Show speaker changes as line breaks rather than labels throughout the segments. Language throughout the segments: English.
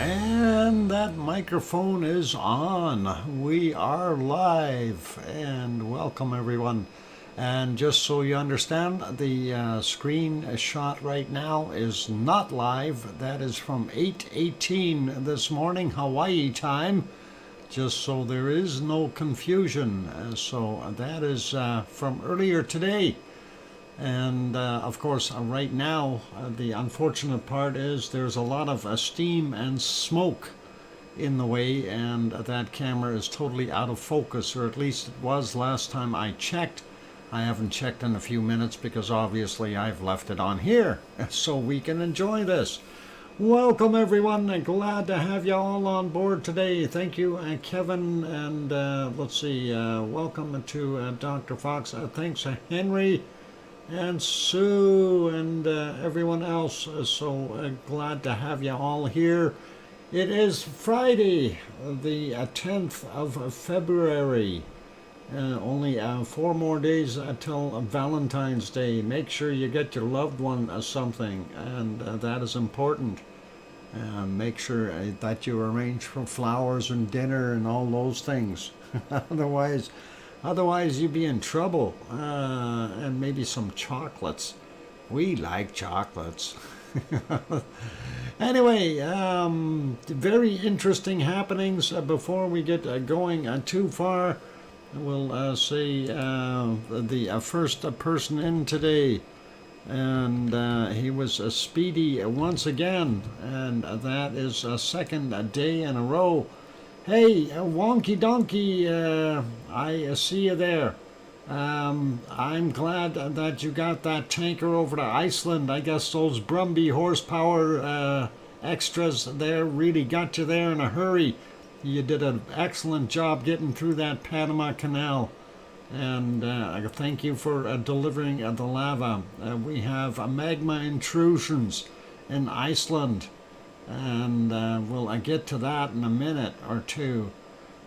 And that microphone is on. We are live, and welcome everyone. And just so you understand, the screen shot right now is not live. That is from 8:18 this morning, Hawaii time, just so there is no confusion. So that is from earlier today. And of course, right now, the unfortunate part is there's a lot of steam and smoke in the way, and that camera is totally out of focus, or at least it was last time I checked. I haven't checked in a few minutes because obviously I've left it on here so we can enjoy this. Welcome everyone, and glad to have you all on board today. Thank you, Kevin, and let's see, welcome to Dr. Fox. Thanks, Henry and Sue and everyone else. So glad to have you all here. It is Friday, the 10th of February. Only 4 more days until Valentine's Day. Make sure you get your loved one something, and that is important. Make sure that you arrange for flowers and dinner and all those things. Otherwise, you'd be in trouble. And maybe some chocolates. We like chocolates. Anyway, very interesting happenings. Before we get going too far, we'll say the first person in today. And he was speedy once again. And that is a second day in a row. Hey, Wonky Donkey, I see you there. I'm glad that you got that tanker over to Iceland. I guess those Brumby horsepower extras there really got you there in a hurry. You did an excellent job getting through that Panama Canal. And thank you for delivering the lava. We have magma intrusions in Iceland. And we'll get to that in a minute or two.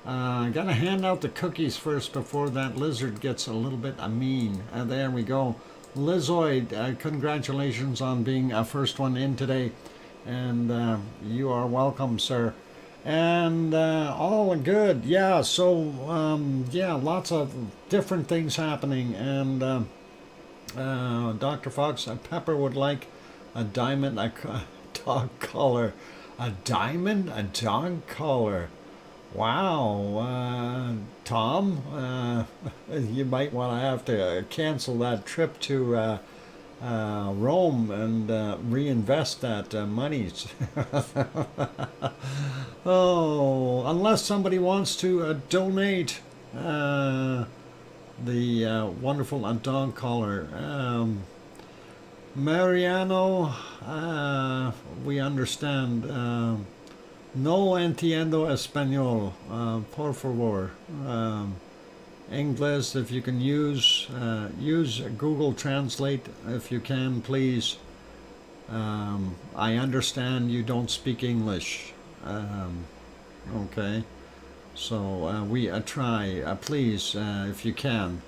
I gotta hand out the cookies first before that lizard gets a little bit mean. There we go. Lizoid, congratulations on being a first one in today. And you are welcome, sir. And all good. Yeah, so, yeah, lots of different things happening. And Dr. Fox, Pepper would like a diamond, dog collar. A diamond? A dog collar. Wow. Tom, you might want to have to cancel that trip to Rome and reinvest that money. Oh, unless somebody wants to donate the wonderful dog collar. Mariano, we understand. No entiendo español, por favor. English, if you can use Google Translate, if you can, please. I understand you don't speak English. Okay, so we try, please, if you can.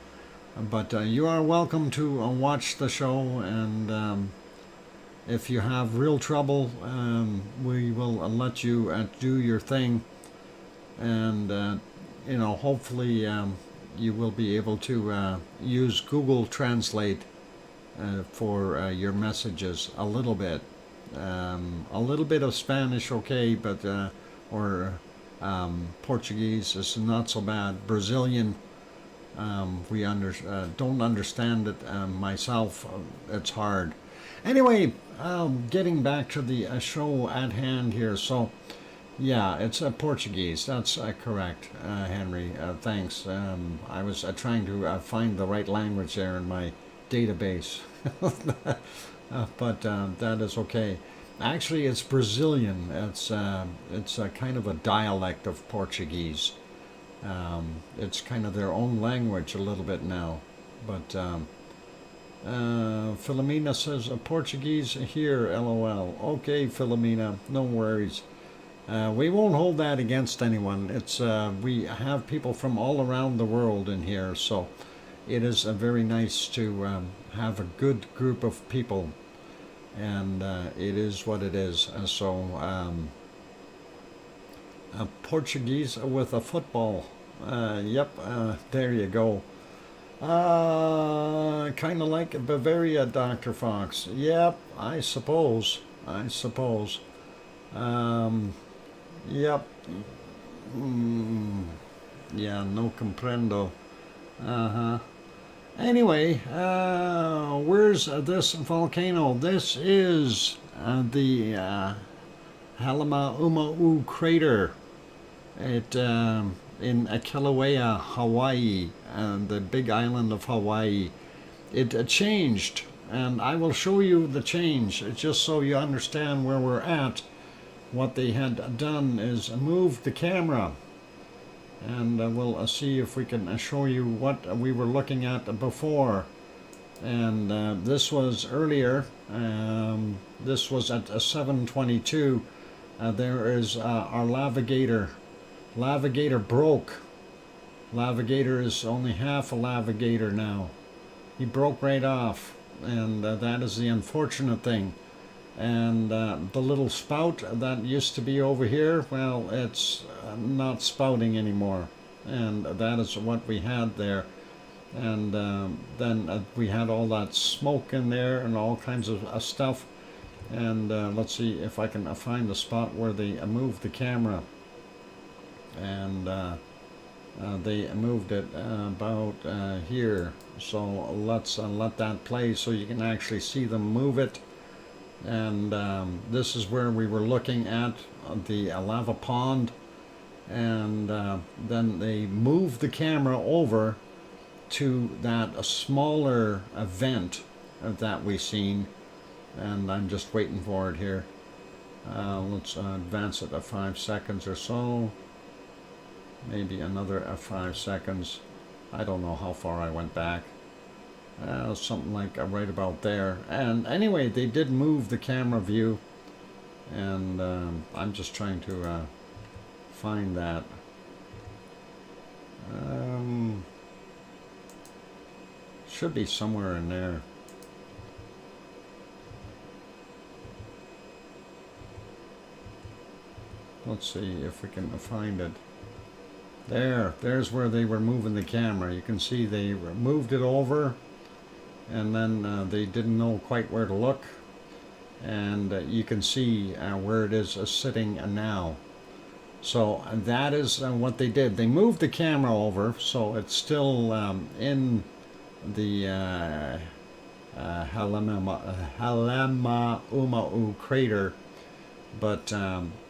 But you are welcome to watch the show, and if you have real trouble, we will let you do your thing, and hopefully you will be able to use Google Translate for your messages a little bit. A little bit of Spanish, okay, but or Portuguese is not so bad. Brazilian, we don't understand it myself. It's hard. Anyway, getting back to the show at hand here. So, yeah, it's Portuguese. That's correct, Henry. Thanks. I was trying to find the right language there in my database. But that is okay. Actually, it's Brazilian. It's a kind of a dialect of Portuguese. It's kind of their own language a little bit now. But Philomena says Portuguese here, LOL. Okay, Philomena, no worries. We won't hold that against anyone. It's we have people from all around the world in here, so it is very nice to have a good group of people, and it is what it is. So Portuguese with a football. Yep, there you go. Kind of like Bavaria, Dr. Fox. Yep, I suppose. I suppose. Yep. Mm, yeah, no comprendo. Uh-huh. Anyway, where's this volcano? This is the Halama crater. It in Kilauea, Hawaii, the big island of Hawaii. It changed, and I will show you the change just so you understand where we're at. What they had done is moved the camera, and we'll see if we can show you what we were looking at before. And this was earlier. This was at 7:22. There is our Lavigator. Lavigator broke. Lavigator is only half a Lavigator now. He broke right off, and that is the unfortunate thing. And the little spout that used to be over here, well, it's not spouting anymore. And that is what we had there. And then we had all that smoke in there and all kinds of stuff. And let's see if I can find the spot where they moved the camera. And they moved it about here. So let's let that play so you can actually see them move it. And this is where we were looking at the lava pond. And then they moved the camera over to that smaller event that we seen. And I'm just waiting for it here. Let's advance it 5 seconds or so. Maybe another 5 seconds. I don't know how far I went back. Something like right about there. And anyway, they did move the camera view. And I'm just trying to find that. Should be somewhere in there. Let's see if we can find it. There's where they were moving the camera. You can see they moved it over, and then they didn't know quite where to look. And you can see where it is sitting now. So that is what they did. They moved the camera over, so it's still in the Halama crater, but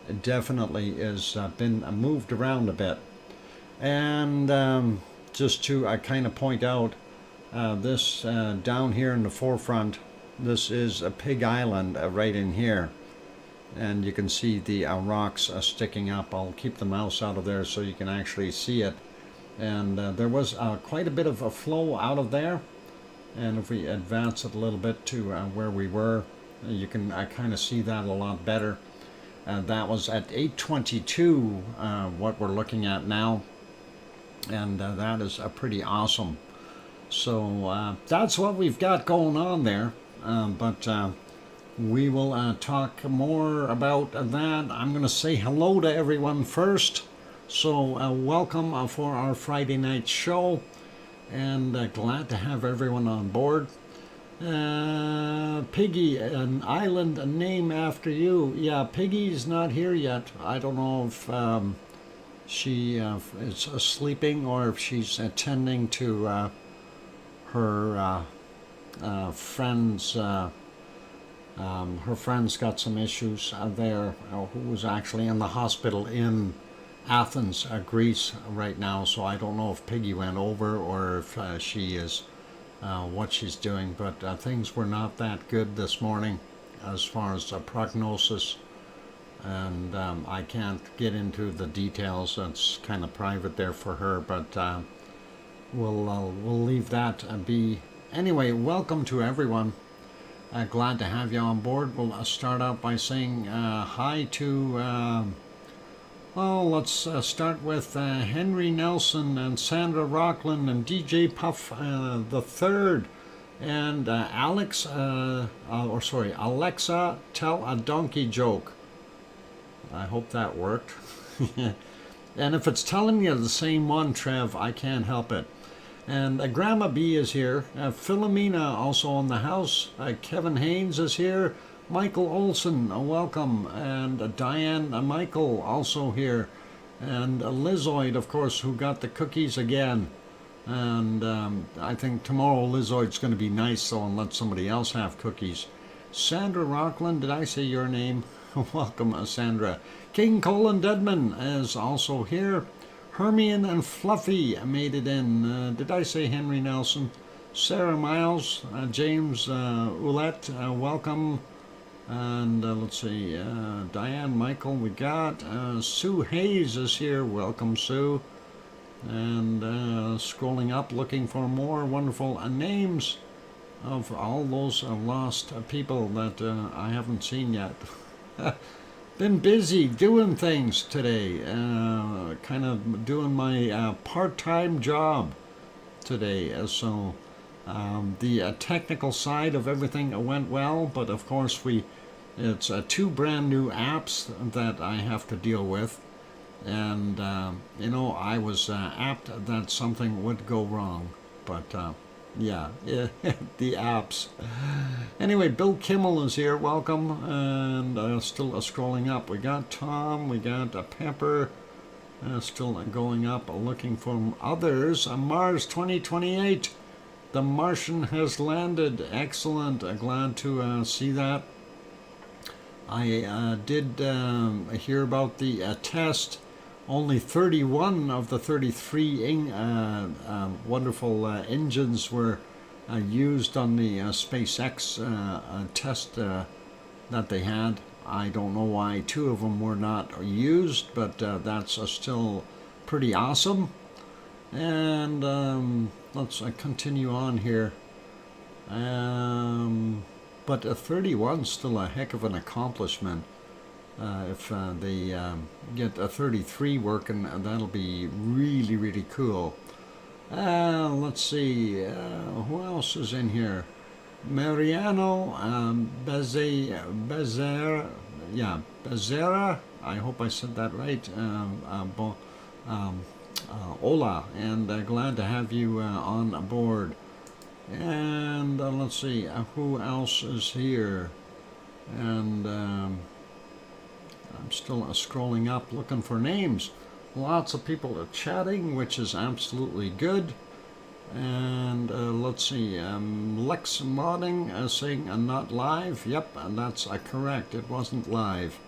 it definitely is been moved around a bit. And just to kind of point out, this down here in the forefront, this is a Pig Island right in here. And you can see the rocks sticking up. I'll keep the mouse out of there so you can actually see it. And there was quite a bit of a flow out of there. And if we advance it a little bit to where we were, you can kind of see that a lot better. That was at 8:22, what we're looking at now. And that is pretty awesome. So that's what we've got going on there. But we will talk more about that. I'm going to say hello to everyone first. So welcome for our Friday night show. And glad to have everyone on board. Piggy, an island name after you. Yeah, Piggy's not here yet. I don't know if she is sleeping or if she's attending to her friends. Her friend's got some issues there, who was actually in the hospital in Athens, Greece right now. So I don't know if Piggy went over or if she is what she's doing. But things were not that good this morning as far as prognosis. And I can't get into the details. That's kind of private there for her, but we'll leave that be. Anyway, welcome to everyone. Glad to have you on board. We'll start out by saying hi to, well, let's start with Henry Nelson and Sandra Rockland and DJ Puff the Third, and Alexa, tell a donkey joke. I hope that worked. And if it's telling you the same one, Trev, I can't help it. And Grandma B is here. Philomena also in the house. Kevin Haynes is here. Michael Olson, welcome. And Diane Michael also here. And Lizoid, of course, who got the cookies again. And I think tomorrow Lizoid's going to be nice, so and let somebody else have cookies. Sandra Rockland, did I say your name? Welcome, Sandra. King Colin Deadman is also here. Hermione and Fluffy made it in. Did I say Henry Nelson? Sarah Miles, James Ouellette, welcome. And let's see, Diane Michael we got. Sue Hayes is here. Welcome, Sue. And scrolling up, looking for more wonderful names of all those lost people that I haven't seen yet. Been busy doing things today, kind of doing my part-time job today. So the technical side of everything went well, but of course it's 2 brand new apps that I have to deal with. And, I was apt that something would go wrong. But, yeah, the apps. Anyway, Bill Kimmel is here. Welcome. And still scrolling up. We got Tom. We got Pepper. Still going up, looking for others. Mars 2028. The Martian has landed. Excellent. Glad to see that. I did hear about the test. Only 31 of the 33 wonderful engines were used on the SpaceX test that they had. I don't know why 2 of them were not used, but that's still pretty awesome. And let's continue on here. But 31 is still a heck of an accomplishment. If they get a 33 working, that'll be really, really cool. Let's see, who else is in here? Mariano Bezerra, I hope I said that right. Hola, and glad to have you on board. And let's see, who else is here? And I'm still scrolling up looking for names. Lots of people are chatting, which is absolutely good. And let's see, Lex Modding saying not live. Yep, and that's correct. It wasn't live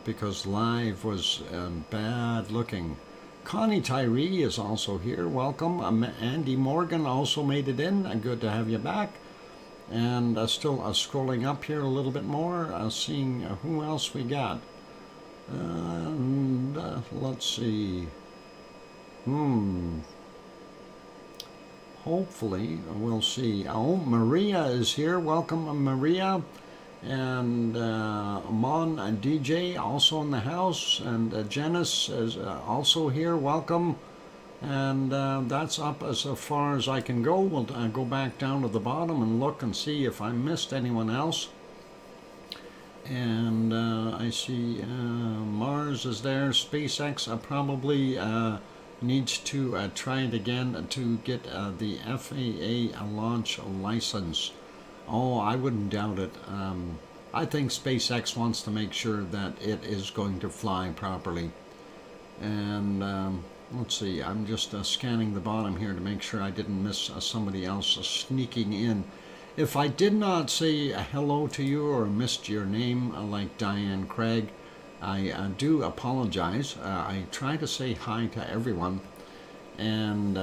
because live was bad looking. Connie Tyree is also here. Welcome. Andy Morgan also made it in. Good to have you back. And still scrolling up here a little bit more, seeing who else we got. And let's see. Hopefully we'll see. Oh, Maria is here. Welcome, Maria. And Amon DJ also in the house. And Janice is also here. Welcome. And that's up as far as I can go. We'll go back down to the bottom and look and see if I missed anyone else. And I see Mars is there. SpaceX probably needs to try it again to get the FAA launch license. Oh, I wouldn't doubt it. I think SpaceX wants to make sure that it is going to fly properly. And let's see, I'm just scanning the bottom here to make sure I didn't miss somebody else sneaking in. If I did not say hello to you or missed your name like Diane Craig, I do apologize. I try to say hi to everyone. And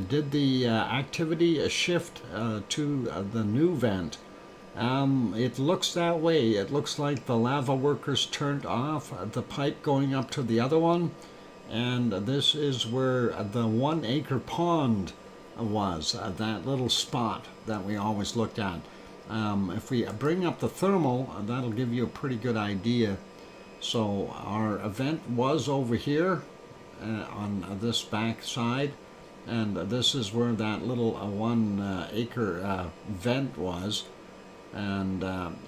did the activity shift to the new vent? It looks that way. It looks like the lava workers turned off the pipe going up to the other one. And this is where the 1 acre pond was, that little spot that we always looked at. If we bring up the thermal, that'll give you a pretty good idea. So our event was over here on this back side, and this is where that little 1 acre vent was. and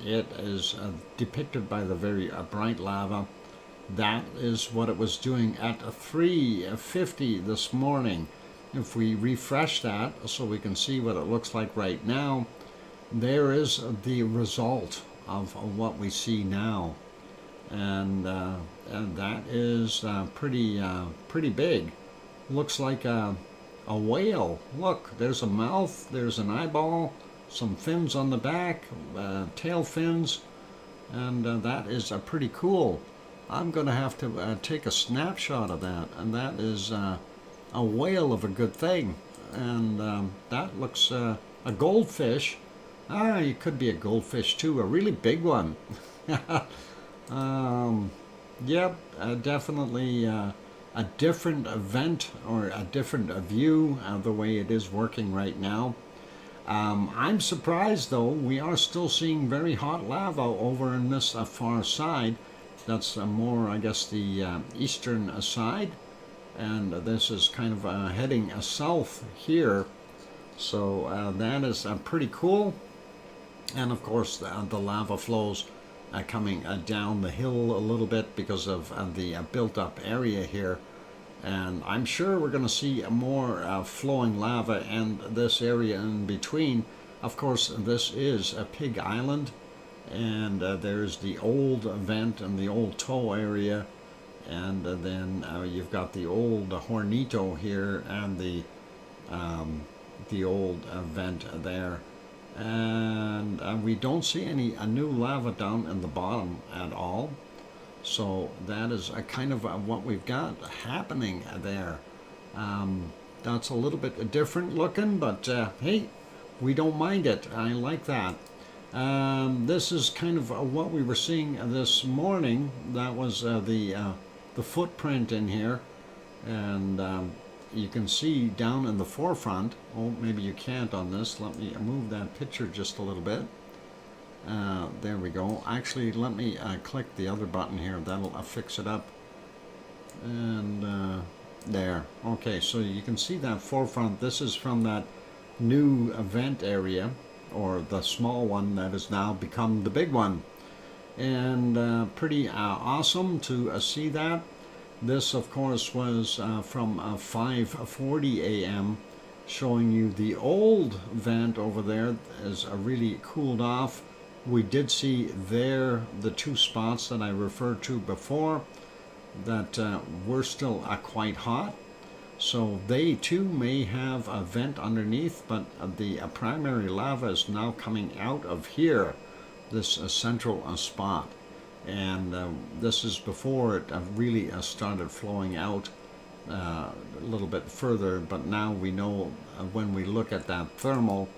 it is depicted by the very bright lava. That is what it was doing at 3:50 this morning. If we refresh that so we can see what it looks like right now, there is the result of what we see now, and that is pretty big. Looks like a whale. Look, there's a mouth, there's an eyeball, some fins on the back, tail fins, and that is pretty cool. I'm going to have to take a snapshot of that, and that is a whale of a good thing. And that looks a goldfish. It could be a goldfish too, a really big one. Yep, definitely a different event or a different view of the way it is working right now. I'm surprised though, we are still seeing very hot lava over in this far side. That's more, I guess, the eastern side, and this is kind of heading south here. So that is pretty cool. And of course, the lava flows coming down the hill a little bit because of the built-up area here. And I'm sure we're going to see more flowing lava and this area in between. Of course, this is a Pig Island, and there's the old vent and the old toe area, and then you've got the old Hornito here and the old vent there. And we don't see any new lava down in the bottom at all. So that is a kind of what we've got happening there. That's a little bit different looking, but hey, we don't mind it. I like that. This is kind of what we were seeing this morning. That was the footprint in here, and you can see down in the forefront. Oh, maybe you can't on this. Let me move that picture just a little bit. There we go. Actually, let me click the other button here. That'll fix it up. And there. Okay, so you can see that forefront. This is from that new event area, or the small one that has now become the big one. And pretty awesome to see that. This, of course, was from 5:40 a.m., showing you the old vent over there is really cooled off. We did see there the two spots that I referred to before that were still quite hot. So they too may have a vent underneath, but the primary lava is now coming out of here, this central spot. And this is before it really started flowing out a little bit further, but now we know when we look at that thermal,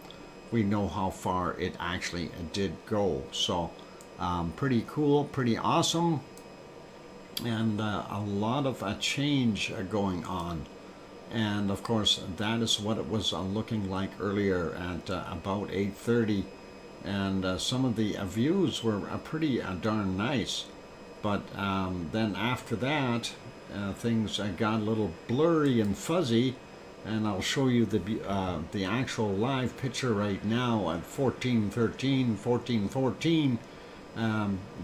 we know how far it actually did go. So pretty cool, pretty awesome, and a lot of change going on. And of course, that is what it was looking like earlier at about 8:30. And some of the views were pretty darn nice. But then after that, things got a little blurry and fuzzy. And I'll show you the actual live picture right now at 14:13, 14:14.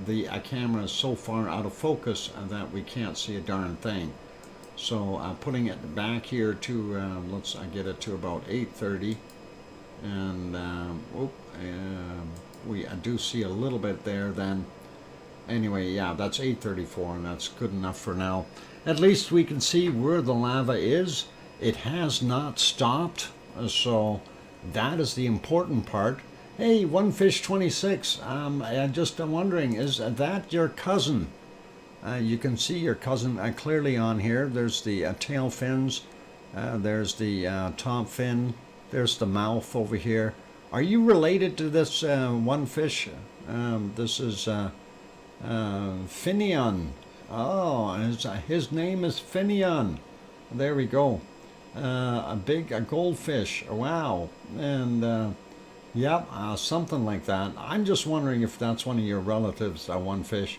The camera is so far out of focus that we can't see a darn thing. So putting it back here to, let's get it to about 8:30. And we do see a little bit there then. Anyway, yeah, that's 8:34, and that's good enough for now. At least we can see where the lava is. It has not stopped, so that is the important part. Hey, OneFish26, I'm just wondering, is that your cousin? You can see your cousin clearly on here. There's the tail fins, there's the top fin, there's the mouth over here. Are you related to this one fish? This is Finian. Oh, his name is Finian. There we go. A goldfish. Wow. And yep, something like that. I'm just wondering if that's one of your relatives, one fish.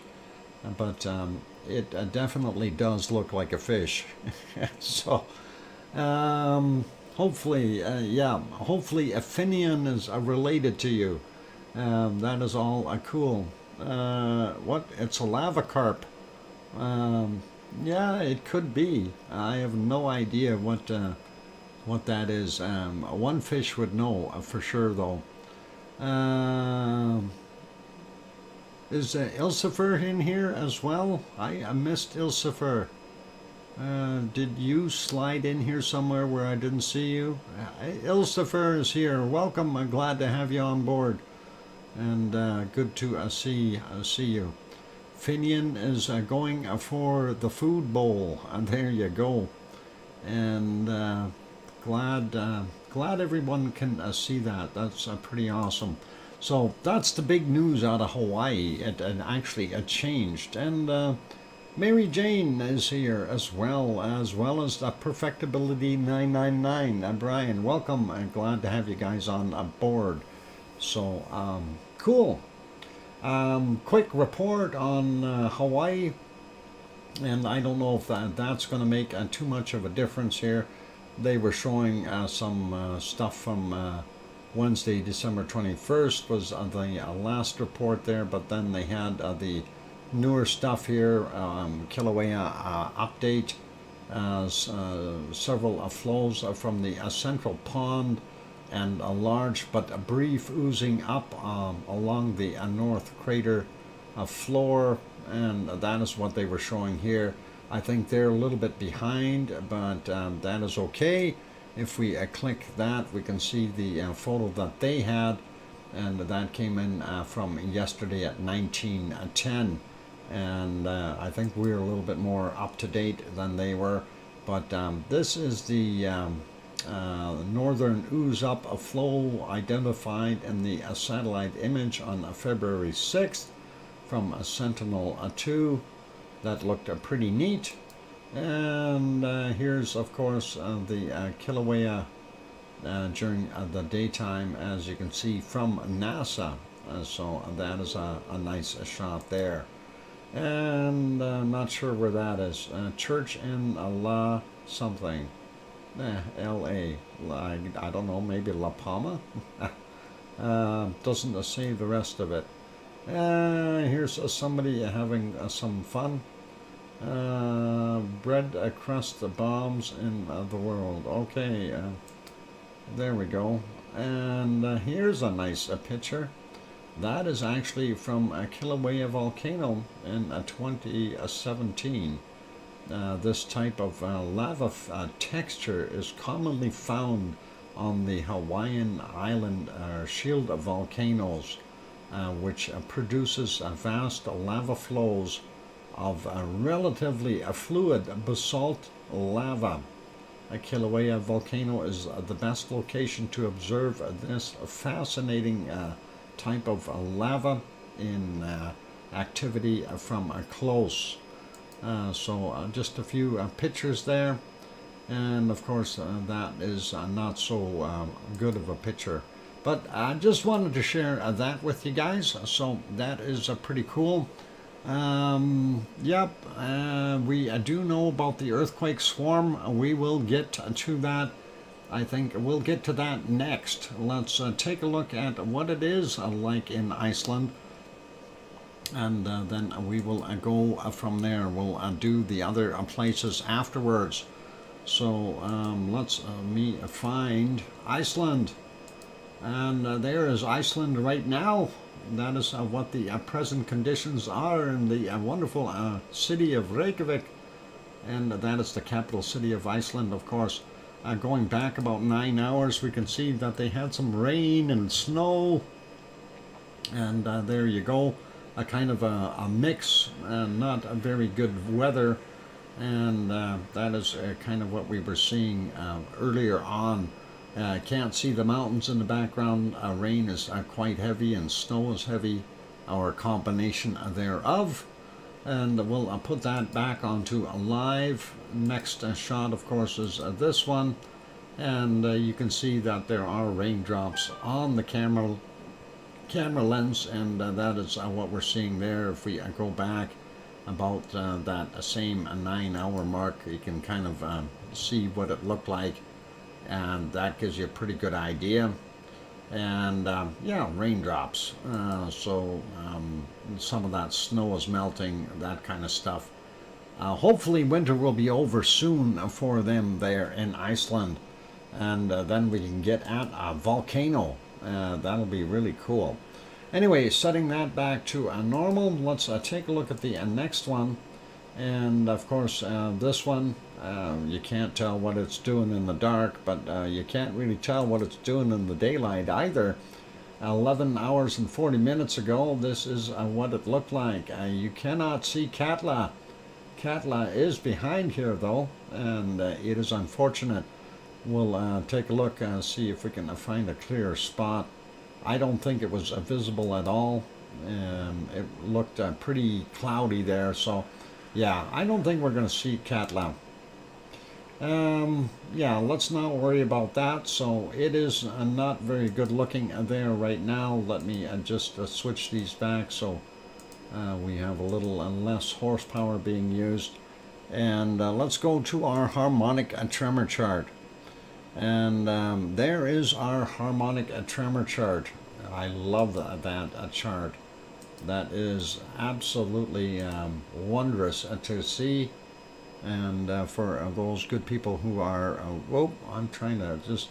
But it definitely does look like a fish. So hopefully, yeah, hopefully a Finian is related to you. That is all cool. What? It's a lava carp. Yeah, it could be. I have no idea what that is. One fish would know for sure, though. Is Ilsifer in here as well? I missed Ilsifer. Did you slide in here somewhere where I didn't see you? Ilsifer is here. Welcome. I'm glad to have you on board. And good to see you. Finian is going for the food bowl. There you go. And glad everyone can see that. That's pretty awesome. So that's the big news out of Hawaii. It actually changed. And Mary Jane is here as well as the Perfectibility 999. Brian, welcome. I'm glad to have you guys on board. So cool. Quick report on Hawaii, and I don't know if that's going to make too much of a difference here. They were showing some stuff from Wednesday, December 21st was the last report there, but then they had the newer stuff here, Kilauea update, several flows from the central pond, and a large but brief oozing up along the north crater floor, and that is what they were showing here. I think they're a little bit behind, but that is okay. If we click that, we can see the photo that they had, and that came in from yesterday at 1910, and I think we're a little bit more up to date than they were, but this is the northern ooze up a flow identified in the satellite image on February 6th from Sentinel-2. That looked pretty neat. And here's, of course, the Kilauea during the daytime, as you can see from NASA. So that is a nice shot there. And not sure where that is. Church in La something. L.A. I don't know, maybe La Palma? Doesn't say the rest of it. Here's somebody having some fun. Bread across the bombs in the world. Okay, there we go. And here's a nice picture. That is actually from Kilauea volcano in 2017. This type of lava texture is commonly found on the Hawaiian island shield volcanoes, which produces vast lava flows of relatively fluid basalt lava. Kilauea volcano is the best location to observe this fascinating type of lava in activity from close. So just a few pictures there, and of course that is not so good of a picture, but I just wanted to share that with you guys. So that is pretty cool. Yep, we do know about the earthquake swarm. We will get to that. I think we'll get to that next. Let's take a look at what it is like in Iceland, and then we will go from there. We'll do the other places afterwards. So let's me find Iceland, and there is Iceland right now. That is what the present conditions are in the wonderful city of Reykjavik, and that is the capital city of Iceland, of course. Going back about 9 hours, we can see that they had some rain and snow, and there you go. A kind of a mix, not a very good weather, and that is kind of what we were seeing earlier on. Can't see the mountains in the background. Rain is quite heavy and snow is heavy, or a combination thereof. And we'll put that back onto a live. Next shot, of course, is this one, and you can see that there are raindrops on the camera lens, and that is what we're seeing there. If we go back about that same 9 hour mark, you can kind of see what it looked like, and that gives you a pretty good idea. and yeah, raindrops. So some of that snow is melting, that kind of stuff. Hopefully winter will be over soon for them there in Iceland, and then we can get at a volcano. That'll be really cool. Anyway, setting that back to normal, let's take a look at the next one. And of course, this one, you can't tell what it's doing in the dark, but you can't really tell what it's doing in the daylight either. 11 hours and 40 minutes ago, this is what it looked like. You cannot see Katla. Katla is behind here though, and it is unfortunate. We'll take a look and see if we can find a clear spot. I don't think it was visible at all. It looked pretty cloudy there, so yeah, I don't think we're going to see Katla. Yeah, let's not worry about that. So it is not very good looking there right now. Let me just switch these back so we have a little less horsepower being used. And let's go to our harmonic tremor chart. And there is our harmonic tremor chart. I love that chart. That is absolutely wondrous to see. And for those good people who are, whoa, I'm trying to just,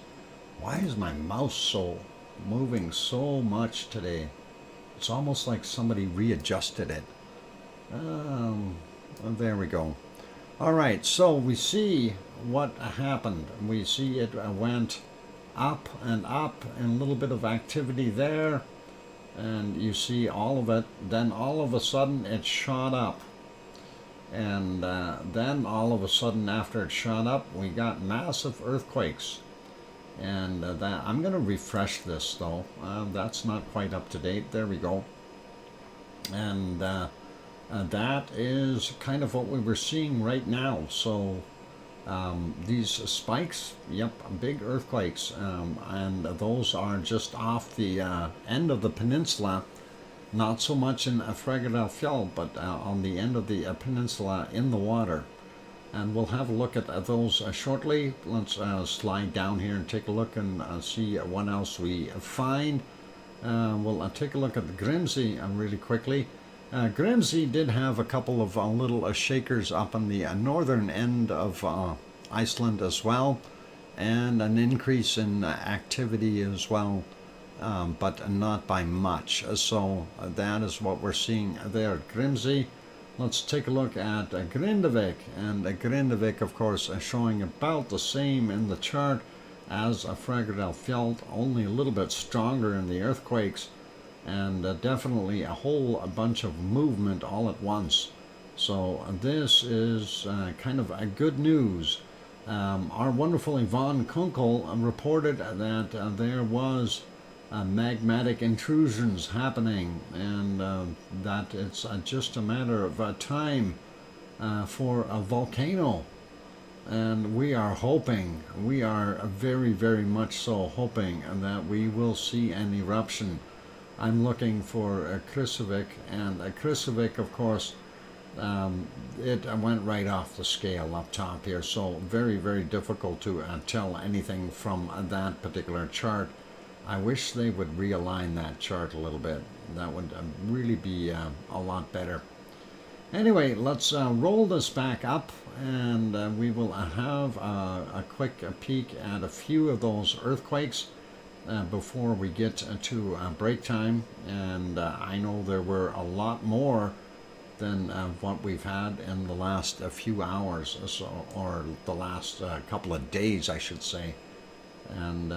why is my mouse so moving so much today? It's almost like somebody readjusted it. There we go. All right, so we see what happened. We see it went up and up, and a little bit of activity there. And you see all of it. Then all of a sudden it shot up. And then all of a sudden after it shot up, we got massive earthquakes. And that, I'm going to refresh this though. That's not quite up to date. There we go. And that is kind of what we were seeing right now. So these spikes, yep, big earthquakes. And those are just off the end of the peninsula. Not so much in Fagradalfjall, but on the end of the peninsula in the water. And we'll have a look at those shortly. Let's slide down here and take a look and see what else we find. We'll take a look at the Grimsey really quickly. Grimsey did have a couple of little shakers up on the northern end of Iceland as well, and an increase in activity as well, but not by much. So that is what we're seeing there at Grimsey. Let's take a look at Grindavik, and Grindavik, of course, showing about the same in the chart as Fagradalfjall, only a little bit stronger in the earthquakes, and definitely a whole bunch of movement all at once. So this is kind of a good news. Our wonderful Yvonne Kunkel reported that there was magmatic intrusions happening, and that it's just a matter of time for a volcano. And we are hoping, we are very, very much so hoping that we will see an eruption. I'm looking for Krusevik, and Krusevik, of course, it went right off the scale up top here, so very, very difficult to tell anything from that particular chart. I wish they would realign that chart a little bit. That would really be a lot better. Anyway, let's roll this back up, and we will have a quick peek at a few of those earthquakes before we get to break time. And I know there were a lot more than what we've had in the last few hours, or the last couple of days, I should say. And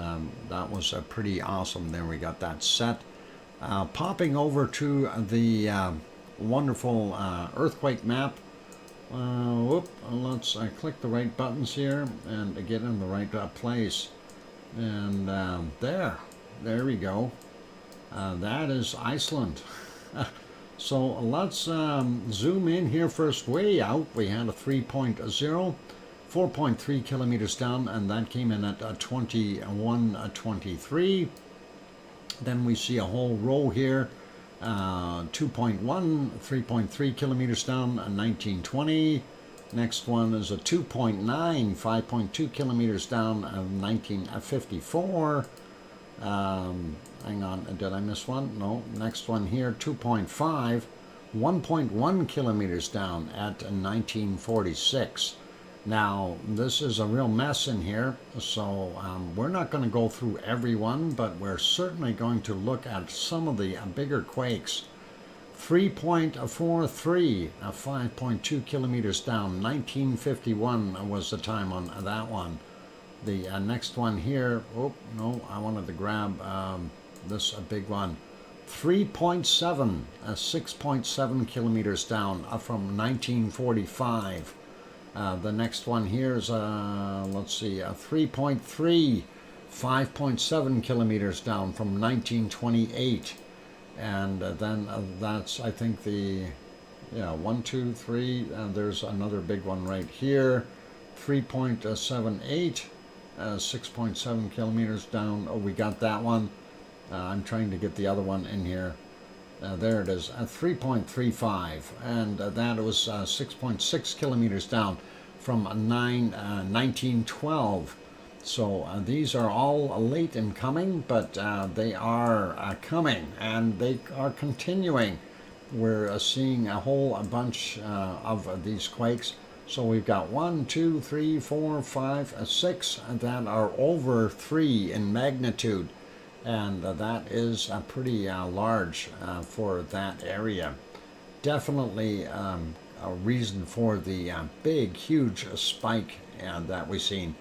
that was pretty awesome. There we got that set. Popping over to the wonderful earthquake map. Let's click the right buttons here and get in the right place. And there we go. That is Iceland. So let's zoom in here first. Way out, we had a 3.0. 4.3 kilometers down, and that came in at 21:23. Then we see a whole row here, 2.1, 3.3 kilometers down, 1920. Next one is a 2.9, 5.2 kilometers down, 1954. Hang on, did I miss one? No, next one here, 2.5, 1.1 kilometers down at 1946. Now, this is a real mess in here, so we're not going to go through every one, but we're certainly going to look at some of the bigger quakes. 3.43, 5.2 kilometers down, 1951 was the time on that one. The next one here, oh no, I wanted to grab this big one. 3.7, 6.7 kilometers down from 1945. The next one here is, let's see, 3.3, 5.7 kilometers down from 1928. And then that's, I think, the, yeah, 1, 2, 3, there's another big one right here. 3.78, 6.7 kilometers down. Oh, we got that one. I'm trying to get the other one in here. There it is, 3.35, and that was 6.6 kilometers down from 1912. So these are all late in coming, but they are coming, and they are continuing. We're seeing a whole bunch of these quakes. So we've got 1, 2, 3, 4, 5, 6 that are over 3 in magnitude. And that is pretty large for that area. Definitely a reason for the big, huge spike that we've seen.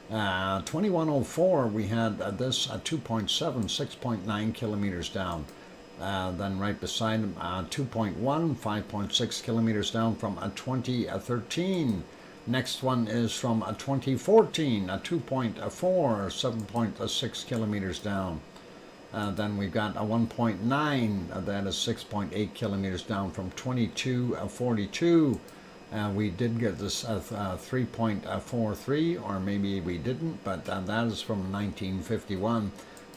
2104, we had this 2.7, 6.9 kilometers down. Then right beside him, 2.1, 5.6 kilometers down from 2013. Next one is from 2014, 2.4, 7.6 kilometers down. Then we've got a 1.9, that is 6.8 kilometers down from 2242. We did get this 3.43, or maybe we didn't, but that is from 1951,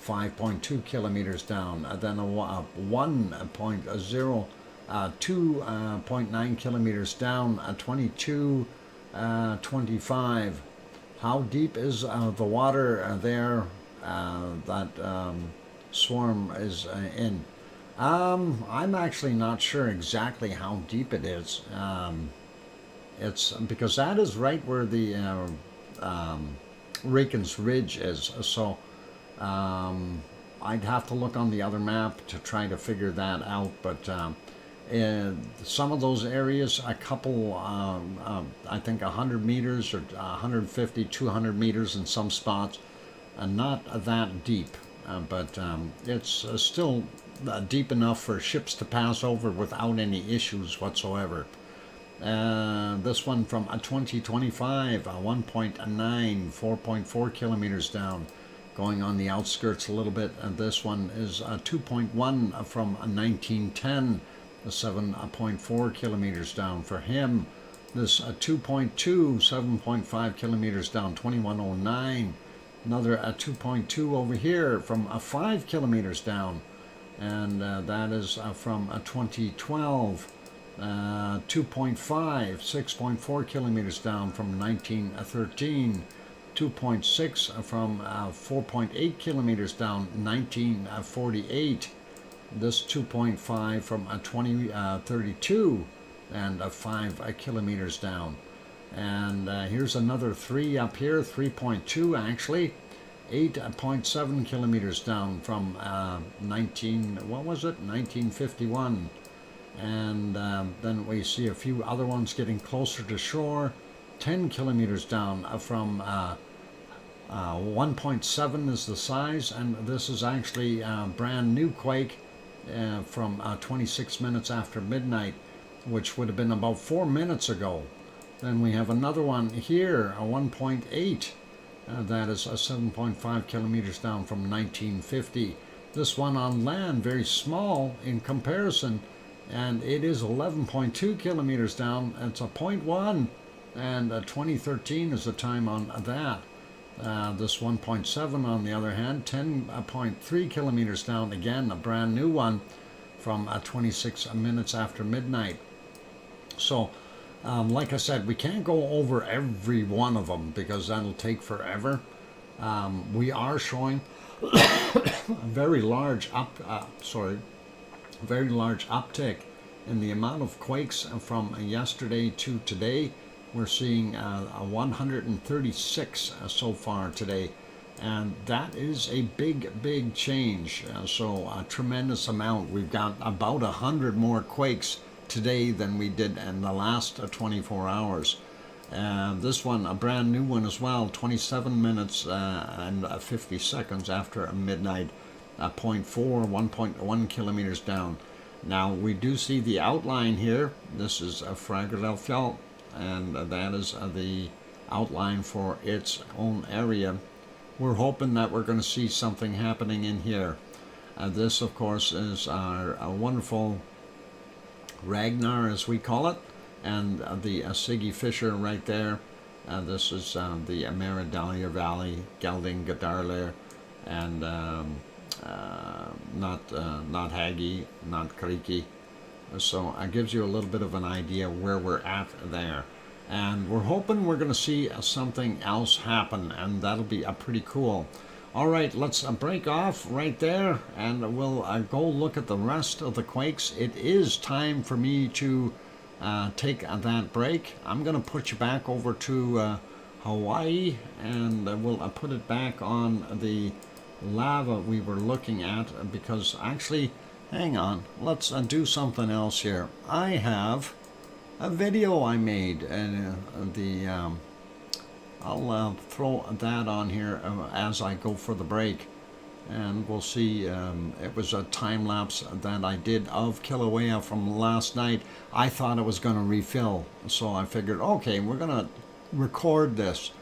5.2 kilometers down. Then a 1.0, 2.9 kilometers down, 2225. How deep is the water there that swarm is in? I'm actually not sure exactly how deep it is. It's because that is right where the Raken's Ridge is. So I'd have to look on the other map to try to figure that out. But some of those areas, a couple, I think 100 meters or 150, 200 meters in some spots, not that deep. But it's still deep enough for ships to pass over without any issues whatsoever. This one from 2025, 1.9, 4.4 kilometers down, going on the outskirts a little bit. And this one is 2.1 from 1910, 7.4 kilometers down for him. This 2.2, 7.5 kilometers down, 2109. Another 2.2 over here from 5 kilometers down, and that is from 2012. 2.5, 6.4 kilometers down from 1913. 2.6 from 4.8 kilometers down, 1948. This 2.5 from 2032, and 5 kilometers down. And here's another 3 up here, 3.2 actually, 8.7 kilometers down from 1951. And then we see a few other ones getting closer to shore, 10 kilometers down from 1.7 is the size, and this is actually a brand new quake from 26 minutes after midnight, which would have been about 4 minutes ago. Then we have another one here, a 1.8. That is 7.5 kilometers down from 1950. This one on land, very small in comparison, and it is 11.2 kilometers down. It's a 0.1, and 2013 is the time on that. This 1.7, on the other hand, 10.3 kilometers down, again, a brand new one from 26 minutes after midnight. So, like I said, we can't go over every one of them because that'll take forever. We are showing a very large very large uptick in the amount of quakes from yesterday to today. We're seeing 136 so far today, and that is a big change. So a tremendous amount. We've got about 100 more quakes today than we did in the last 24 hours. This one, a brand new one as well, 27 minutes and 50 seconds after midnight, 1.1 kilometers down. Now we do see the outline here. This is a Philadelphia, and that is the outline for its own area. We're hoping that we're going to see something happening in here. This, of course, is our wonderful Ragnar, as we call it, and the Siggy Fisher right there. This is the Maridalia Valley, Gelding, Gadarler, and not Haggy, not Creaky. So it gives you a little bit of an idea where we're at there. And we're hoping we're going to see something else happen, and that'll be pretty cool. All right, let's break off right there, and we'll go look at the rest of the quakes. It is time for me to take that break. I'm going to put you back over to Hawaii, and we'll put it back on the lava we were looking at, because actually, hang on, let's do something else here. I have a video I made, and I'll throw that on here as I go for the break, and we'll see. It was a time lapse that I did of Kilauea from last night. I thought it was going to refill, so I figured, okay, we're going to record this.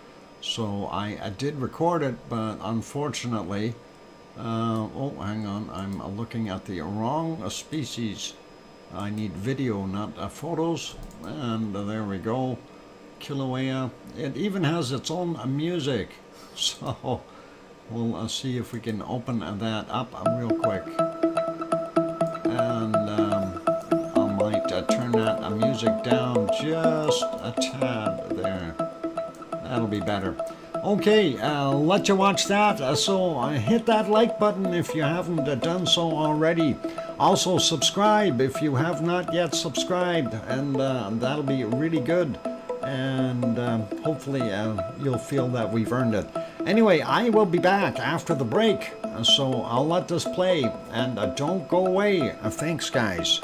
So I did record it, but unfortunately, oh, hang on, I'm looking at the wrong species. I need video, not photos, and there we go. Kilauea. It even has its own music, so we'll see if we can open that up real quick, and I might turn that music down just a tad there. That'll be better. Okay, I'll let you watch that. So hit that like button if you haven't done so already. Also subscribe if you have not yet subscribed, and that'll be really good. And hopefully you'll feel that we've earned it. Anyway, I will be back after the break, so I'll let this play, and don't go away. Thanks, guys.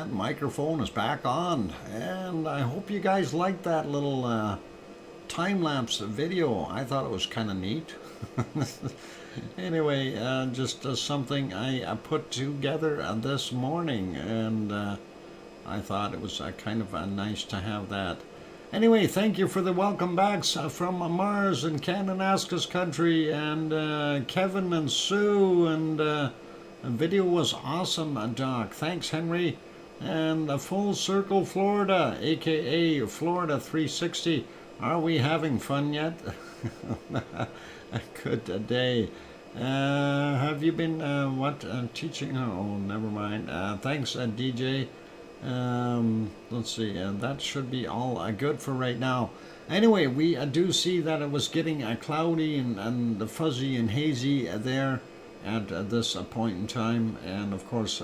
that microphone is back on, and I hope you guys liked that little time-lapse video. I thought it was kind of neat. Anyway, just something I put together this morning, and I thought it was kind of nice to have that. Anyway, thank you for the welcome backs from Mars and Kananaskis country, and Kevin and Sue, and the video was awesome, Doc. Thanks, Henry. And Full Circle Florida, aka Florida 360. Are we having fun yet? A good day. Have you been teaching? Oh, never mind. Thanks, DJ. Let's see. That should be all good for right now. Anyway, we do see that it was getting cloudy and fuzzy and hazy there at this point in time, and of course,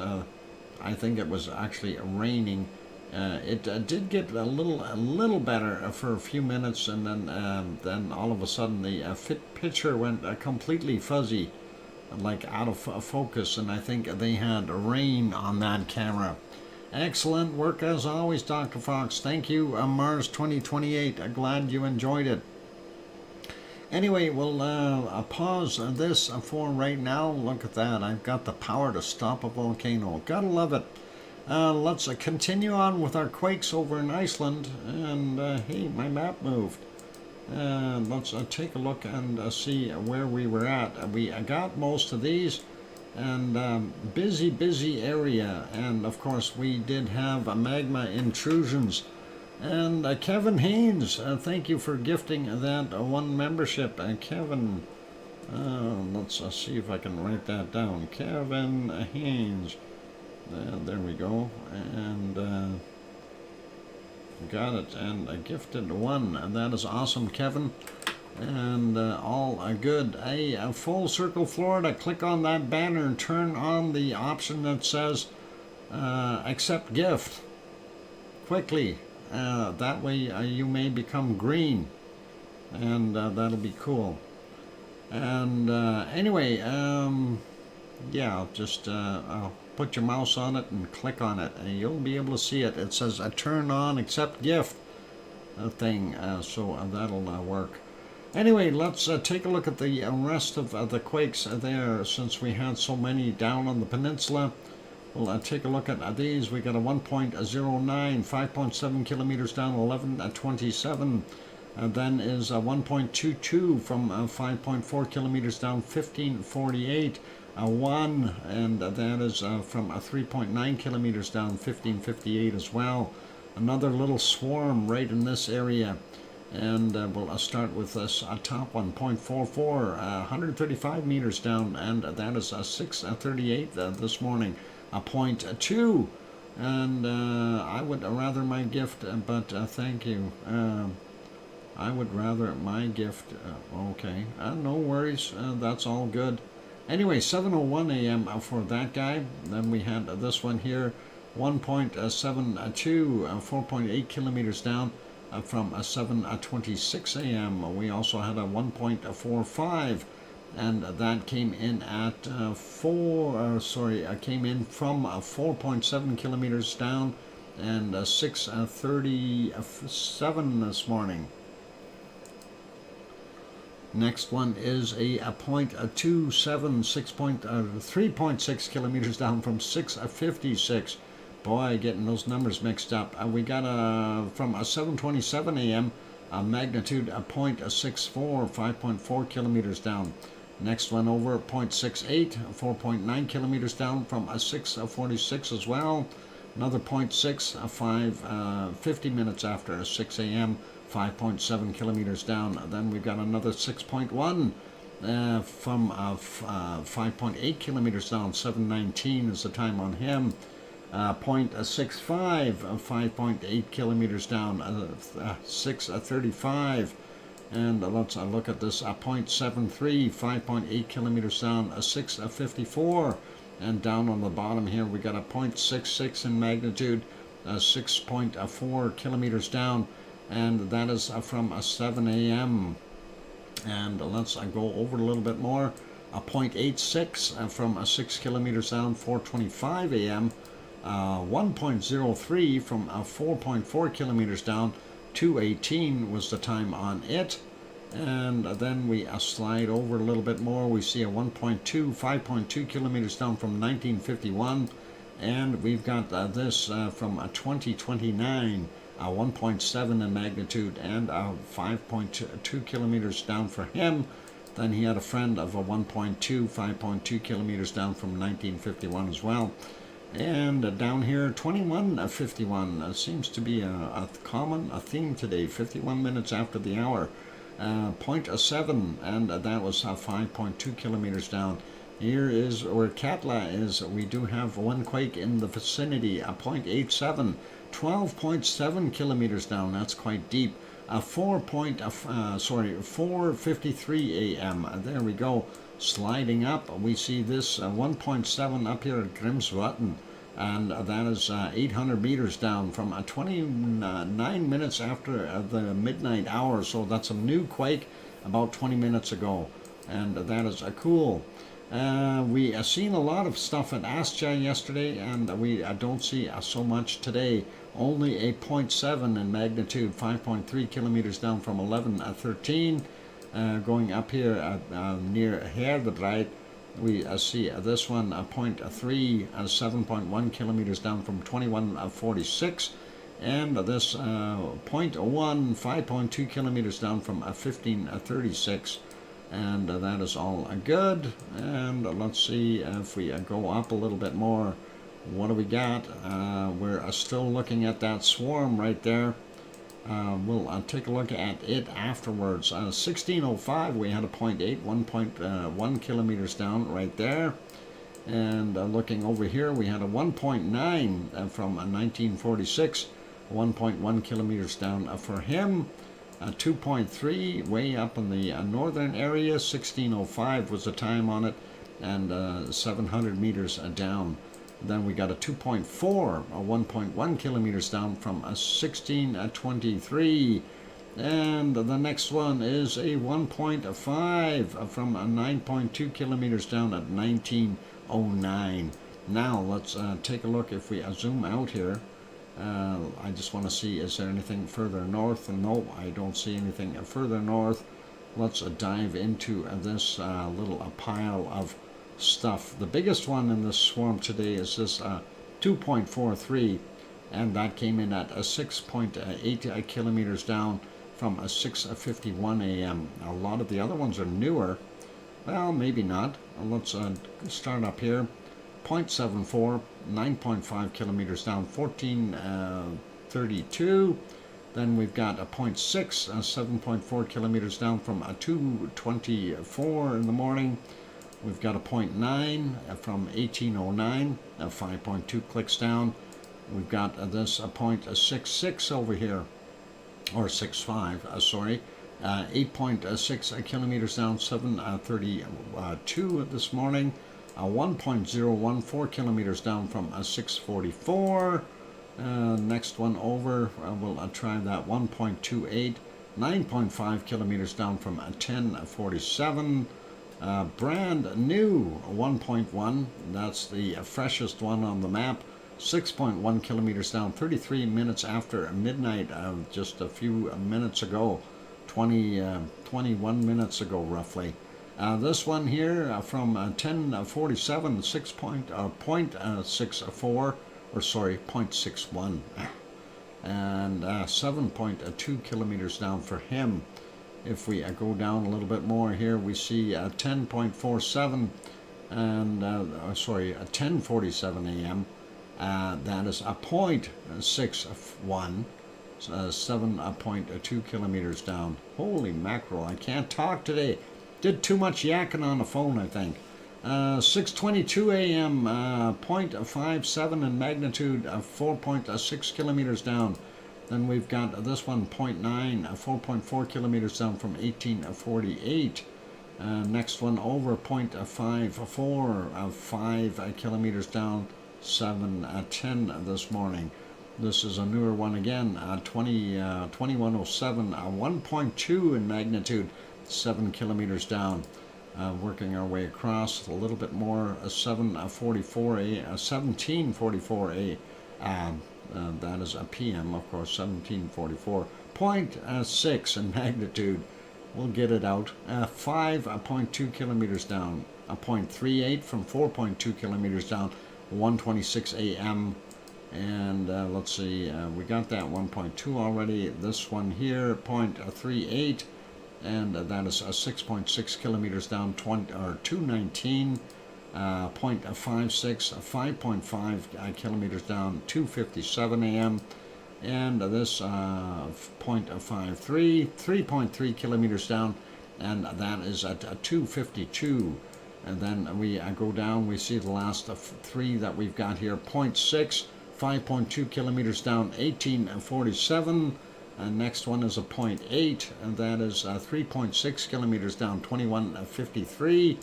I think it was actually raining. It did get a little better for a few minutes, and then all of a sudden the picture went completely fuzzy, like out of focus, and I think they had rain on that camera. Excellent work as always, Dr. Fox. Thank you, Mars 2028. Glad you enjoyed it. Anyway, we'll pause this for right now. Look at that. I've got the power to stop a volcano. Gotta love it. Let's continue on with our quakes over in Iceland. And hey, my map moved. Let's take a look and see where we were at. We got most of these, and busy area. And of course, we did have magma intrusions. And Kevin Haynes, thank you for gifting that one membership. Kevin, let's see if I can write that down. Kevin Haynes. There we go. And got it. And a gifted one. And that is awesome, Kevin. And all good. Full Circle Florida. Click on that banner and turn on the option that says accept gift. Quickly. That way you may become green, and that'll be cool. And anyway, yeah, just put your mouse on it and click on it, and you'll be able to see it. It says turn on accept gift thing, so that'll work. Anyway, let's take a look at the rest of the quakes there, since we had so many down on the peninsula. We'll take a look at these. We got a 1.09, 5.7 kilometers down, 11:27. Then is a 1.22 from 5.4 kilometers down, 15:48. 1, and that is from 3.9 kilometers down, 15:58 as well. Another little swarm right in this area. And we'll start with this top one, 0.44, 135 meters down, and that is 6:38 this morning. A 0.2, and I would rather my gift, but thank you. I would rather my gift. Okay, no worries. That's all good. Anyway, 7:01 a.m. For that guy. Then we had this one here, 1.72, 4.8 kilometers down from 7:26 a.m. We also had a 1.45. And that came in at came in from 4.7 kilometers down, and 6:37 this morning. Next one is a 0.27, 3.6 kilometers down from 6:56. Boy, getting those numbers mixed up. We got from 7:27 a.m. a magnitude of 0.64, 5.4 kilometers down. Next one over, 0.68, 4.9 kilometers down from 6:46 as well. Another 0.6, 50 minutes after 6 a.m., 5.7 kilometers down. Then we've got another 6.1 from 5.8 kilometers down, 7:19 is the time on him. 0.65, 5.8 kilometers down, 6:35. And let's look at this, 0.73, 5.8 kilometers down, 6:54. And down on the bottom here, we got a 0.66 in magnitude, 6.4 kilometers down, and that is from 7 a.m. And let's go over a little bit more, a 0.86 from 6 kilometers down, 4:25 a.m. 1.03 from 4.4 kilometers down. 2:18 was the time on it. And then we slide over a little bit more. We see a 1.2, 5.2 kilometers down from 1951. And we've got this from 2029, 1.7 in magnitude, and 5.2 kilometers down for him. Then he had a friend of a 1.2, 5.2 kilometers down from 1951 as well. And down here, 21:51 seems to be a theme today. 51 minutes after the hour. 0.7, and that was 5.2 kilometers down. Here is where Katla is. We do have one quake in the vicinity, 0.87, 12.7 kilometers down. That's quite deep. 4:53 a.m. There we go. Sliding up, we see this 1.7 up here at Grimsvötn, and that is 800 meters down from 29 minutes after the midnight hour. So that's a new quake about 20 minutes ago, and that is cool. We seen a lot of stuff at Astja yesterday, and we don't see so much today. Only a 0.7 in magnitude, 5.3 kilometers down from 11:13. Going up here near Herdebreit, we see this one 0.3, 7.1 kilometers down from 21:46, and this 0.01, 5.2 kilometers down from 15:36. And that is all good. And let's see if we go up a little bit more. What do we got? We're still looking at that swarm right there. We'll take a look at it afterwards. 16:05, we had a 0.8, 1.1 kilometers down right there. And looking over here, we had a 1.9 from 1946, 1.1 kilometers down for him. 2.3 way up in the northern area. 16:05 was the time on it, and 700 meters down. Then we got a 2.4, 1.1 kilometers down from 16:23. And the next one is a 1.5 from 9.2 kilometers down at 19:09. Now let's take a look. If we zoom out here, I just want to see, is there anything further north? No, I don't see anything further north. Let's dive into this little pile of stuff. The biggest one in this swarm today is this 2.43, and that came in at 6.8 kilometers down from 6:51 a.m. A lot of the other ones are newer. Well, maybe not. Let's start up here. 0.74, 9.5 kilometers down, 14:32. Then we've got a 0.6, 7.4 kilometers down from 2:24 in the morning. We've got a 0.9 from 18:09, 5.2 clicks down. We've got this 0.66 over here, or 65, sorry. 8.6 kilometers down, 7:32 this morning. 1.014 kilometers down from 6:44. Next one over, we'll try that 1.28, 9.5 kilometers down from 10:47. Brand new 1.1, that's the freshest one on the map. 6.1 kilometers down, 33 minutes after midnight, just a few minutes ago, 21 minutes ago roughly. This one here from 10:47, 0.64, or sorry, 0.61, and 7.2 kilometers down for him. If we go down a little bit more here, we see 10.47, and 10:47 a.m. That is a 0.61, 7.2 kilometers down. Holy mackerel! I can't talk today. Did too much yakking on the phone, I think. 6:22 a.m., 0.57 in magnitude, 4.6 kilometers down. Then we've got this one, 0.9, 4.4 kilometers down from 18:48. Next one over, 0.54, 5 kilometers down, 7:10 this morning. This is a newer one again, 21:07, 1.2 in magnitude, 7 kilometers down. working our way across a little bit more. 1744 that is a PM, of course. 1744.6 in magnitude. We'll get it out. 5.2 kilometers down. 0.38 from 4.2 kilometers down. 1:26 a.m. And let's see, we got that 1.2 already. This one here, 0.38, and that is 6.6 kilometers down, 219, 0.56, 5.5 kilometers down, 2:57 a.m. And this 0.53, 3.3 kilometers down, and that is at 2:52. And then we go down, we see the last three that we've got here, 0.6, 5.2 kilometers down, 18:47. And next one is a 0.8, and that is 3.6 kilometers down, 21:53.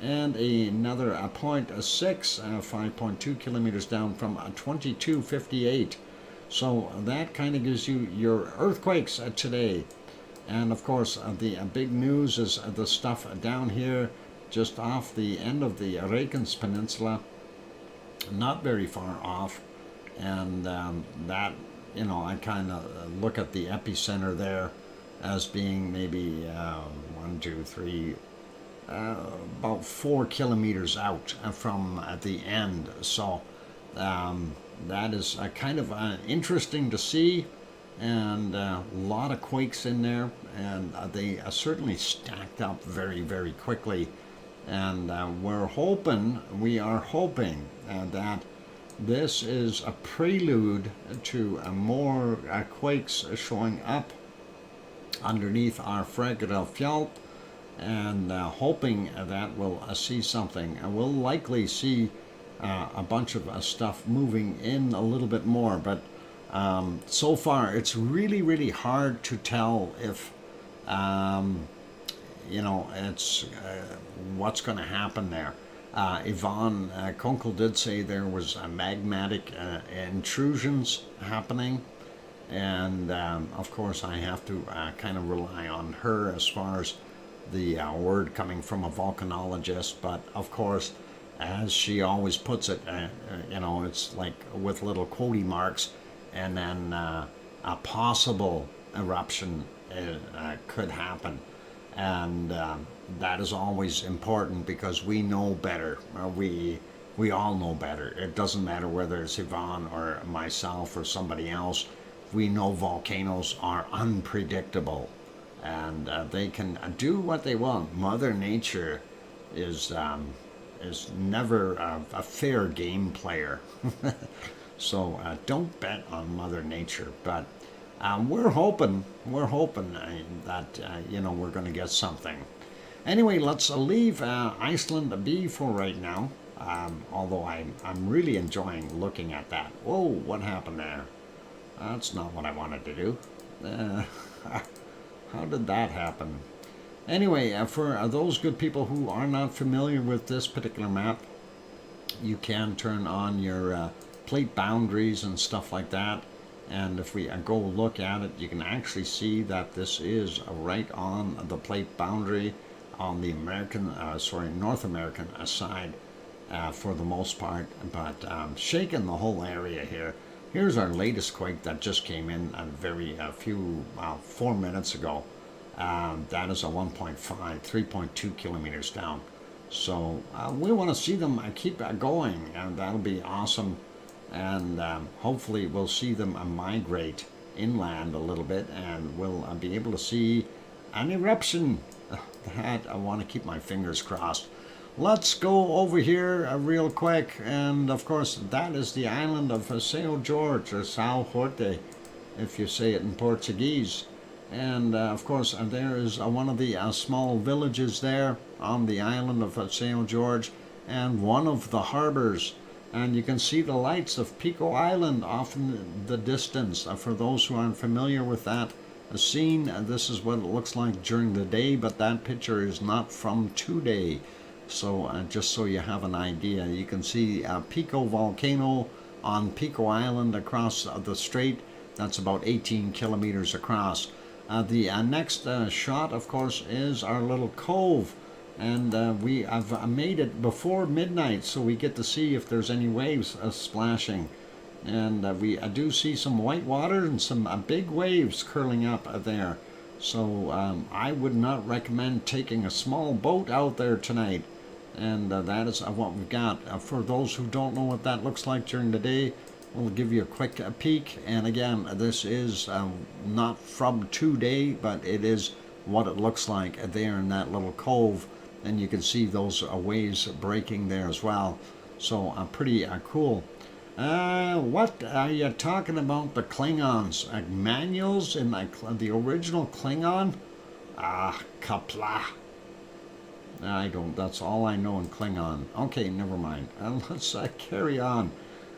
And another 0.6, 5.2 kilometers down from 22:58. So that kind of gives you your earthquakes today. And of course, the big news is the stuff down here, just off the end of the Reykjanes Peninsula, not very far off. And that, you know, I kind of look at the epicenter there as being maybe 1, 2, 3, about 4 kilometers out from the end. So that is kind of interesting to see, and a lot of quakes in there, and they certainly stacked up very, very quickly. And we are hoping that this is a prelude to more quakes showing up underneath our Fragile Fjall, and hoping that we'll see something. And we'll likely see a bunch of stuff moving in a little bit more, but so far it's really, really hard to tell if you know, it's what's going to happen there. Yvonne Kunkel did say there was magmatic intrusions happening, and of course I have to kind of rely on her as far as the word coming from a volcanologist. But of course, as she always puts it, you know, it's like with little quote marks, and then a possible eruption could happen. And that is always important, because we know better. We all know better. It doesn't matter whether it's Yvonne or myself or somebody else. We know volcanoes are unpredictable, and they can do what they want. Mother Nature is never a fair game player. So don't bet on Mother Nature. But we're hoping that you know, we're going to get something. Anyway, let's leave Iceland be for right now. Although I'm really enjoying looking at that. Whoa, what happened there? That's not what I wanted to do. How did that happen? Anyway, for those good people who are not familiar with this particular map, you can turn on your plate boundaries and stuff like that. And if we go look at it, you can actually see that this is right on the plate boundary on the North American side for the most part, but shaking the whole area here. Here's our latest quake that just came in a few 4 minutes ago. That is a 1.5, 3.2 kilometers down. So we want to see them keep going, and that'll be awesome. And hopefully we'll see them migrate inland a little bit, and we'll be able to see an eruption. That I want to keep my fingers crossed. Let's go over here real quick, and of course that is the island of São Jorge, or São Jorge, if you say it in Portuguese. And of course there is one of the small villages there on the island of São Jorge, and one of the harbors. And you can see the lights of Pico Island off in the distance. For those who aren't familiar with that scene, this is what it looks like during the day, but that picture is not from today. So just so you have an idea, you can see Pico Volcano on Pico Island across the strait. That's about 18 kilometers across. The next shot, of course, is our little cove and I've made it before midnight so we get to see if there's any waves splashing. And I do see some white water and some big waves curling up there. So I would not recommend taking a small boat out there tonight. And that is what we've got. For those who don't know what that looks like during the day, we'll give you a quick peek. And again, this is not from today, but it is what it looks like there in that little cove. And you can see those waves breaking there as well. So pretty cool. What are you talking about? The Klingons? Manuals in the original Klingon? Kapla. I don't, that's all I know in Klingon. Okay, never mind. Let's carry on.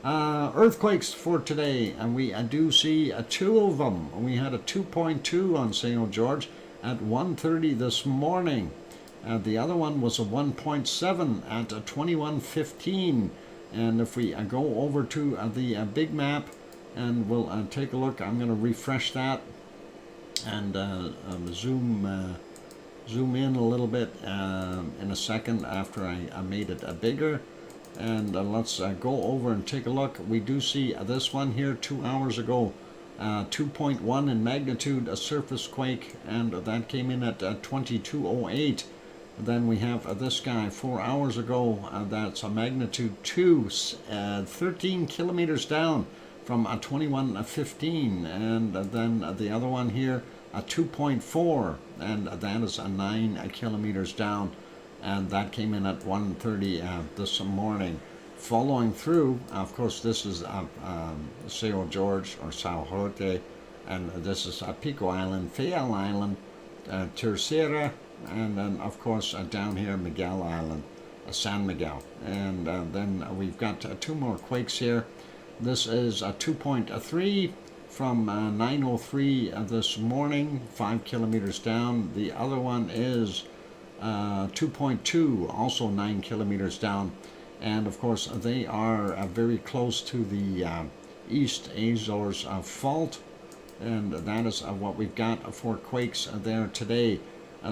Earthquakes for today, and we do see two of them. We had a 2.2 on St. George at 1:30 this morning. The other one was a 1.7 at 21:15. And if we go over to the big map and we'll take a look, I'm going to refresh that and zoom in a little bit in a second after I made it bigger. And let's go over and take a look. We do see this one here 2 hours ago, 2.1 in magnitude, a surface quake, and that came in at 22:08. Then we have this guy 4 hours ago, that's a magnitude 2, 13 kilometers down from 21:15. And then the other one here, a 2.4, and that is 9 kilometers down. And that came in at 1:30 this morning. Following through, of course, this is São George or São Jorge, and this is Pico Island, Fayal Island, Terceira, and then of course down here Miguel Island, San Miguel. And then we've got two more quakes here. This is a 2.3 from 9:03 this morning, 5 kilometers down. The other one is 2.2, also 9 kilometers down. And of course they are very close to the East Azores fault, and that is what we've got for quakes there today.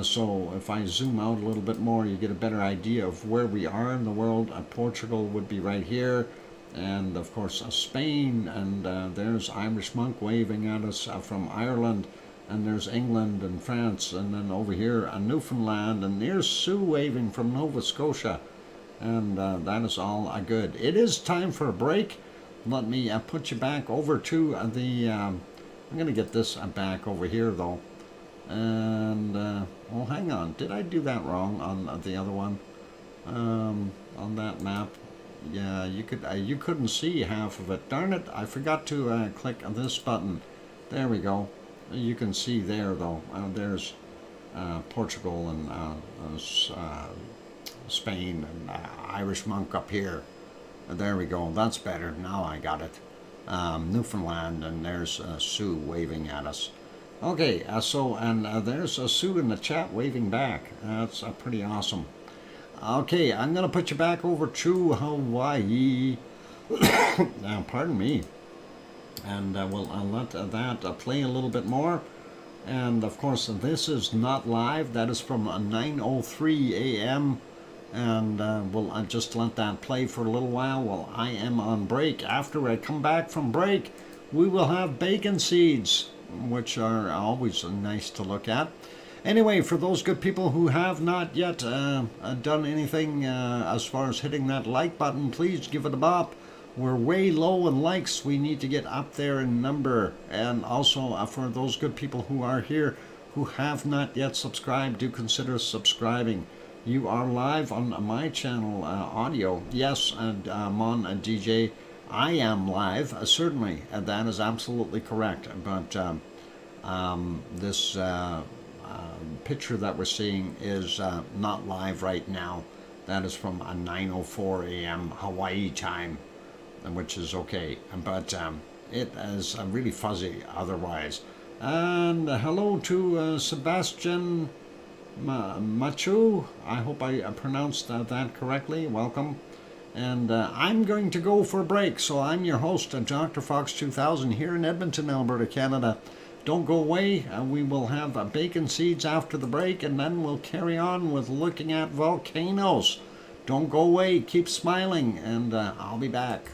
So if I zoom out a little bit more, you get a better idea of where we are in the world. Portugal would be right here, and of course Spain, and there's Irish monk waving at us from Ireland, and there's England and France, and then over here Newfoundland, and there's Sue waving from Nova Scotia. And that is all good. It is time for a break. Let me put you back over to the I'm going to get this back over here though. And well, hang on, did I do that wrong on the other one, on that map? Yeah, you couldn't see half of it. Darn it, I forgot to click on this button. There we go. You can see there though. There's Portugal and Spain and Irish monk up here. There we go, that's better. Now I got it. Newfoundland, and there's Sue waving at us. Okay, so, and there's Sue in the chat waving back. That's pretty awesome. Okay, I'm going to put you back over to Hawaii. Pardon me. And we'll let that play a little bit more. And of course, this is not live. That is from 9:03 a.m. And we'll just let that play for a little while I am on break. After I come back from break, we will have bacon seeds, which are always nice to look at. Anyway, for those good people who have not yet done anything as far as hitting that like button, please give it a bop. We're way low in likes. We need to get up there in number. And also for those good people who are here who have not yet subscribed, do consider subscribing. You are live on my channel audio. Yes, and I'm on a DJ. I am live, certainly, that is absolutely correct. But this picture that we're seeing is not live right now. That is from 9:04 a.m. Hawaii time, which is okay. But it is really fuzzy otherwise. And hello to Sebastian Machu. I hope I pronounced that correctly. Welcome. And I'm going to go for a break. So I'm your host, DrFox2000, here in Edmonton, Alberta, Canada. Don't go away. We will have bacon seeds after the break, and then we'll carry on with looking at volcanoes. Don't go away. Keep smiling, and I'll be back.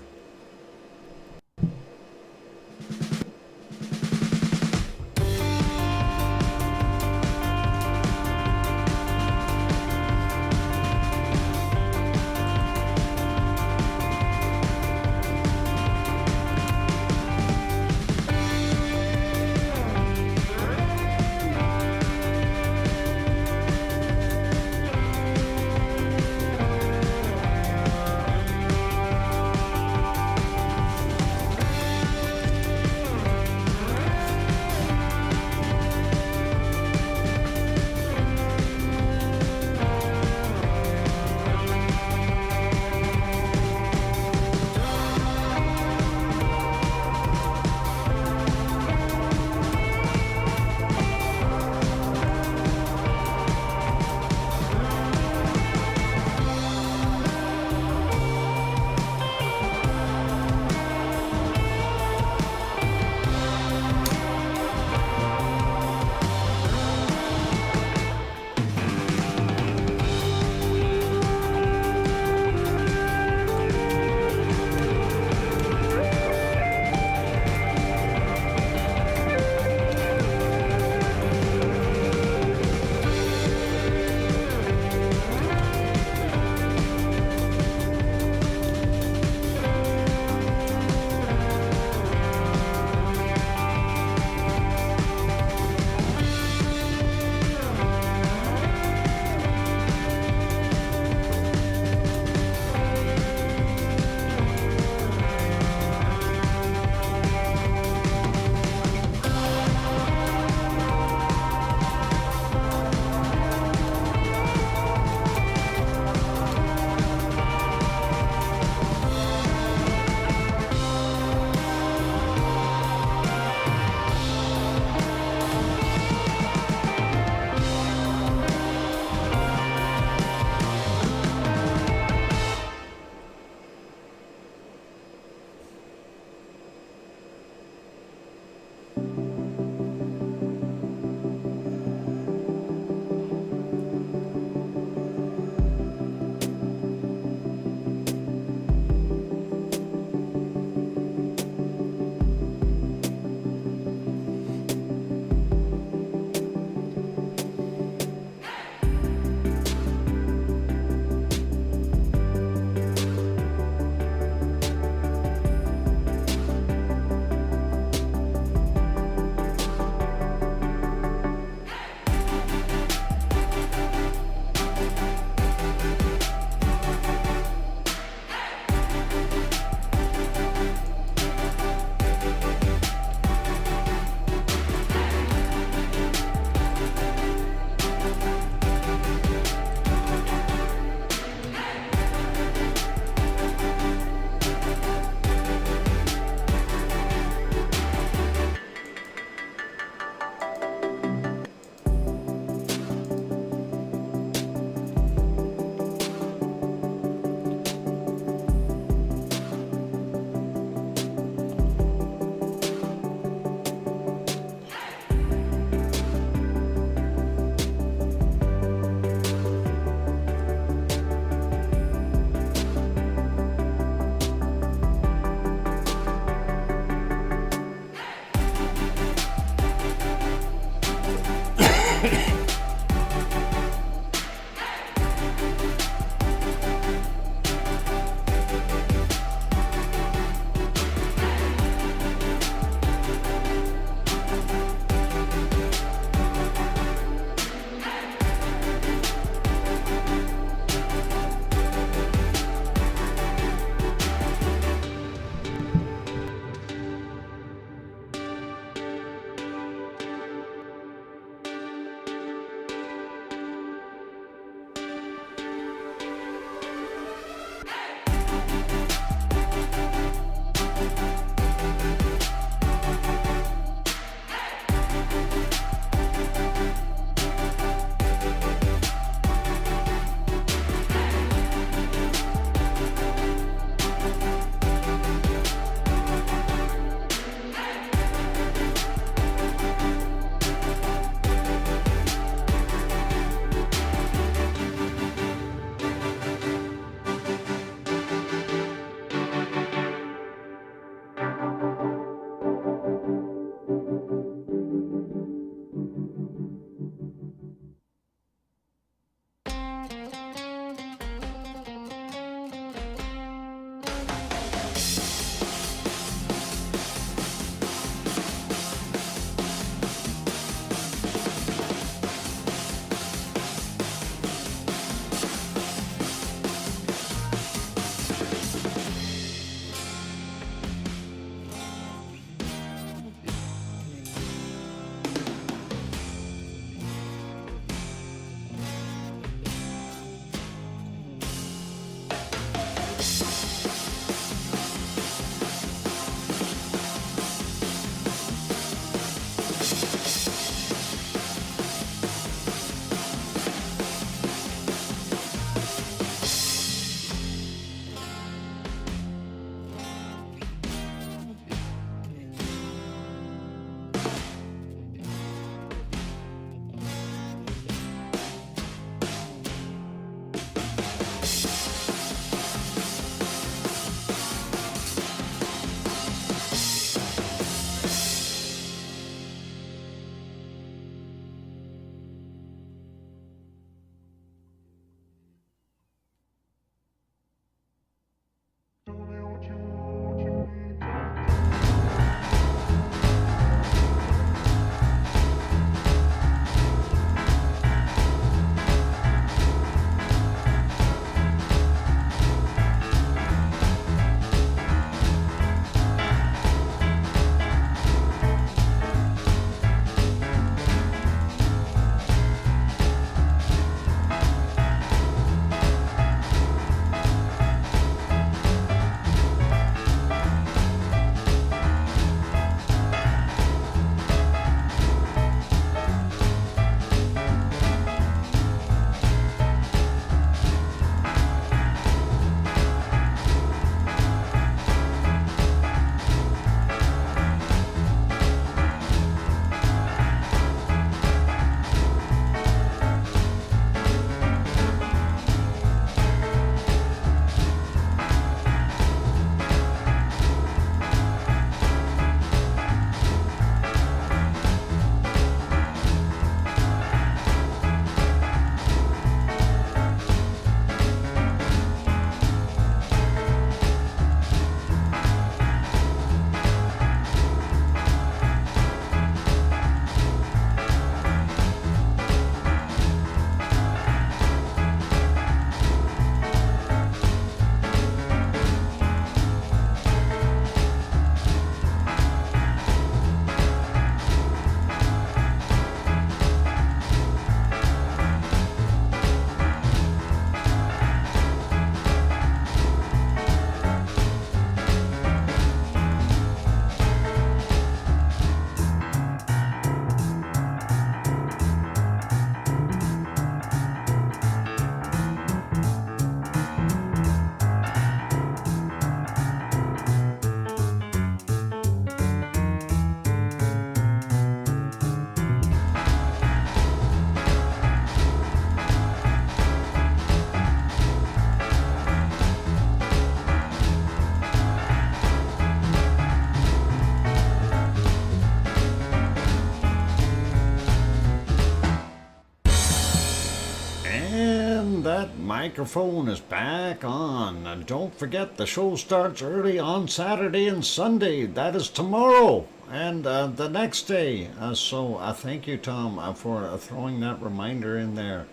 that microphone is back on. And don't forget, the show starts early on Saturday and Sunday. That is tomorrow and the next day. So thank you, Tom, for throwing that reminder in there.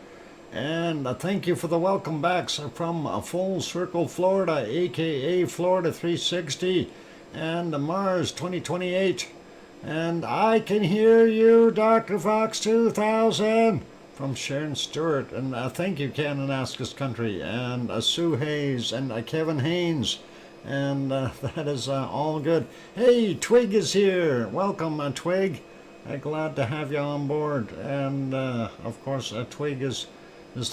And thank you for the welcome backs from Full Circle, Florida, aka Florida 360, and Mars 2028. And I can hear you, DrFox2000, from Sharon Stewart. And thank you, Kananaskis Country, and Sue Hayes, and Kevin Haynes. And that is all good. Hey, Twig is here. Welcome, Twig. Glad to have you on board. And of course, Twig is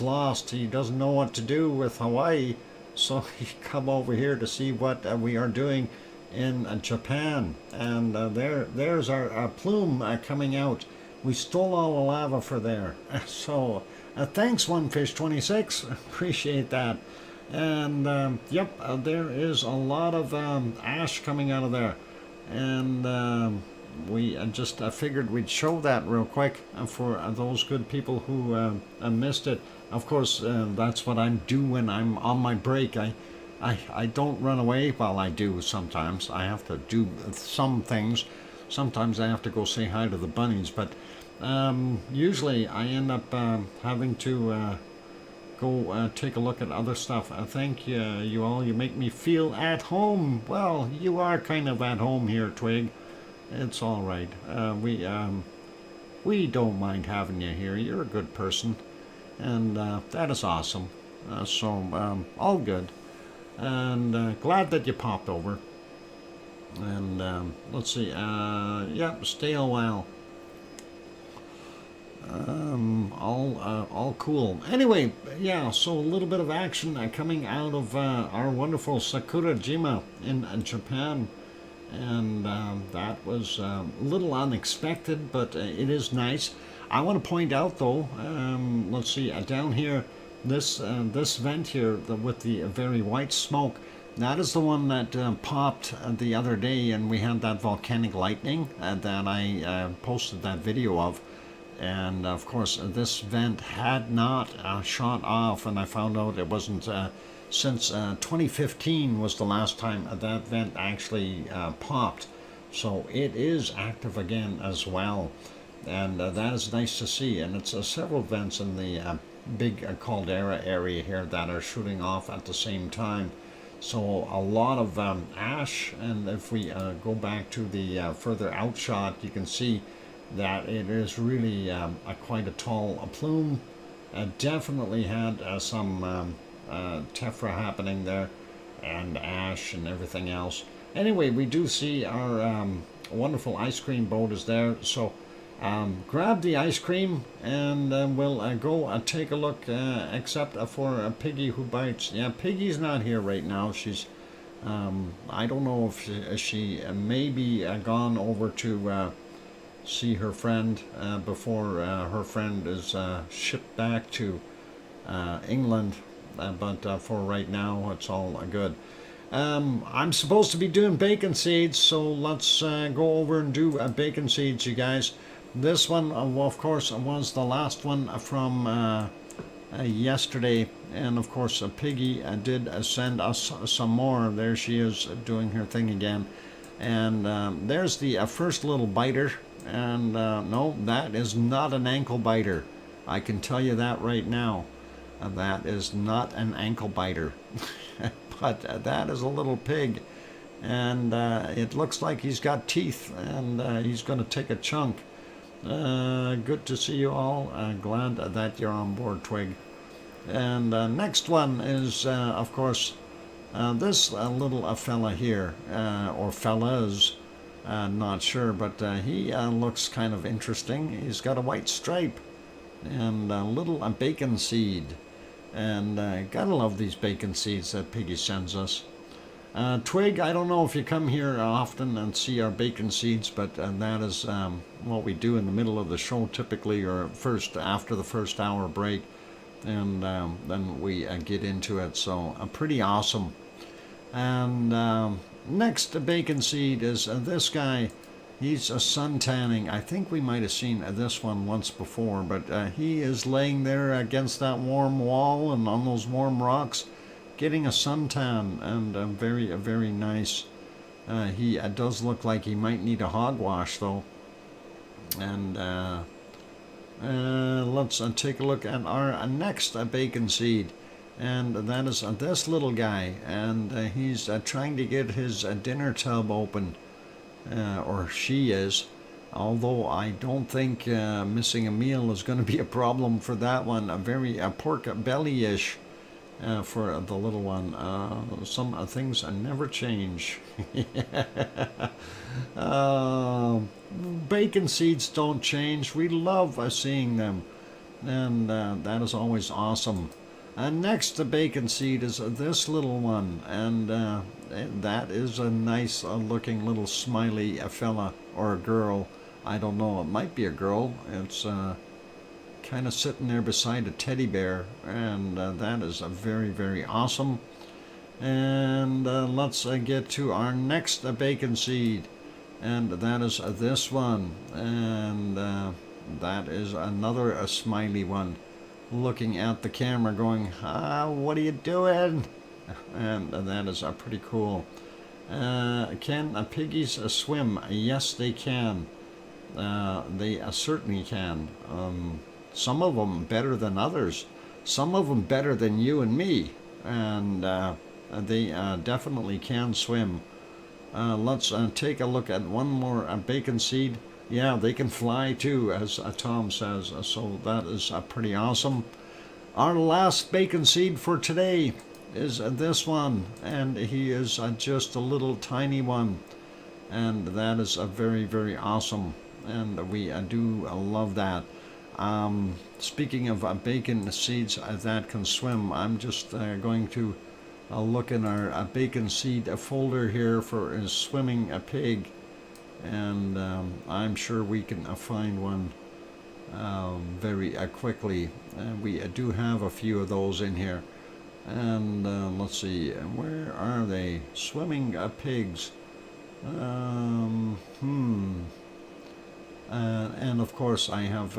lost. He doesn't know what to do with Hawaii, so he come over here to see what we are doing in Japan. And there's our plume coming out. We stole all the lava for there. So thanks, OneFish26. Appreciate that. And yep, there is a lot of ash coming out of there. And we just figured we'd show that real quick for those good people who missed it. Of course, that's what I do when I'm on my break. I don't run away. Well, I do sometimes. I have to do some things. Sometimes I have to go say hi to the bunnies. But usually I end up having to go take a look at other stuff. Thank you all. You make me feel at home. Well, you are kind of at home here, Twig. It's all right. We don't mind having you here. You're a good person, and that is awesome. So all good, and glad that you popped over. And let's see. Yep, stay a while. All cool. Anyway, yeah. So a little bit of action coming out of our wonderful Sakurajima in Japan. And that was a little unexpected, but it is nice. I want to point out, though, let's see, down here, this vent here with the very white smoke, that is the one that popped the other day, and we had that volcanic lightning that I posted that video of. And of course, this vent had not shot off, and I found out it wasn't since 2015 was the last time that vent actually popped. So it is active again as well, and that is nice to see. And it's several vents in the big caldera area here that are shooting off at the same time. So a lot of ash, and if we go back to the further out shot, you can see that it is really quite a tall plume. Definitely had some tephra happening there, and ash and everything else. Anyway, we do see our wonderful ice cream boat is there, so grab the ice cream, and we'll go take a look, except for Piggy who bites. Yeah, Piggy's not here right now. She's I don't know if she may be gone over to see her friend before her friend is shipped back to England. But for right now, it's all good. I'm supposed to be doing bacon seeds, so let's go over and do bacon seeds, you guys. This one, of course, was the last one from yesterday, and of course, Piggy did send us some more. There she is doing her thing again, and there's the first little biter. And no, that is not an ankle biter. I can tell you that right now. That is not an ankle biter, but that is a little pig, and it looks like he's got teeth, and he's going to take a chunk. Good to see you all. Glad that you're on board, Twig. And next one is, of course, this little fella here, or fellas, not sure, but he looks kind of interesting. He's got a white stripe and a little bacon seed. And gotta love these bacon seeds that Piggy sends us. Twig, I don't know if you come here often and see our bacon seeds, but that is what we do in the middle of the show typically, or after the first hour break, and then we get into it. So pretty awesome. And next bacon seed is this guy. He's sun tanning. I think we might have seen this one once before, but he is laying there against that warm wall and on those warm rocks, getting a suntan, and very nice. He does look like he might need a hogwash though. And let's take a look at our next bacon seed, and that is this little guy, and he's trying to get his dinner tub open, or she is, although I don't think missing a meal is going to be a problem for that one. A very pork belly-ish for the little one. Some things never change. Bacon seeds don't change. We love seeing them, and that is always awesome. Next to bacon seed is this little one, and that is a nice looking little smiley fella or a girl. I don't know, it might be a girl. It's kind of sitting there beside a teddy bear, and that is very awesome. And let's get to our next bacon seed, and that is this one, and that is another smiley one, looking at the camera going, what are you doing? And that is pretty cool. Can piggies swim? Yes, they can. They certainly can. Some of them better than others. Some of them better than you and me. And they definitely can swim. Let's take a look at one more bacon seed. Yeah, they can fly too, as Tom says. So that is pretty awesome. Our last bacon seed for today is this one, and he is just a little tiny one, and that is very awesome, and we do love that. Speaking of bacon seeds that can swim, I'm just going to look in our bacon seed folder here for a swimming pig, and I'm sure we can find one very quickly. We do have a few of those in here. And let's see, where are they? Swimming pigs. And of course, I have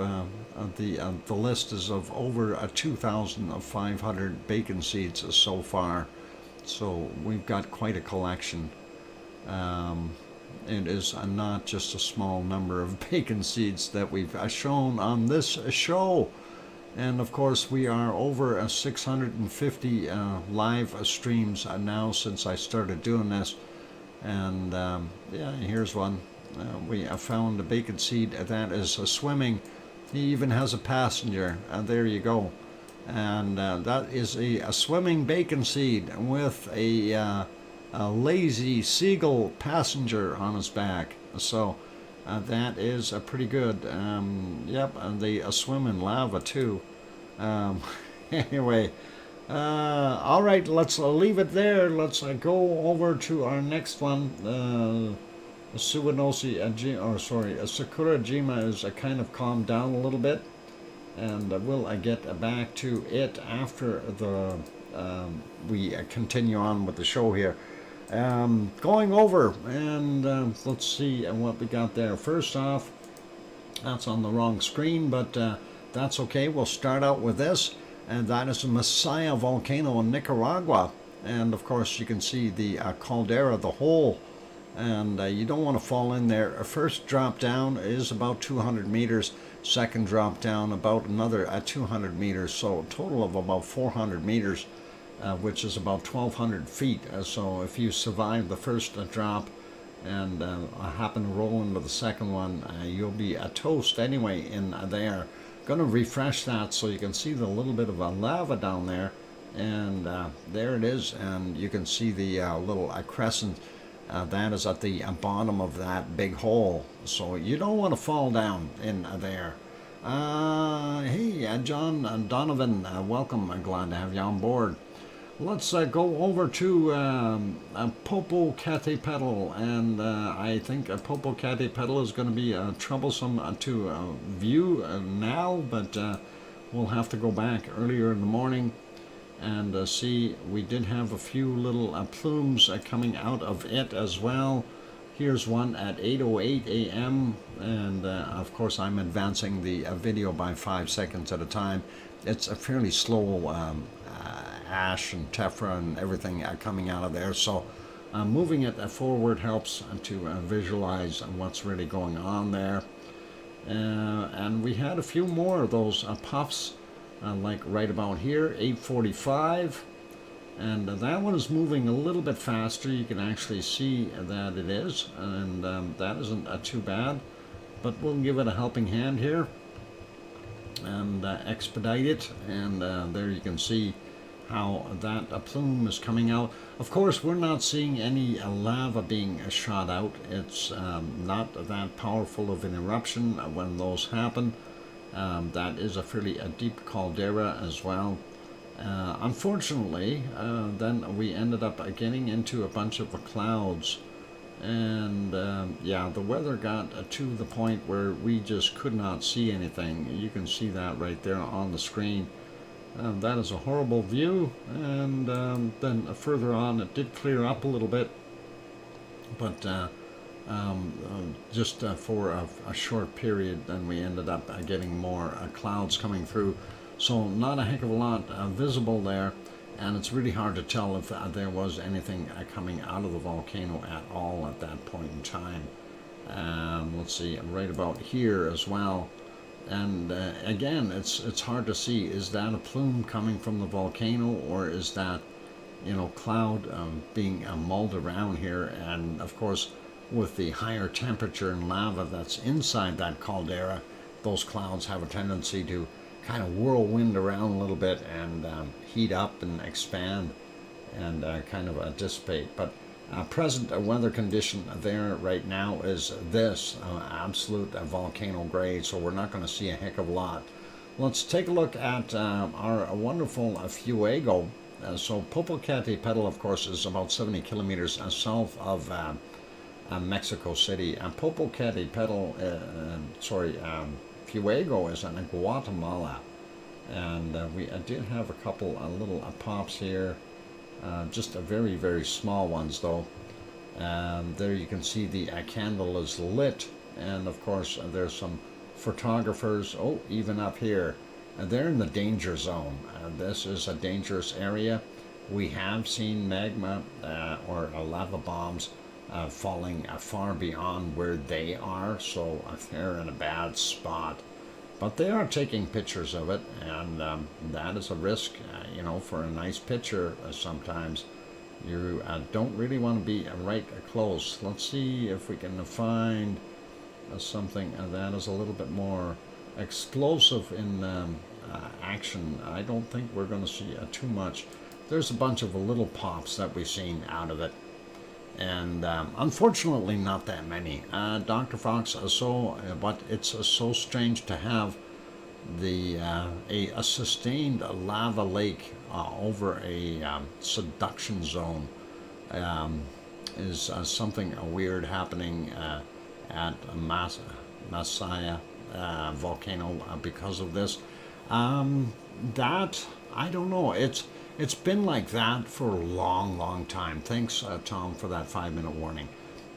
the list is of over 2,500 bacon seeds so far. So we've got quite a collection. It is not just a small number of bacon seeds that we've shown on this show. And of course, we are over 650 live streams now since I started doing this. And yeah, here's one. We found a bacon seed that is swimming. He even has a passenger. There you go. And that is a swimming bacon seed with a lazy seagull passenger on his back. So that is pretty good. Yep, and they swim in lava too. Anyway, all right, let's leave it there. Let's go over to our next one. Sakurajima is kind of calmed down a little bit, and we'll get back to it after the we continue on with the show here. Going over, and let's see what we got there. First off, that's on the wrong screen, but that's okay. We'll start out with this, and that is the Messiah volcano in Nicaragua. And of course, you can see the caldera, the hole, and you don't want to fall in there. First drop down is about 200 meters. Second drop down about another 200 meters. So a total of about 400 meters. Which is about 1,200 feet. So if you survive the first drop and happen to roll into the second one, you'll be a toast anyway in there. Going to refresh that so you can see the little bit of a lava down there, and there it is, and you can see the little crescent that is at the bottom of that big hole. So you don't want to fall down in there. Hey, John Donovan, welcome. I'm glad to have you on board. Let's go over to Popocatépetl, and I think Popocatépetl is going to be troublesome to view now, but we'll have to go back earlier in the morning and see. We did have a few little plumes coming out of it as well, Here's one at 8:08 a.m. and of course I'm advancing the video by 5 seconds at a time. It's a fairly slow ash and tephra and everything coming out of there, so moving it forward helps to visualize what's really going on there. And we had a few more of those puffs, like right about here, 8:45. And that one is moving a little bit faster. You can actually see that it is, and that isn't too bad. But we'll give it a helping hand here and expedite it. And there you can see how that plume is coming out. Of course, we're not seeing any lava being shot out. It's not that powerful of an eruption when those happen. That is a fairly deep caldera as well. Unfortunately, then we ended up getting into a bunch of clouds, and yeah, the weather got to the point where we just could not see anything. You can see that right there on the screen. That is a horrible view, and then further on it did clear up a little bit, but just for a short period, then we ended up getting more clouds coming through. So not a heck of a lot visible there, and it's really hard to tell if there was anything coming out of the volcano at all at that point in time. Let's see, right about here as well. And again, it's hard to see, is that a plume coming from the volcano, or is that, you know, cloud being mulled around here? And of course, with the higher temperature and lava that's inside that caldera, those clouds have a tendency to kind of whirlwind around a little bit and heat up and expand and kind of dissipate. But present weather condition there right now is this absolute volcano grade, so we're not going to see a heck of a lot. Let's take a look at our wonderful Fuego. So Popocatépetl, of course, is about 70 kilometers south of Mexico City. And Popocatépetl, Fuego is in Guatemala, and we did have a couple little pops here, just very, very small ones though. There you can see the candle is lit, and of course there's some photographers, even up here, and they're in the danger zone. This is a dangerous area. We have seen magma or lava bombs falling far beyond where they are, so they're in a bad spot. But they are taking pictures of it, and that is a risk, you know, for a nice picture. Sometimes you don't really want to be right close. Let's see if we can find something that is a little bit more explosive in action. I don't think we're going to see too much. There's a bunch of little pops that we've seen out of it, and unfortunately not that many. Dr. Fox, but it's so strange to have the a sustained lava lake over a subduction zone. Is something weird happening at Masaya volcano because of this. That, I don't know, it's been like that for a long time. Thanks, Tom, for that 5-minute warning.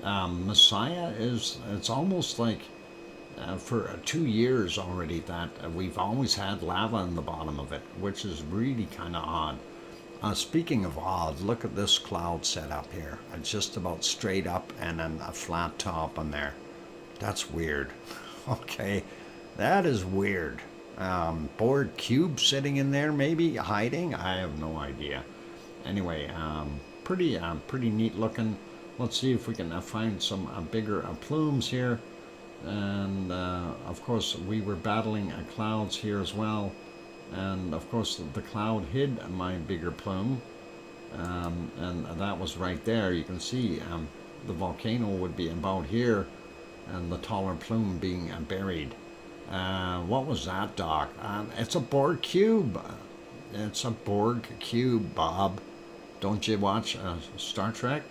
Messiah it's almost like for 2 years already that we've always had lava in the bottom of it, which is really kind of odd. Speaking of odd, look at this cloud setup here. It's just about straight up and then a flat top on there. That's weird. Okay, that is weird. Bored cube sitting in there, maybe hiding. I have no idea. Anyway, pretty neat looking. Let's see if we can find some bigger plumes here. And of course, we were battling clouds here as well. And of course, the cloud hid my bigger plume, and that was right there. You can see the volcano would be about here, and the taller plume being buried. What was that, Doc? It's a Borg cube. It's a Borg cube, Bob. Don't you watch Star Trek?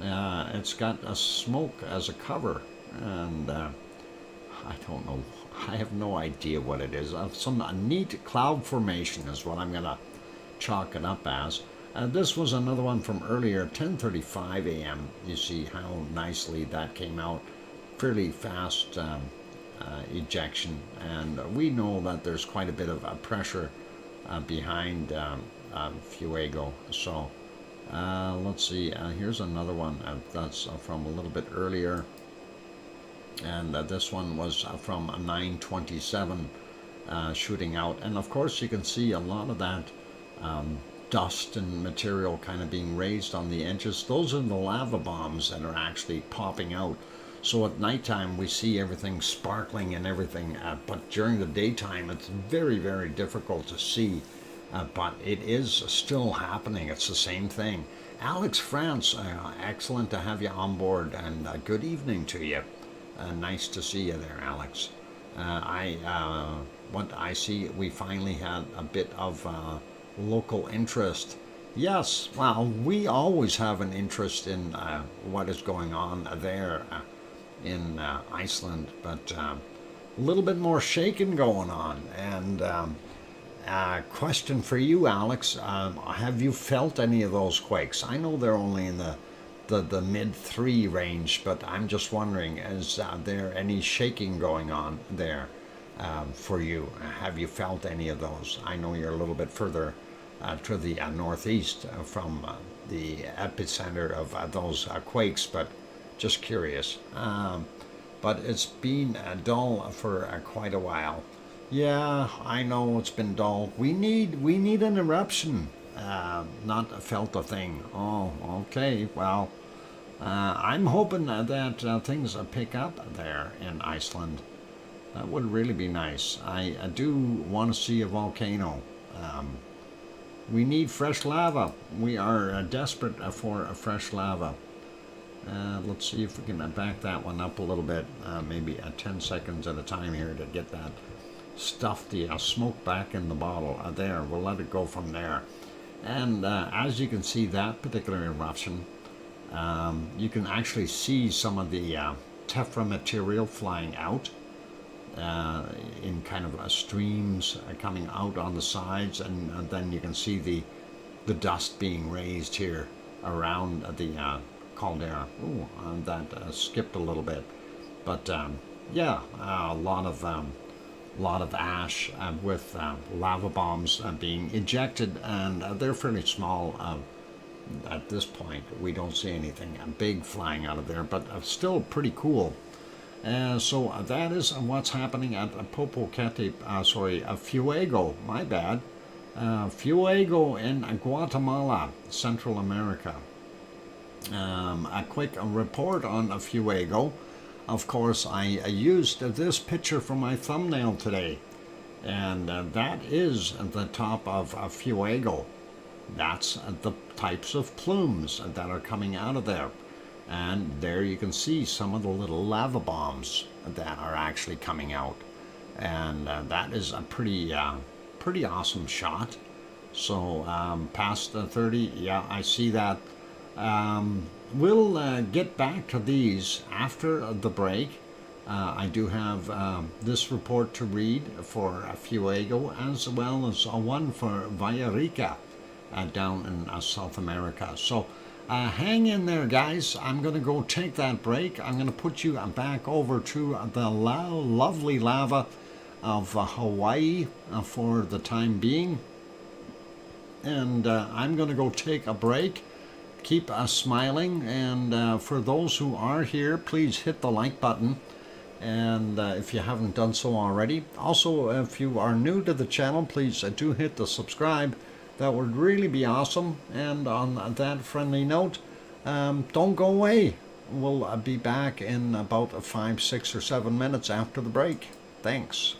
It's got a smoke as a cover, and I don't know. I have no idea what it is. Some neat cloud formation is what I'm going to chalk it up as. This was another one from earlier, 10:35 a.m. You see how nicely that came out. Fairly fast ejection, and we know that there's quite a bit of pressure behind Fuego. So let's see, here's another one that's from a little bit earlier, and this one was from 9:27 shooting out, and of course you can see a lot of that dust and material kind of being raised on the edges. Those are the lava bombs that are actually popping out. So at nighttime we see everything sparkling and everything, but during the daytime it's very, very difficult to see. But it is still happening. It's the same thing. Alex France, excellent to have you on board, and good evening to you. Nice to see you there, Alex. What I see, we finally had a bit of local interest. Yes, well, we always have an interest in what is going on there in Iceland, but a little bit more shaking going on. And question for you, Alex, have you felt any of those quakes? I know they're only in the mid-3 range, but I'm just wondering, is there any shaking going on there for you? Have you felt any of those? I know you're a little bit further to the northeast from the epicenter of those quakes, but just curious. But it's been dull for quite a while. Yeah, I know it's been dull. We need an eruption. Not felt a thing. Oh, okay. Well, I'm hoping that things pick up there in Iceland. That would really be nice. I do want to see a volcano. We need fresh lava. We are desperate for a fresh lava. Let's see if we can back that one up a little bit, maybe 10 seconds at a time here to get that stuff, the smoke back in the bottle. There, we'll let it go from there. And as you can see, that particular eruption, you can actually see some of the tephra material flying out in kind of streams coming out on the sides, and then you can see the dust being raised here around the caldera. Ooh, that skipped a little bit, but yeah, a lot of ash with lava bombs being ejected, and they're fairly small at this point. We don't see anything big flying out of there, but still pretty cool. So that is what's happening at Fuego, my bad. Fuego in Guatemala, Central America. A quick report on Fuego. Of course, I used this picture for my thumbnail today, and that is the top of Fuego. That's the types of plumes that are coming out of there. And there you can see some of the little lava bombs that are actually coming out. And that is a pretty awesome shot. So past 30, yeah, I see that. We'll get back to these after the break. I do have this report to read for Fuego, as well as one for Villarrica down in South America. So hang in there, guys. I'm going to go take that break. I'm going to put you back over to the lovely lava of Hawaii for the time being. And I'm going to go take a break. Keep smiling, and for those who are here, please hit the like button, and if you haven't done so already. Also, if you are new to the channel, please do hit the subscribe. That would really be awesome. And on that friendly note, don't go away. We'll be back in about 5, 6, or 7 minutes after the break. Thanks.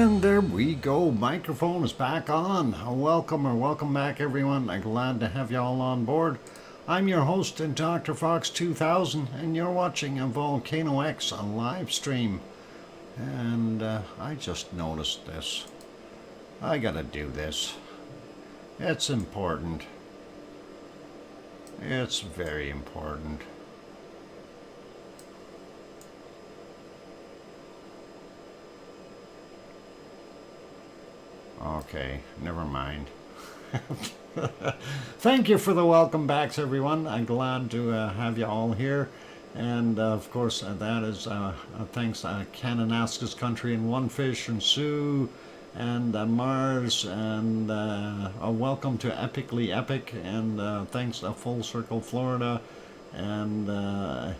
And there we go. Microphone is back on. Welcome back, everyone. I'm glad to have you all on board. I'm your host, DrFox2000, and you're watching a VolcanoX live stream. And I just noticed this. I gotta do this. It's important. It's very important. Okay, never mind. Thank you for the welcome backs, everyone. I'm glad to have you all here. And of course, that is thanks to Kananaskis Country and One Fish and Sue and Mars. And a welcome to Epically Epic. And thanks to Full Circle Florida. And I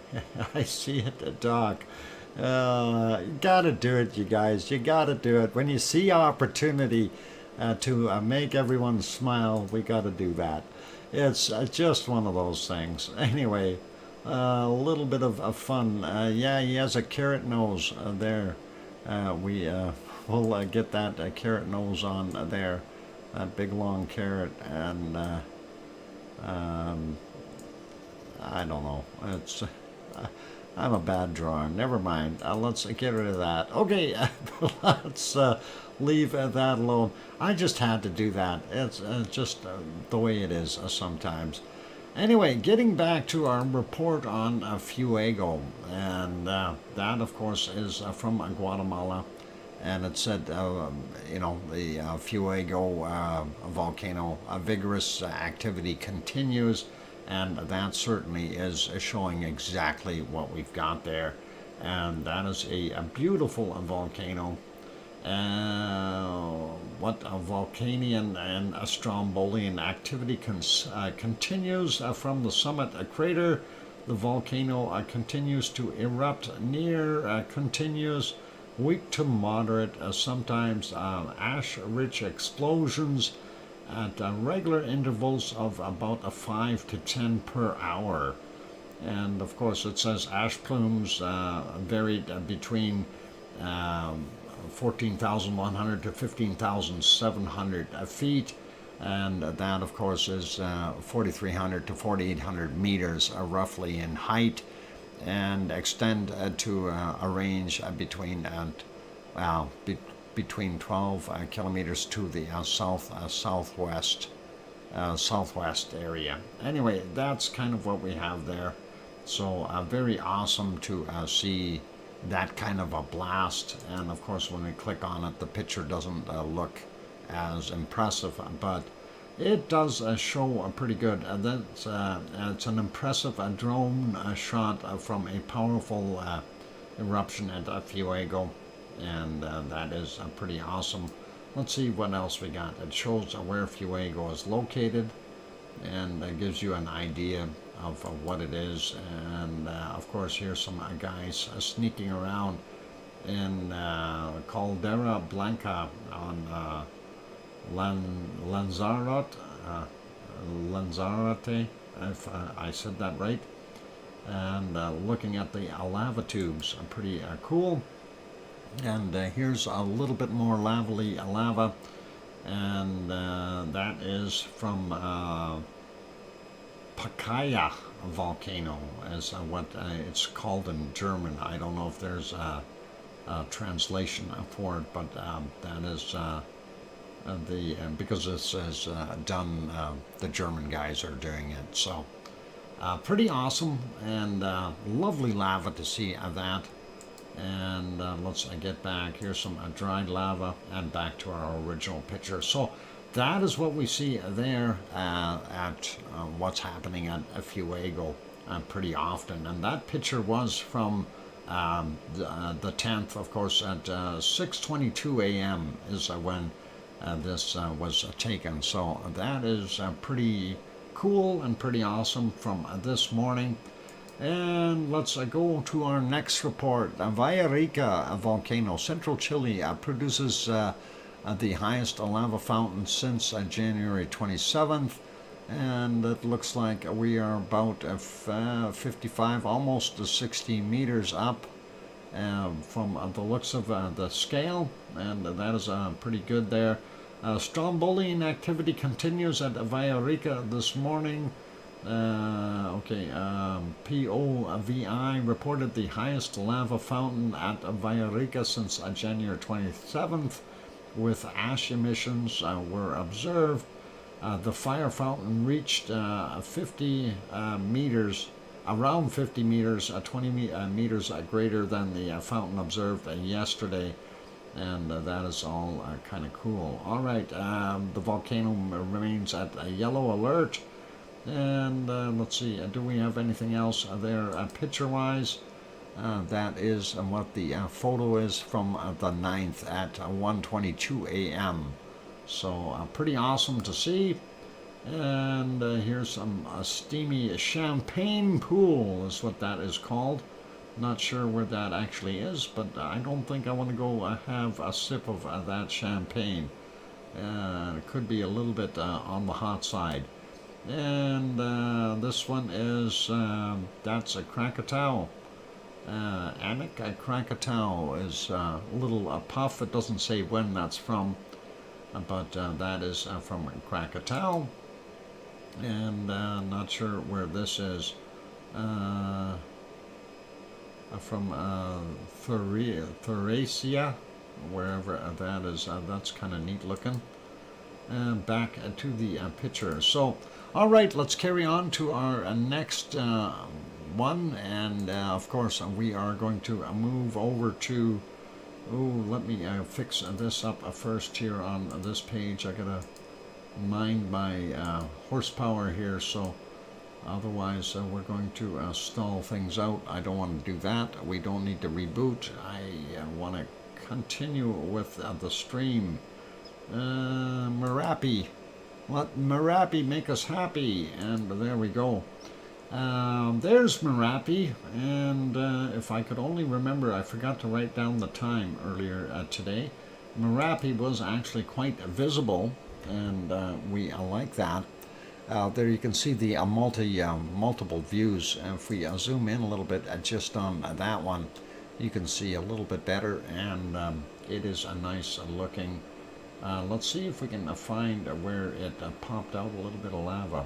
see it, Doc. You gotta do it, you guys. You gotta do it. When you see opportunity to make everyone smile, we gotta do that. It's just one of those things. Anyway, a little bit of fun. Yeah, he has a carrot nose there. We'll get that carrot nose on there. That big long carrot. And I don't know. It's... I'm a bad drawer. Never mind. Let's get rid of that. Okay, let's leave that alone. I just had to do that. It's just the way it is sometimes. Anyway, getting back to our report on Fuego, and that, of course, is from Guatemala. And it said, you know, the Fuego volcano vigorous activity continues. And that certainly is showing exactly what we've got there. And that is a beautiful volcano. What a volcanian and a strombolian activity continues from the summit crater. The volcano continues to erupt near, continuous, weak to moderate, sometimes ash-rich explosions at regular intervals of about 5 to 10 per hour. And of course it says ash plumes varied between 14,100 to 15,700 feet, and that of course is 4,300 to 4,800 meters roughly in height, and extend to a range between 12 kilometers to the southwest area. Anyway, that's kind of what we have there. So very awesome to see that kind of a blast. And of course, when we click on it, the picture doesn't look as impressive, but it does show pretty good. It's an impressive drone shot from a powerful eruption at Fuego. And that is pretty awesome. Let's see what else we got. It shows where Fuego is located, and gives you an idea of what it is. And of course, here's some guys sneaking around in Caldera Blanca on Lanzarote, if I said that right, and looking at the lava tubes. Pretty cool. And here's a little bit more lava, and that is from Pacaya volcano, is what it's called in German. I don't know if there's a translation for it, but that is because this is done, the German guys are doing it. So pretty awesome, and lovely lava to see that. And let's get back. Here's some dried lava, and back to our original picture. So that is what we see there at what's happening at Fuego pretty often. And that picture was from the 10th, of course, at 6:22 a.m. is when this was taken. So that is pretty cool and pretty awesome from this morning. And let's go to our next report. Villarrica volcano, central Chile, produces the highest lava fountain since January 27th. And it looks like we are about 55, almost 60 meters up. from the looks of the scale, and that is pretty good there. Strombolian activity continues at Villarrica this morning. POVI reported the highest lava fountain at Villarrica since January 27th, with ash emissions were observed. The fire fountain reached 50 meters, around 50 meters, 20 meters greater than the fountain observed yesterday. And that is all kind of cool. All right, the volcano remains at a yellow alert. And let's see, do we have anything else there picture-wise? That is what the photo is from the 9th at 1:22 a.m. So pretty awesome to see. And here's some steamy champagne pool is what that is called. Not sure where that actually is, but I don't think I want to go have a sip of that champagne. It could be a little bit on the hot side. And this one is, that's a Krakatau. Anik Krakatau is a little puff. It doesn't say when that's from, but that is from Krakatau. And not sure where this is. From Thracia, wherever that is. That's kind of neat looking. Back to the picture. So, all right, let's carry on to our next one. And of course, we are going to move over to. Oh, let me fix this up first here on this page. I gotta mind my horsepower here, so otherwise we're going to stall things out. I don't want to do that. We don't need to reboot. I want to continue with the stream. Merapi, let Merapi make us happy. And there we go. There's Merapi, and if I could only remember, I forgot to write down the time earlier today. Merapi was actually quite visible, and we like that. There you can see the multiple views. If we zoom in a little bit just on that one, you can see a little bit better, and it is a nice looking. Let's see if we can find where it popped out a little bit of lava.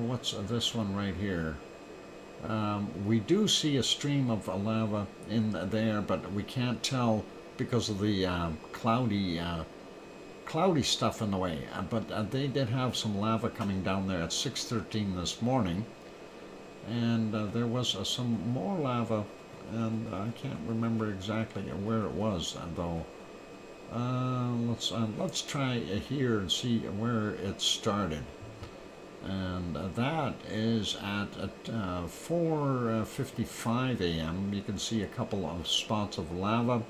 What's this one right here? We do see a stream of lava in there, but we can't tell because of the cloudy stuff in the way. But they did have some lava coming down there at 6:13 this morning, and there was some more lava, and I can't remember exactly where it was though. Let's try here and see where it started. And that is at 4:55 a.m. You can see a couple of spots of lava.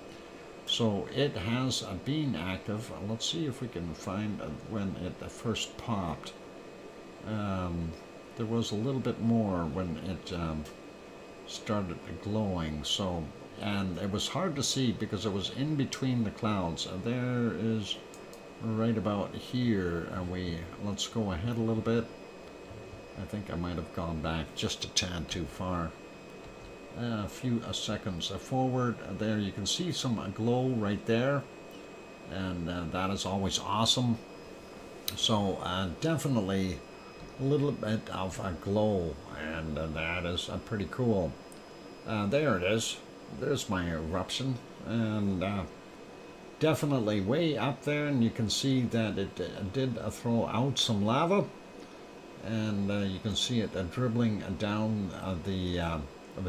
So it has been active. Let's see if we can find when it first popped. There was a little bit more when it started glowing. So, and it was hard to see because it was in between the clouds. There is right about here. Let's go ahead a little bit. I think I might have gone back just a tad too far. A few seconds forward. There you can see some glow right there, and that is always awesome. So definitely a little bit of a glow, and that is pretty cool. There it is. There's my eruption, and definitely way up there, and you can see that it did throw out some lava, and you can see it dribbling down the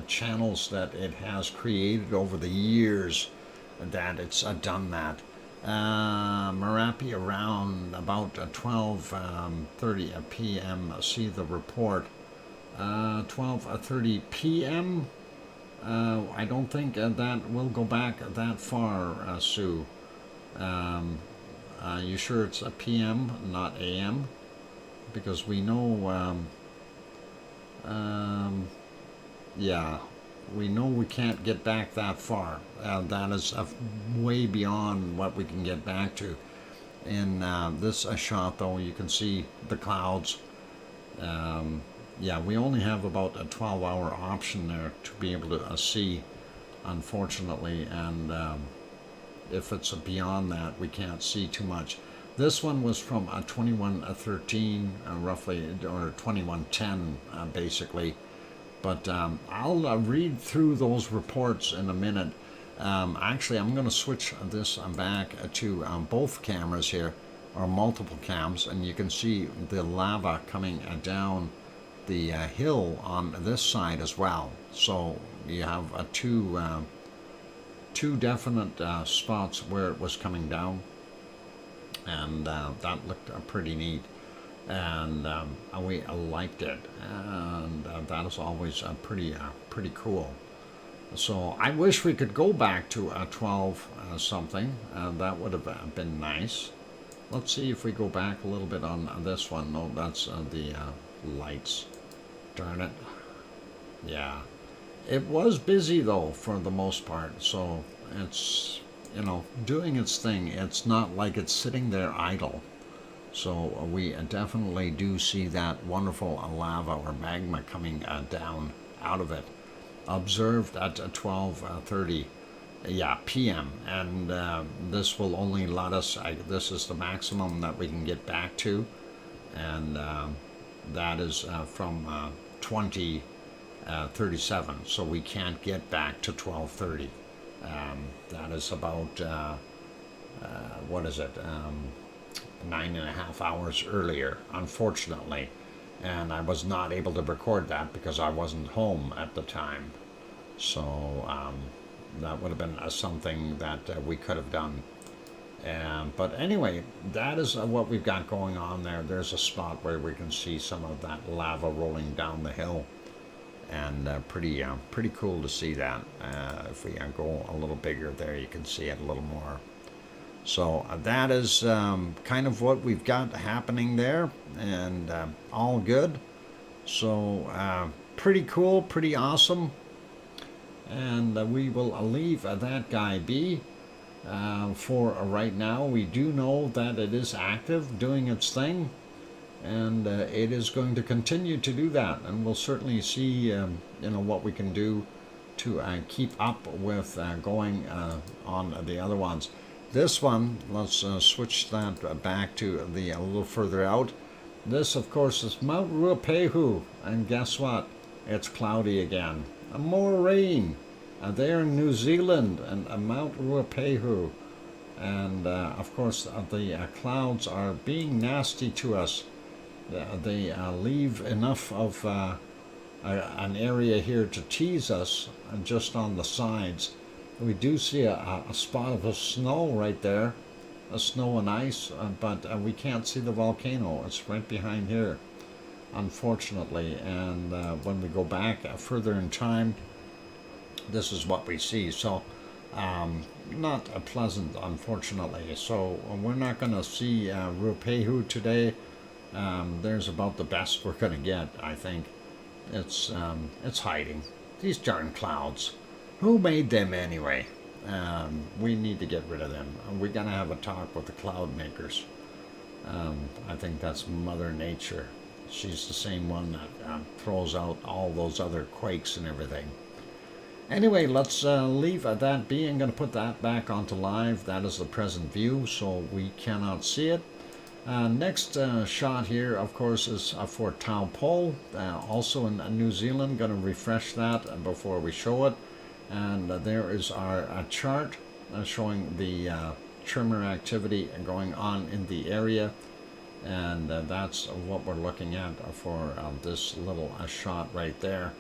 channels that it has created over the years that it's done that. Merapi around about 12:30 p.m. See the report. 12:30 p.m. I don't think that will go back that far, Sue. You sure it's a p.m. not a.m.? Because we know, yeah, we know we can't get back that far. That is way beyond what we can get back to. In this shot, though, you can see the clouds. Yeah, we only have about a 12-hour option there to be able to see unfortunately, and if it's beyond that, we can't see too much. This one was from 2113, roughly, or 2110, basically. But I'll read through those reports in a minute. Actually, I'm going to switch this back to both cameras here, or multiple cams, and you can see the lava coming down the hill on this side as well. So you have two definite spots where it was coming down, and that looked pretty neat, and we liked it, and that is always pretty cool. So I wish we could go back to 12 something. That would have been nice. Let's see if we go back a little bit on this one. No, that's the lights. Darn it. Yeah. It was busy though for the most part, so it's, you know, doing its thing. It's not like it's sitting there idle. So we definitely do see that wonderful lava or magma coming down out of it. Observed at 12:30 p.m. and this will only let us, this is the maximum that we can get back to, and that is from 2037, so we can't get back to 12:30. That is about what is it, 9.5 hours earlier, unfortunately, and I was not able to record that because I wasn't home at the time. So that would have been something that we could have done. But anyway, that is what we've got going on there. There's a spot where we can see some of that lava rolling down the hill, and pretty cool to see that. If we go a little bigger there, you can see it a little more. So that is kind of what we've got happening there, and all good. So pretty cool, pretty awesome. And we will leave that guy be for right now. We do know that it is active, doing its thing, and it is going to continue to do that. And we'll certainly see, what we can do to keep up with going on the other ones. This one, let's switch that back to the a little further out. This, of course, is Mount Ruapehu, and guess what? It's cloudy again. More rain there in New Zealand and Mount Ruapehu, and of course the clouds are being nasty to us. They leave enough of an area here to tease us, just on the sides. We do see a spot of snow right there, snow and ice, but we can't see the volcano. It's right behind here, unfortunately, and when we go back further in time, this is what we see. So not pleasant, unfortunately. So we're not going to see Ruapehu today. There's about the best we're going to get, I think. It's hiding. These darn clouds. Who made them anyway? We need to get rid of them. We're going to have a talk with the cloud makers. I think that's Mother Nature. She's the same one that throws out all those other quakes and everything. Anyway, let's leave that be. I'm going to put that back onto live. That is the present view, so we cannot see it. Next shot here, of course, is for Taupo, also in New Zealand. Going to refresh that before we show it. And there is our chart showing the tremor activity going on in the area. And that's what we're looking at for this little shot right there.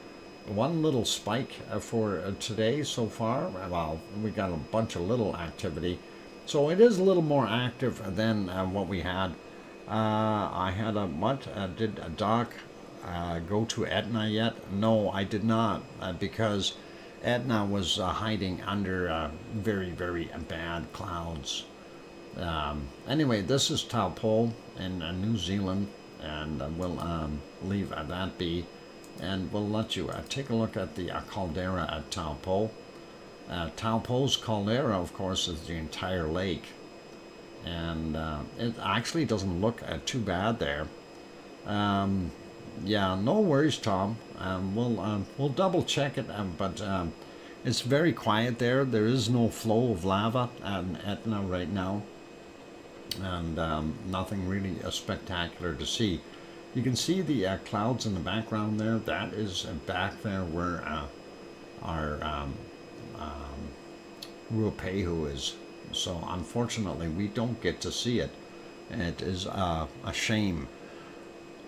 One little spike for today so far. Well, we got a bunch of little activity. So it is a little more active than what we had. I had did Doc go to Etna yet? No, I did not, because Etna was hiding under very, very bad clouds. Anyway, this is Taupo in New Zealand, and we'll leave that be, and we'll let you take a look at the caldera at Taupo. Taupo's caldera, of course, is the entire lake, and it actually doesn't look too bad there. Yeah, no worries, Tom. We'll double check it, but It's very quiet there. There is no flow of lava at Etna right now, and nothing really spectacular to see. You can see the clouds in the background there. That is back there where our Ruapehu is. So unfortunately, we don't get to see it. It is a shame.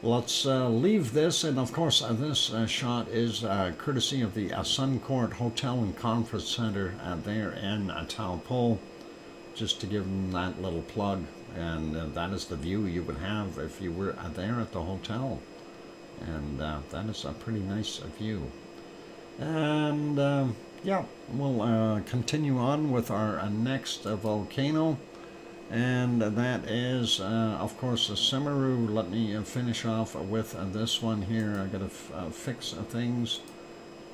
Let's leave this, and of course this shot is courtesy of the Suncourt Hotel and Conference Center there in Taupo, just to give them that little plug. And that is the view you would have if you were there at the hotel, and that is a pretty nice view. And yeah, we'll continue on with our next volcano, and that is of course the Semeru. Let me finish off with this one here. I gotta fix things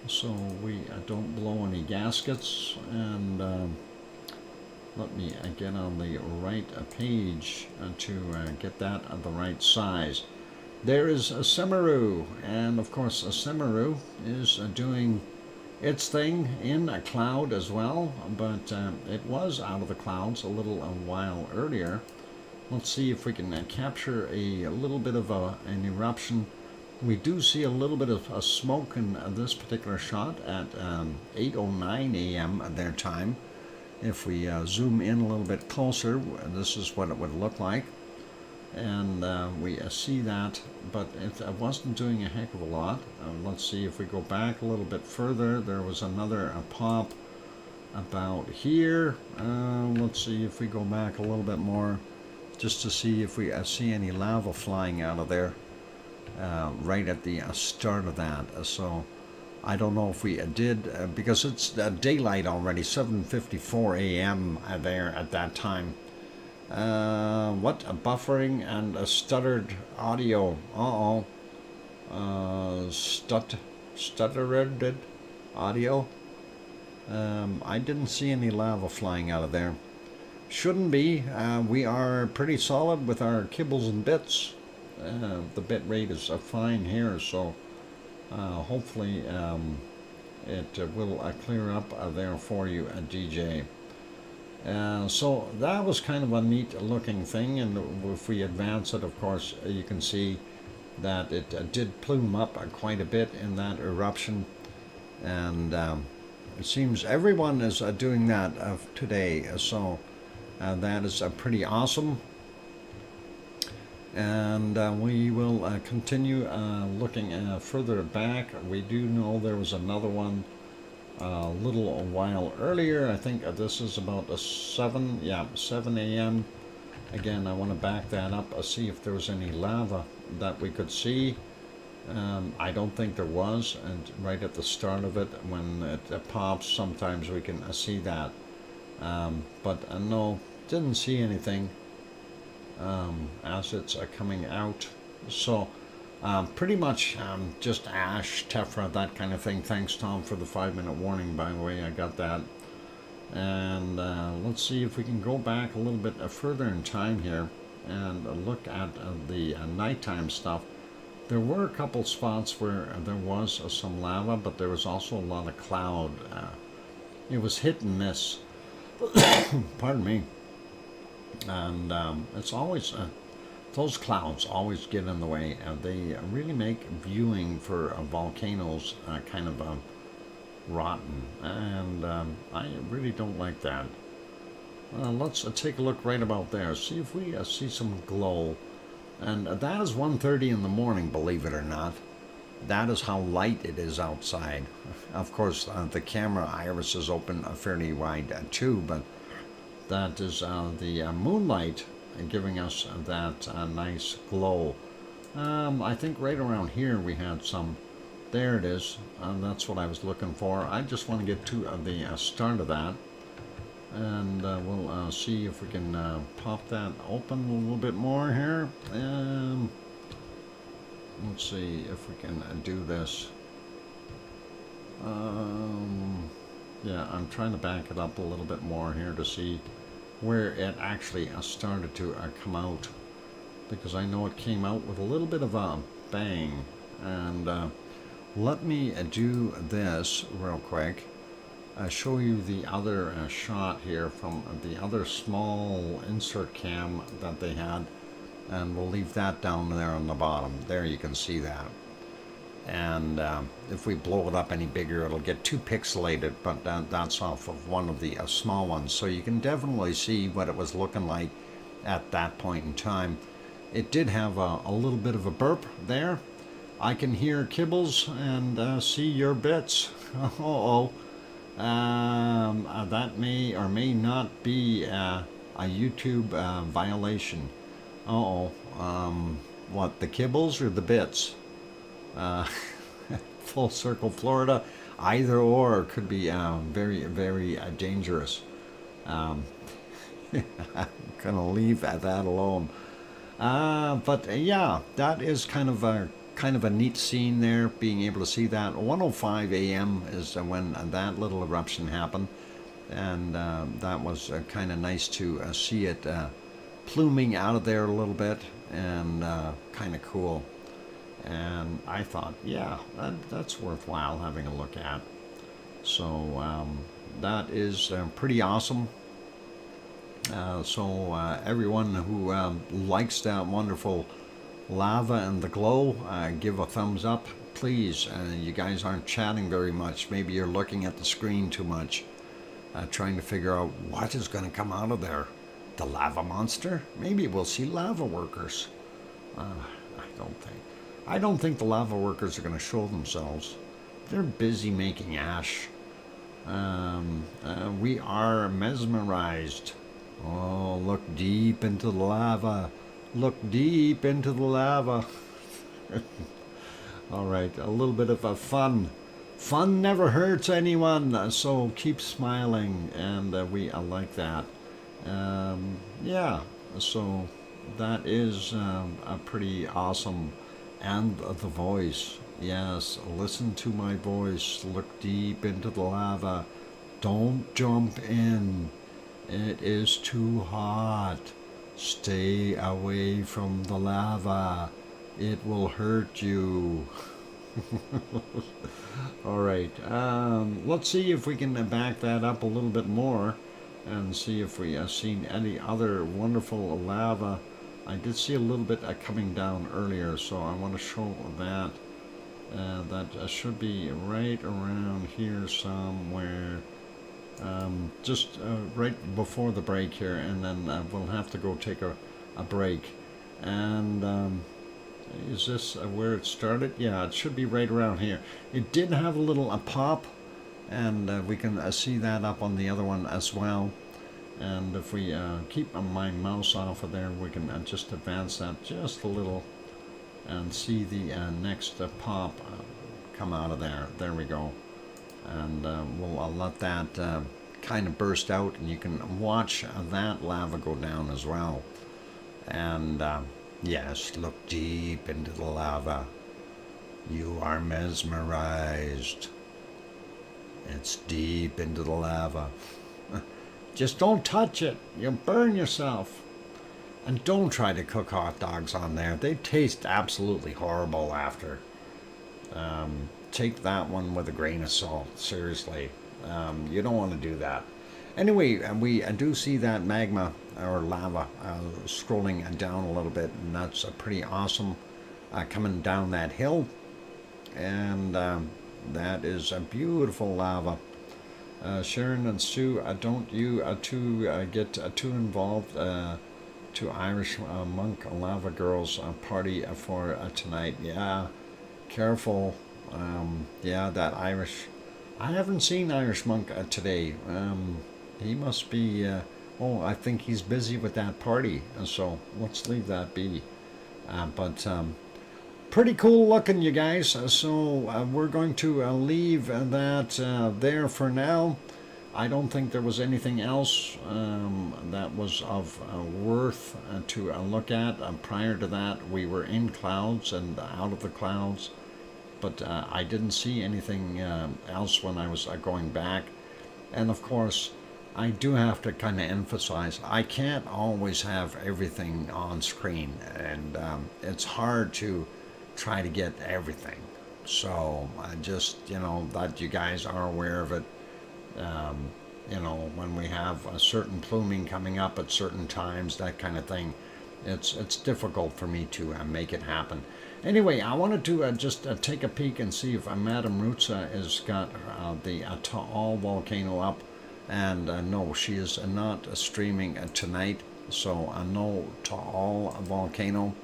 so we don't blow any gaskets, and let me get on the right page to get that the right size. There is a Semeru, and of course a Semeru is doing its thing in a cloud as well, but it was out of the clouds a little while earlier. Let's see if we can capture a little bit of an eruption. We do see a little bit of smoke in this particular shot at 8:09 a.m. their time. If we zoom in a little bit closer, this is what it would look like. And we see that, but it wasn't doing a heck of a lot. Let's see if we go back a little bit further. There was another pop about here. Let's see if we go back a little bit more, just to see if we see any lava flying out of there right at the start of that. So I don't know if we did, because it's daylight already, 7:54 a.m. There at that time. What? A buffering and a stuttered audio. Stuttered audio. I didn't see any lava flying out of there. Shouldn't be. We are pretty solid with our kibbles and bits. The bit rate is fine here, so hopefully it will clear up there for you, DJ. So that was kind of a neat looking thing, and if we advance it, of course, you can see that it did plume up quite a bit in that eruption, and it seems everyone is doing that today, so that is pretty awesome. And we will continue looking further back. We do know there was another one a little while earlier. I think this is about 7 a.m. Again, I want to back that up, see if there was any lava that we could see. I don't think there was, and right at the start of it, when it pops, sometimes we can see that. But no, didn't see anything as it's coming out. So pretty much just ash, tephra, that kind of thing. Thanks, Tom, for the 5-minute warning, by the way. I got that. And let's see if we can go back a little bit further in time here and look at the nighttime stuff. There were a couple spots where there was some lava, but there was also a lot of cloud. It was hit and miss. Pardon me. And it's always those clouds always get in the way. They really make viewing for volcanoes kind of rotten, and I really don't like that. Let's take a look right about there, see if we see some glow. And that is 1:30 in the morning, believe it or not. That is how light it is outside. Of course, the camera iris is open fairly wide too, but that is the moonlight giving us that nice glow. I think right around here we had some. There it is. That's what I was looking for. I just want to get to the start of that, and we'll see if we can pop that open a little bit more here. Let's see if we can do this. Yeah, I'm trying to back it up a little bit more here to see where it actually started to come out, because I know it came out with a little bit of a bang. And let me do this real quick. show you the other shot here from the other small insert cam that they had, and we'll leave that down there on the bottom. There you can see that. And if we blow it up any bigger, it'll get too pixelated, but that's off of one of the small ones. So you can definitely see what it was looking like at that point in time. It did have a little bit of a burp there. I can hear kibbles and see your bits. That may or may not be a YouTube violation. What, the kibbles or the bits? Full circle Florida, either or could be very, very dangerous. I'm gonna leave that alone. But yeah, that is kind of a neat scene there, being able to see that. 1:05 a.m. is when that little eruption happened, and that was kind of nice to see it pluming out of there a little bit, and kind of cool. And I thought, yeah, that's worthwhile having a look at. So that is pretty awesome. So everyone who likes that wonderful lava and the glow, give a thumbs up, please. You guys aren't chatting very much. Maybe you're looking at the screen too much, trying to figure out what is going to come out of there. The lava monster? Maybe we'll see lava workers. I don't think the lava workers are going to show themselves. They're busy making ash. We are mesmerized. Oh, look deep into the lava. Look deep into the lava. All right, a little bit of a fun. Fun never hurts anyone, so keep smiling, and we like that. Yeah, so that is a pretty awesome. And the voice, yes, listen to my voice. Look deep into the lava. Don't jump in. It is too hot. Stay away from the lava. It will hurt you. All right, let's see if we can back that up a little bit more and see if we have seen any other wonderful lava. I did see a little bit coming down earlier, so I want to show that. That should be right around here somewhere. Just right before the break here, and then we'll have to go take a break. And is this where it started? Yeah, it should be right around here. It did have a little pop, and we can see that up on the other one as well. And if we keep my mouse off of there, we can just advance that just a little and see the next pop come out of there. There we go. And we'll let that kind of burst out, and you can watch that lava go down as well. And yes, look deep into the lava. You are mesmerized. It's deep into the lava. Just don't touch it. You'll burn yourself. And don't try to cook hot dogs on there. They taste absolutely horrible after. Take that one with a grain of salt. Seriously. You don't want to do that. Anyway, we do see that magma or lava scrolling down a little bit. And that's pretty awesome coming down that hill. And that is a beautiful lava. Sharon and Sue, don't you get too involved to Irish monk lava girls party for tonight. Yeah, careful. Yeah, that Irish. I haven't seen Irish monk today. He must be. I think he's busy with that party. So let's leave that be. But pretty cool looking, you guys. So we're going to leave that there for now. I don't think there was anything else that was of worth to look at. Prior to that, we were in clouds and out of the clouds, but I didn't see anything else when I was going back. And of course, I do have to kind of emphasize, I can't always have everything on screen, and it's hard to try to get everything. So I just, that you guys are aware of it. You know, when we have a certain pluming coming up at certain times, that kind of thing. It's difficult for me to make it happen. Anyway, I wanted to just take a peek and see if Madame Rutsa has got the Taal volcano up. And no, she is not streaming tonight, so no Taal volcano,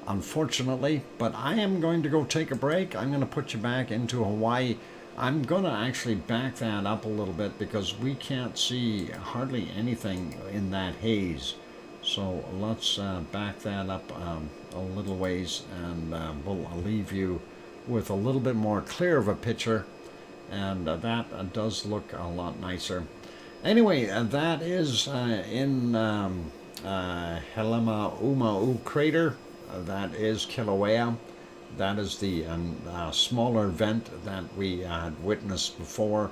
unfortunately. But I am going to go take a break. I'm going to put you back into Hawaii. I'm going to actually back that up a little bit because we can't see hardly anything in that haze. So let's back that up a little ways, and we'll leave you with a little bit more clear of a picture, and that does look a lot nicer. Anyway, that is in Helema Uma'u crater. That is Kilauea. That is the smaller vent that we had witnessed before,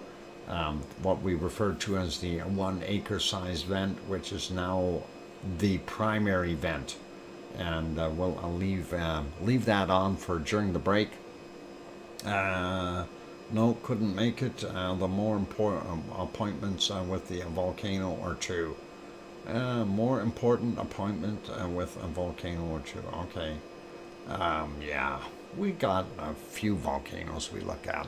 what we referred to as the 1 acre size vent, which is now the primary vent. And I'll leave that on for during the break. No, couldn't make it. The more important appointments with the volcano or two. More important appointment with a volcano or two. Okay. Yeah, we got a few volcanoes we look at.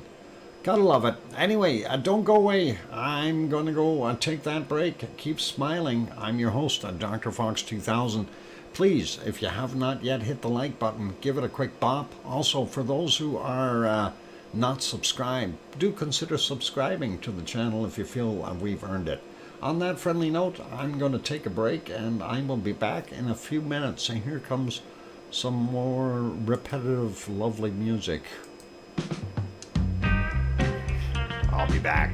Gotta love it. Anyway, don't go away. I'm going to go take that break. Keep smiling. I'm your host, DrFox2000. Please, if you have not yet hit the like button, give it a quick bop. Also, for those who are not subscribed, do consider subscribing to the channel if you feel we've earned it. On that friendly note, I'm going to take a break, and I will be back in a few minutes. And here comes some more repetitive, lovely music. I'll be back.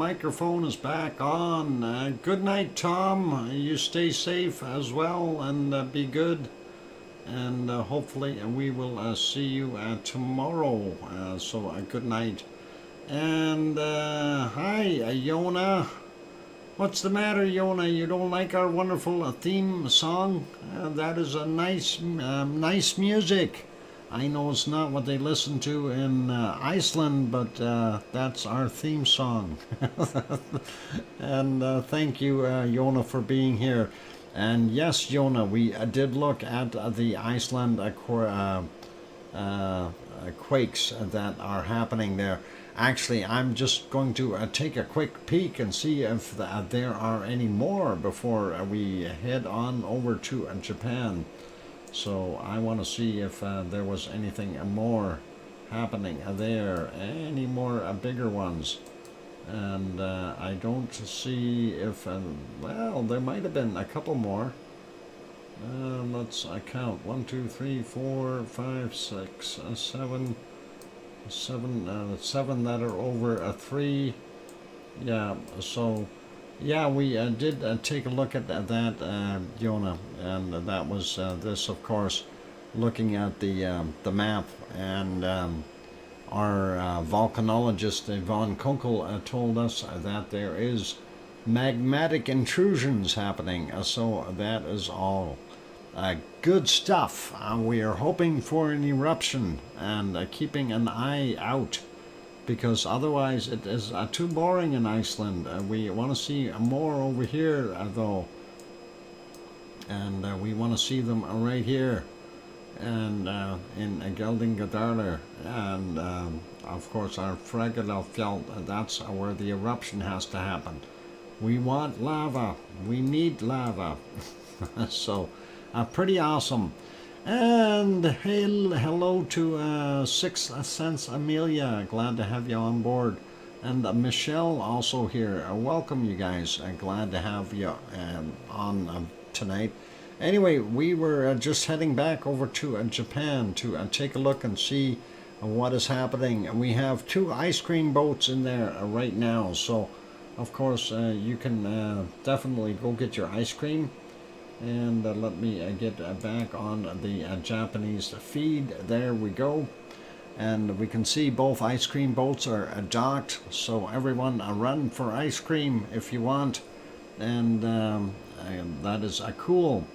microphone is back on. Good night, Tom. You stay safe as well, and be good. And hopefully we will see you tomorrow. So good night. And hi, Yona. What's the matter, Yona? You don't like our wonderful theme song? That is a nice music. I know it's not what they listen to in Iceland, but that's our theme song. And thank you, Yona, for being here. And yes, Yona, we did look at the Iceland quakes that are happening there. Actually, I'm just going to take a quick peek and see if there are any more before we head on over to Japan. So I want to see if there was anything more happening there, any more bigger ones. And I don't see if, well, there might have been a couple more. Let's count. 1, 2, 3, 4, 5, 6, 7. Seven that are over 3. Yeah, so yeah, we did take a look at that, Yona, and that was this, of course, looking at the map, and our volcanologist Yvonne Kunkel told us that there is magmatic intrusions happening, so that is all good stuff. We are hoping for an eruption and keeping an eye out, because otherwise it is too boring in Iceland. We want to see more over here, though, and we want to see them right here, and in Geldingadalur, and of course our Fregadalfjall. That's where the eruption has to happen. We want lava. We need lava. So pretty awesome. And hello to Sixth Sense Amelia. Glad to have you on board. And Michelle also here. Welcome, you guys. Glad to have you on tonight. Anyway, we were just heading back over to Japan to take a look and see what is happening. We have 2 ice cream boats in there right now. So, of course, you can definitely go get your ice cream. And let me get back on the Japanese feed. There we go. And we can see both ice cream boats are docked. So everyone run for ice cream if you want. And that is cool.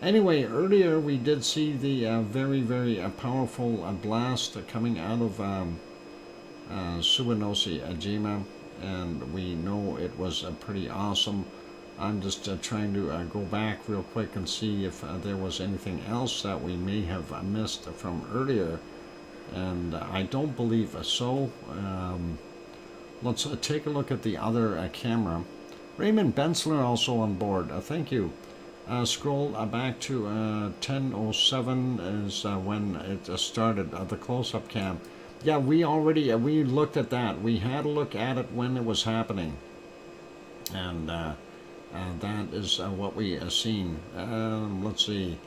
Anyway, earlier we did see the very, very powerful blast coming out of Suwanoshi-jima. And we know it was pretty awesome. I'm just trying to go back real quick and see if there was anything else that we may have missed from earlier, and I don't believe so. Let's take a look at the other camera. Raymond Bensler also on board. Thank you. Scroll back to 10:07 is when it started, the close-up cam. Yeah, we already we looked at that. We had a look at it when it was happening, and that is what we seen. Let's see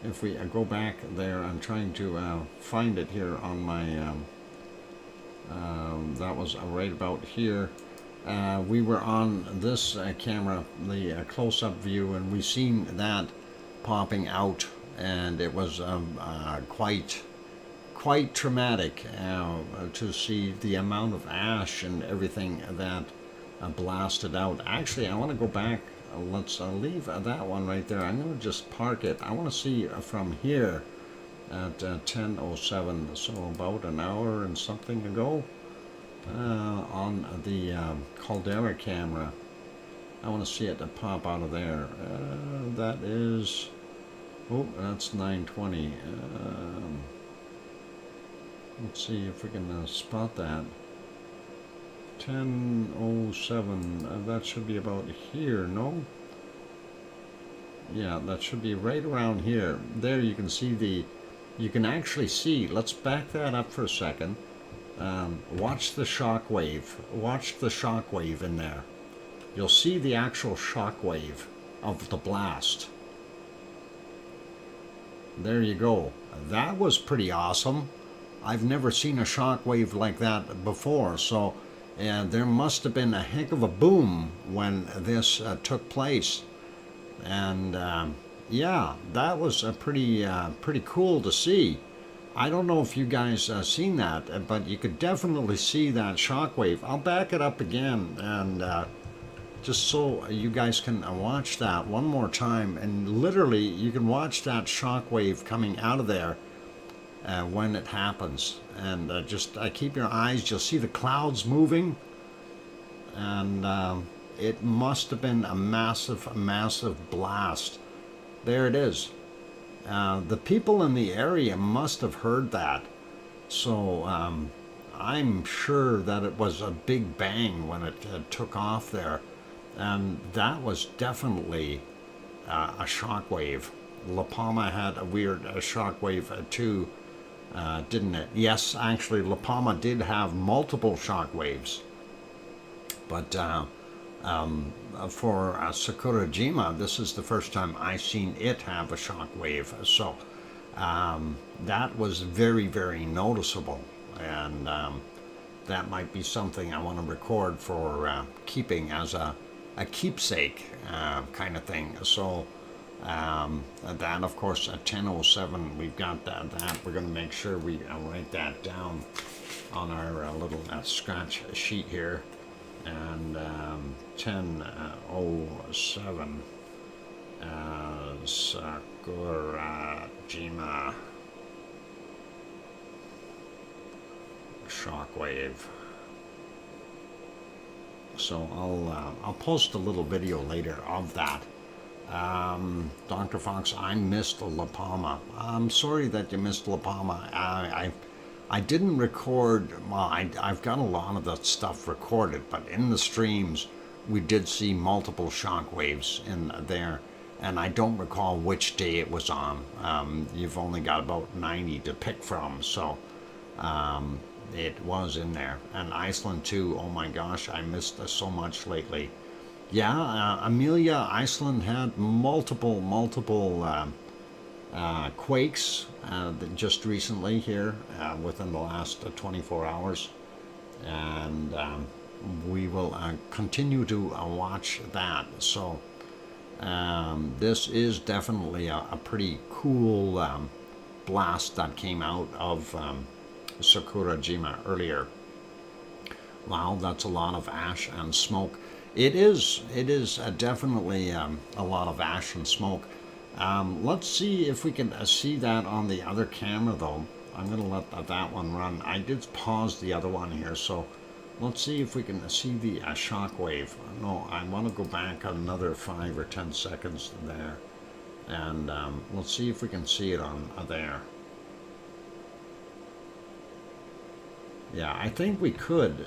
if we go back there. I'm trying to find it here on my that was right about here. We were on this camera, the close-up view, and we seen that popping out, and it was quite traumatic to see the amount of ash and everything that blasted out. Actually, I want to go back. Let's leave that one right there. I'm going to just park it. I want to see from here at 10:07, so about an hour and something ago, on the Caldera camera. I want to see it pop out of there. That is, oh, that's 9:20. Let's see if we can spot that. 10:07, that should be about here, no? Yeah, that should be right around here. There you can see you can actually see, let's back that up for a second. Watch the shock wave. Watch the shock wave in there. You'll see the actual shock wave of the blast. There you go. That was pretty awesome. I've never seen a shock wave like that before, so And there must have been a heck of a boom when this took place. And yeah, that was pretty cool to see. I don't know if you guys seen that, but you could definitely see that shockwave. I'll back it up again, and just so you guys can watch that one more time. And literally, you can watch that shockwave coming out of there when it happens. And just keep your eyes. You'll see the clouds moving, and it must have been a massive blast. There it is. The people in the area must have heard that. So I'm sure that it was a big bang when it took off there. And that was definitely a shockwave. La Palma had a weird shockwave too, didn't it? Yes, actually, La Palma did have multiple shockwaves. But for Sakurajima, this is the first time I've seen it have a shockwave. So that was very noticeable. And that might be something I want to record for keeping as a keepsake kind of thing. So that, of course, at 10:07, we've got that. We're going to make sure we write that down on our little scratch sheet here. And 10:07, Sakurajima shockwave. So I'll post a little video later of that. Dr. Fox, I missed La Palma. I'm sorry that you missed La Palma. I didn't record, well, I've got a lot of that stuff recorded, but in the streams we did see multiple shockwaves in there, and I don't recall which day it was on. You've only got about 90 to pick from, so it was in there. And Iceland too, oh my gosh, I missed so much lately. Yeah, Amelia, Iceland had multiple quakes just recently here within the last 24 hours. And we will continue to watch that. So this is definitely a pretty cool blast that came out of Sakurajima earlier. Wow, that's a lot of ash and smoke. It is definitely a lot of ash and smoke. Let's see if we can see that on the other camera, though. I'm going to let that one run. I did pause the other one here, so let's see if we can see the shockwave. No, I want to go back another 5 or 10 seconds there, and let's see if we can see it on there. Yeah, I think we could,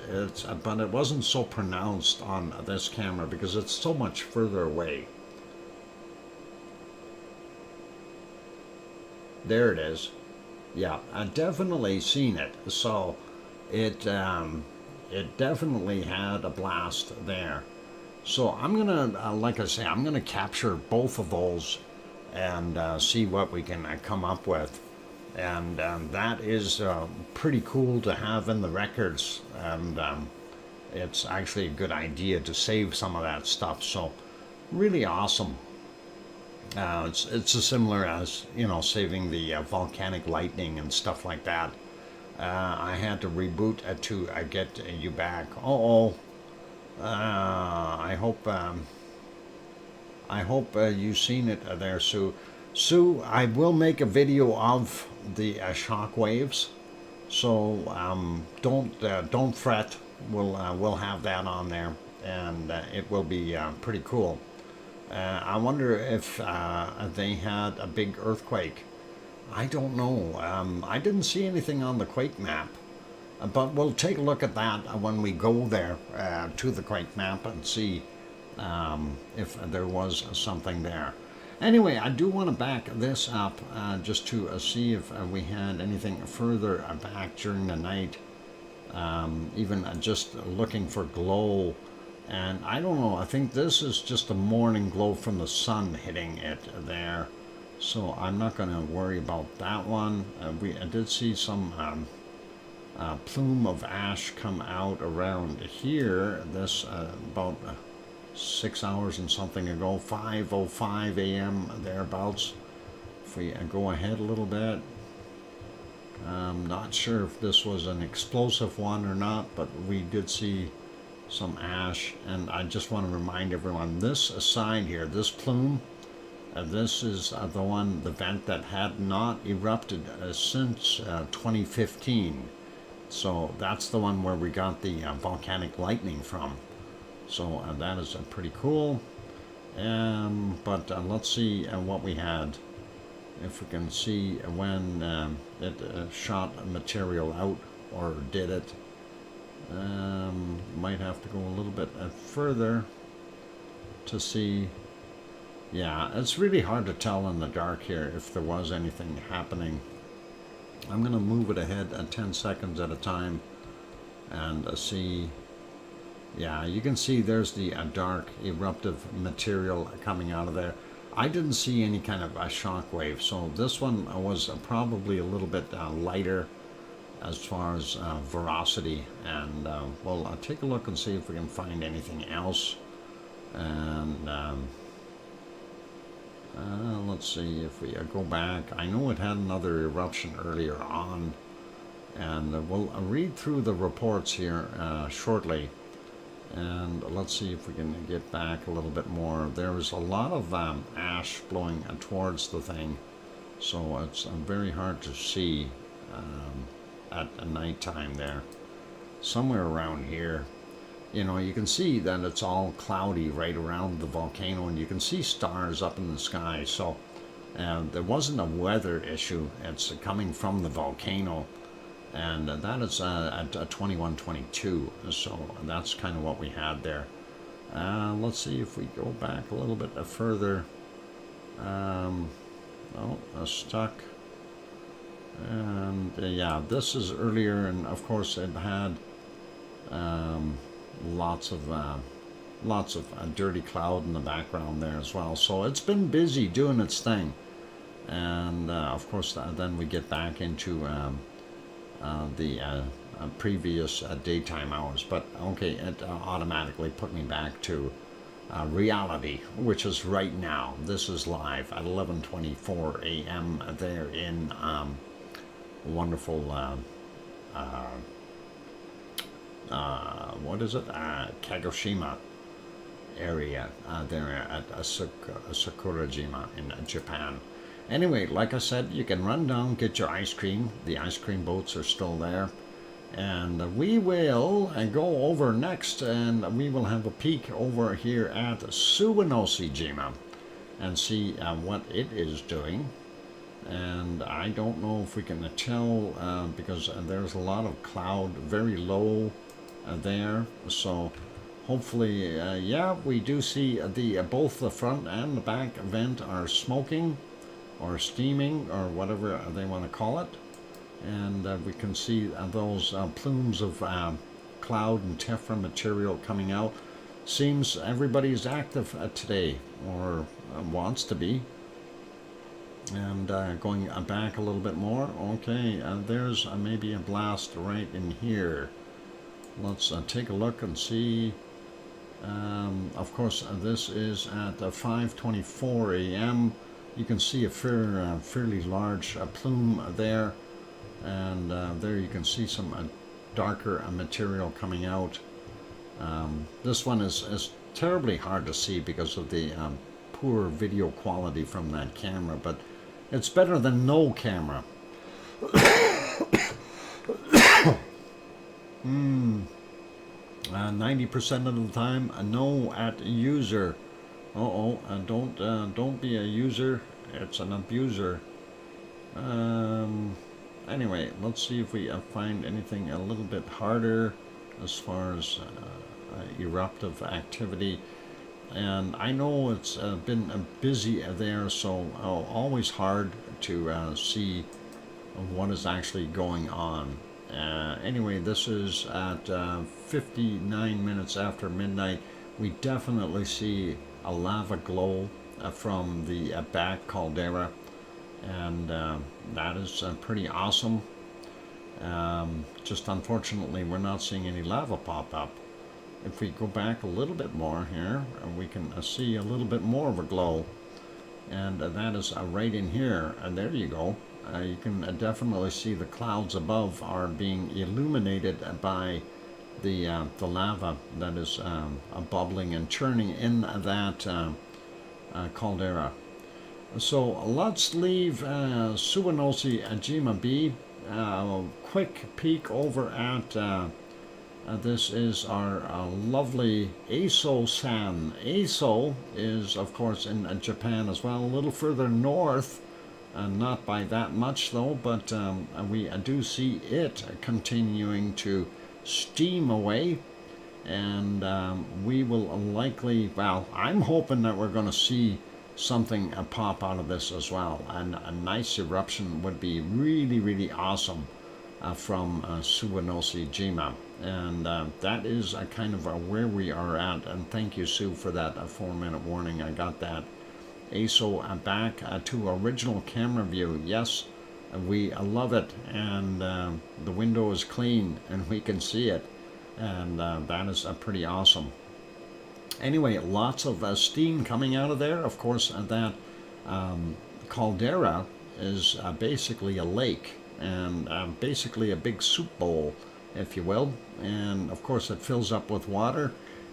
but it wasn't so pronounced on this camera because it's so much further away. There it is. Yeah, I've definitely seen it. So it definitely had a blast there. So I'm gonna, like I say, I'm gonna capture both of those and see what we can come up with. And that is pretty cool to have in the records, and it's actually a good idea to save some of that stuff. So really awesome. It's as similar as, you know, saving the volcanic lightning and stuff like that. I had to reboot to get you back. I hope you've seen it there, Sue. Sue, I will make a video of the shock waves, so don't fret. We'll have that on there, and it will be pretty cool. I wonder if they had a big earthquake. I don't know. I didn't see anything on the quake map, but we'll take a look at that when we go there to the quake map and see if there was something there. Anyway, I do want to back this up just to see if we had anything further back during the night, even just looking for glow. And I don't know, I think this is just a morning glow from the sun hitting it there. So I'm not going to worry about that one. I did see some plume of ash come out around here. This about 6 hours and something ago, 5:05 a.m. thereabouts. If we go ahead a little bit, I'm not sure if this was an explosive one or not, but we did see some ash. And I just want to remind everyone, this side here, this plume, this is the vent that had not erupted since 2015. So that's the one where we got the volcanic lightning from. So that is pretty cool. But let's see what we had. If we can see when it shot material out, or did it. Might have to go a little bit further to see. Yeah, it's really hard to tell in the dark here if there was anything happening. I'm going to move it ahead at 10 seconds at a time and see. Yeah, you can see there's the dark eruptive material coming out of there. I didn't see any kind of a shock wave, so this one was probably a little bit lighter as far as veracity. And well, I'll take a look and see if we can find anything else. And let's see if we go back. I know it had another eruption earlier on, and we'll read through the reports here shortly. And let's see if we can get back a little bit more. There was a lot of ash blowing towards the thing, so it's very hard to see at nighttime there. Somewhere around here, you know, you can see that it's all cloudy right around the volcano, and you can see stars up in the sky. So there wasn't a weather issue. It's coming from the volcano. And that is at 2122, so that's kind of what we had there. Let's see if we go back a little bit further. Oh, stuck. And yeah, this is earlier, and of course it had lots of dirty cloud in the background there as well. So it's been busy doing its thing. And of course, then we get back into the previous daytime hours, but okay, it automatically put me back to reality, which is right now. This is live at 11:24 a.m. there in wonderful what is it, Kagoshima area there at Sakurajima in Japan. Anyway, like I said, you can run down, get your ice cream. The ice cream boats are still there. And we will go over next, and we will have a peek over here at Suwanoshijima and see what it is doing. And I don't know if we can tell because there's a lot of cloud, very low there. So hopefully, yeah, we do see both the front and the back vent are smoking, or steaming, or whatever they want to call it. And we can see those plumes of cloud and tephra material coming out. Seems everybody's active today, or wants to be. And going back a little bit more, okay, there's maybe a blast right in here. Let's take a look and see. Of course, this is at 5:24 a.m. You can see a fairly large plume there, and there you can see some darker material coming out. This one is terribly hard to see because of the poor video quality from that camera, but it's better than no camera. 90% of the time, no at user. Don't be a user. It's an abuser. Anyway, let's see if we find anything a little bit harder as far as eruptive activity. And I know it's been busy there, so always hard to see what is actually going on. Anyway, this is at 59 minutes after midnight. We definitely see a lava glow from the back caldera, and that is pretty awesome. Just unfortunately, we're not seeing any lava pop up. If we go back a little bit more here, we can see a little bit more of a glow. And that is right in here. And there you go. You can definitely see the clouds above are being illuminated by the lava that is bubbling and churning in that caldera. So let's leave Suwanosi Ajima be. Quick peek over at this is our lovely Aso-san. Aso is, of course, in Japan as well, a little further north, not by that much though, but we do see it continuing to steam away, and we will likely, well, I'm hoping that we're going to see something pop out of this as well, and a nice eruption would be really, really awesome from Suwanosi Jima. And that is kind of where we are at. And thank you, Sue, for that 4-minute warning. I got that. ASO back to original camera view. Yes, we love it. And the window is clean and we can see it. And that is pretty awesome. Anyway, lots of steam coming out of there. Of course, that caldera is basically a lake and basically a big soup bowl, if you will. And of course it fills up with water,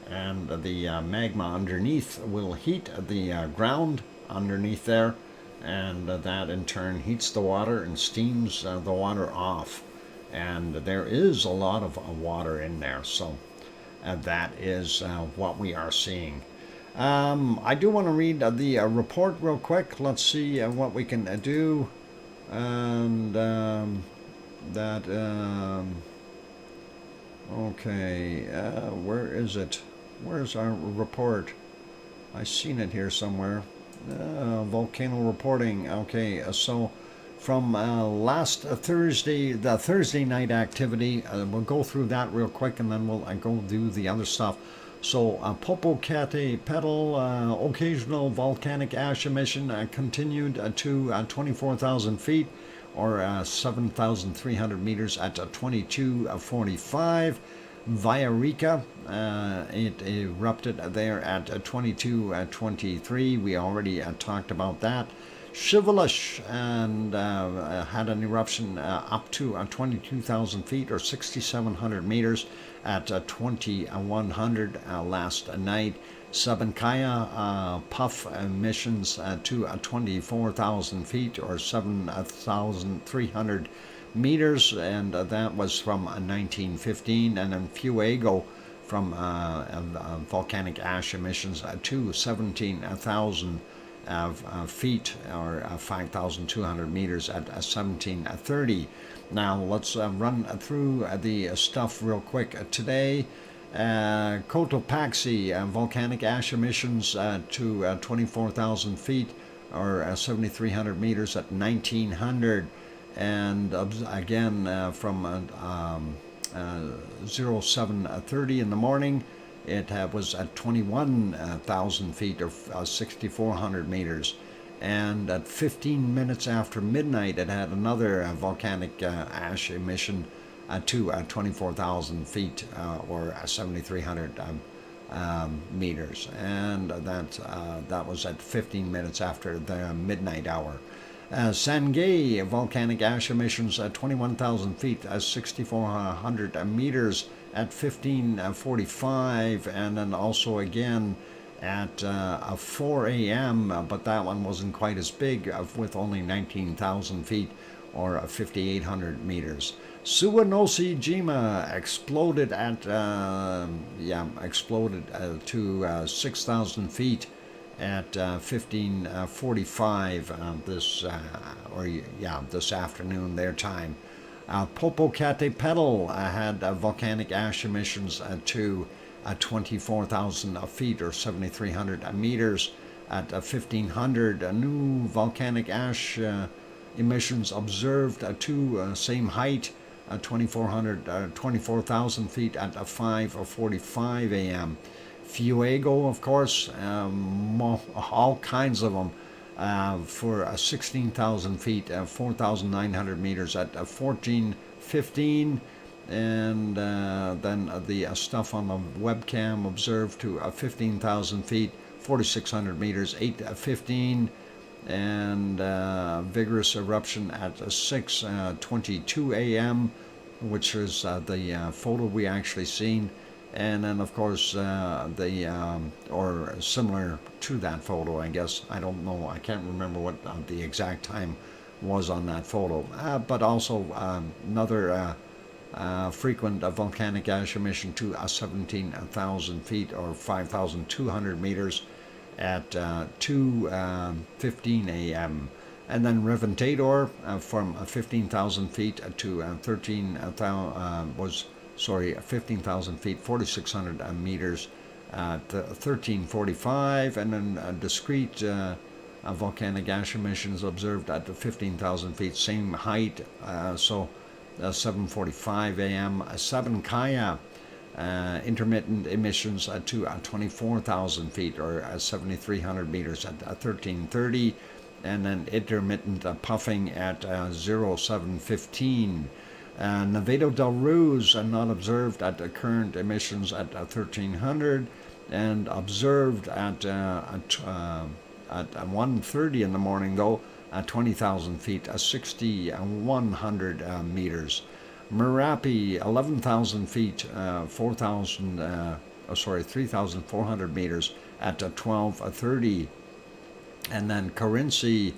and the magma underneath will heat the ground underneath there, and that in turn heats the water and steams the water off. And there is a lot of water in there, so that is what we are seeing. I do want to read the report real quick. Let's see what we can do. And okay, where is it? Where's our report? I seen it here somewhere. Volcano reporting. Okay, so from last Thursday, the Thursday night activity, we'll go through that real quick, and then we'll go do the other stuff. So Popocatépetl occasional volcanic ash emission continued to 24,000 feet, or 7,300 meters at 22:45. Villarrica, it erupted there at 22:23. We already talked about that. Shivalish and had an eruption up to 22,000 feet, or 6,700 meters at 2100 last night. Sabancaya puff emissions to 24,000 feet, or 7,300 meters, and that was from 1915. And then Fuego from volcanic ash emissions to 17,000 feet, or 5,200 meters at 1730. Now let's run through the stuff real quick. Today, Cotopaxi volcanic ash emissions to 24,000 feet, or 7,300 meters at 1900. And again, from 0730 in the morning, it was at 21,000 feet, or 6,400 meters. And at 15 minutes after midnight, it had another volcanic ash emission to 24,000 feet, or 7,300 meters. And that was at 15 minutes after the midnight hour. Sangay volcanic ash emissions at 21,000 feet, 6,400 meters at 15:45, and then also again at 4 a.m., but that one wasn't quite as big, with only 19,000 feet, or 5,800 meters. Suwanosi Jima exploded at to 6,000 feet at 15:45 this afternoon their time. Popocatépetl had volcanic ash emissions to 24,000 feet, or 7,300 meters at 1,500. New volcanic ash emissions observed to same height, 24,000 feet at 5:45 a.m. Fuego, of course, all kinds of them, for 16,000 feet, 4,900 meters at 14:15 15, and then the stuff on the webcam observed to 15,000 feet, 4,600 meters, 8:15, and vigorous eruption at 6:22 a.m., which is the photo we actually seen. And then, of course, or similar to that photo, I guess. I don't know. I can't remember what the exact time was on that photo. But also another frequent volcanic ash emission to 17,000 feet or 5,200 meters at 2:15 a.m. And then Reventator from 15,000 feet to 15,000 feet, 4,600 meters at 13:45, and then discrete volcanic ash emissions observed at 15,000 feet, same height, so 7:45 a.m. Sabancaya intermittent emissions to 24,000 feet or 7,300 meters at 13:30, and then intermittent puffing at 07:15. Nevado del Ruiz not observed at the current emissions at 1300, and observed at 1:30 in the morning though at 20,000 feet, 6,100 meters. Merapi 11,000 feet, 3,400 meters at 12:30, and then Carinci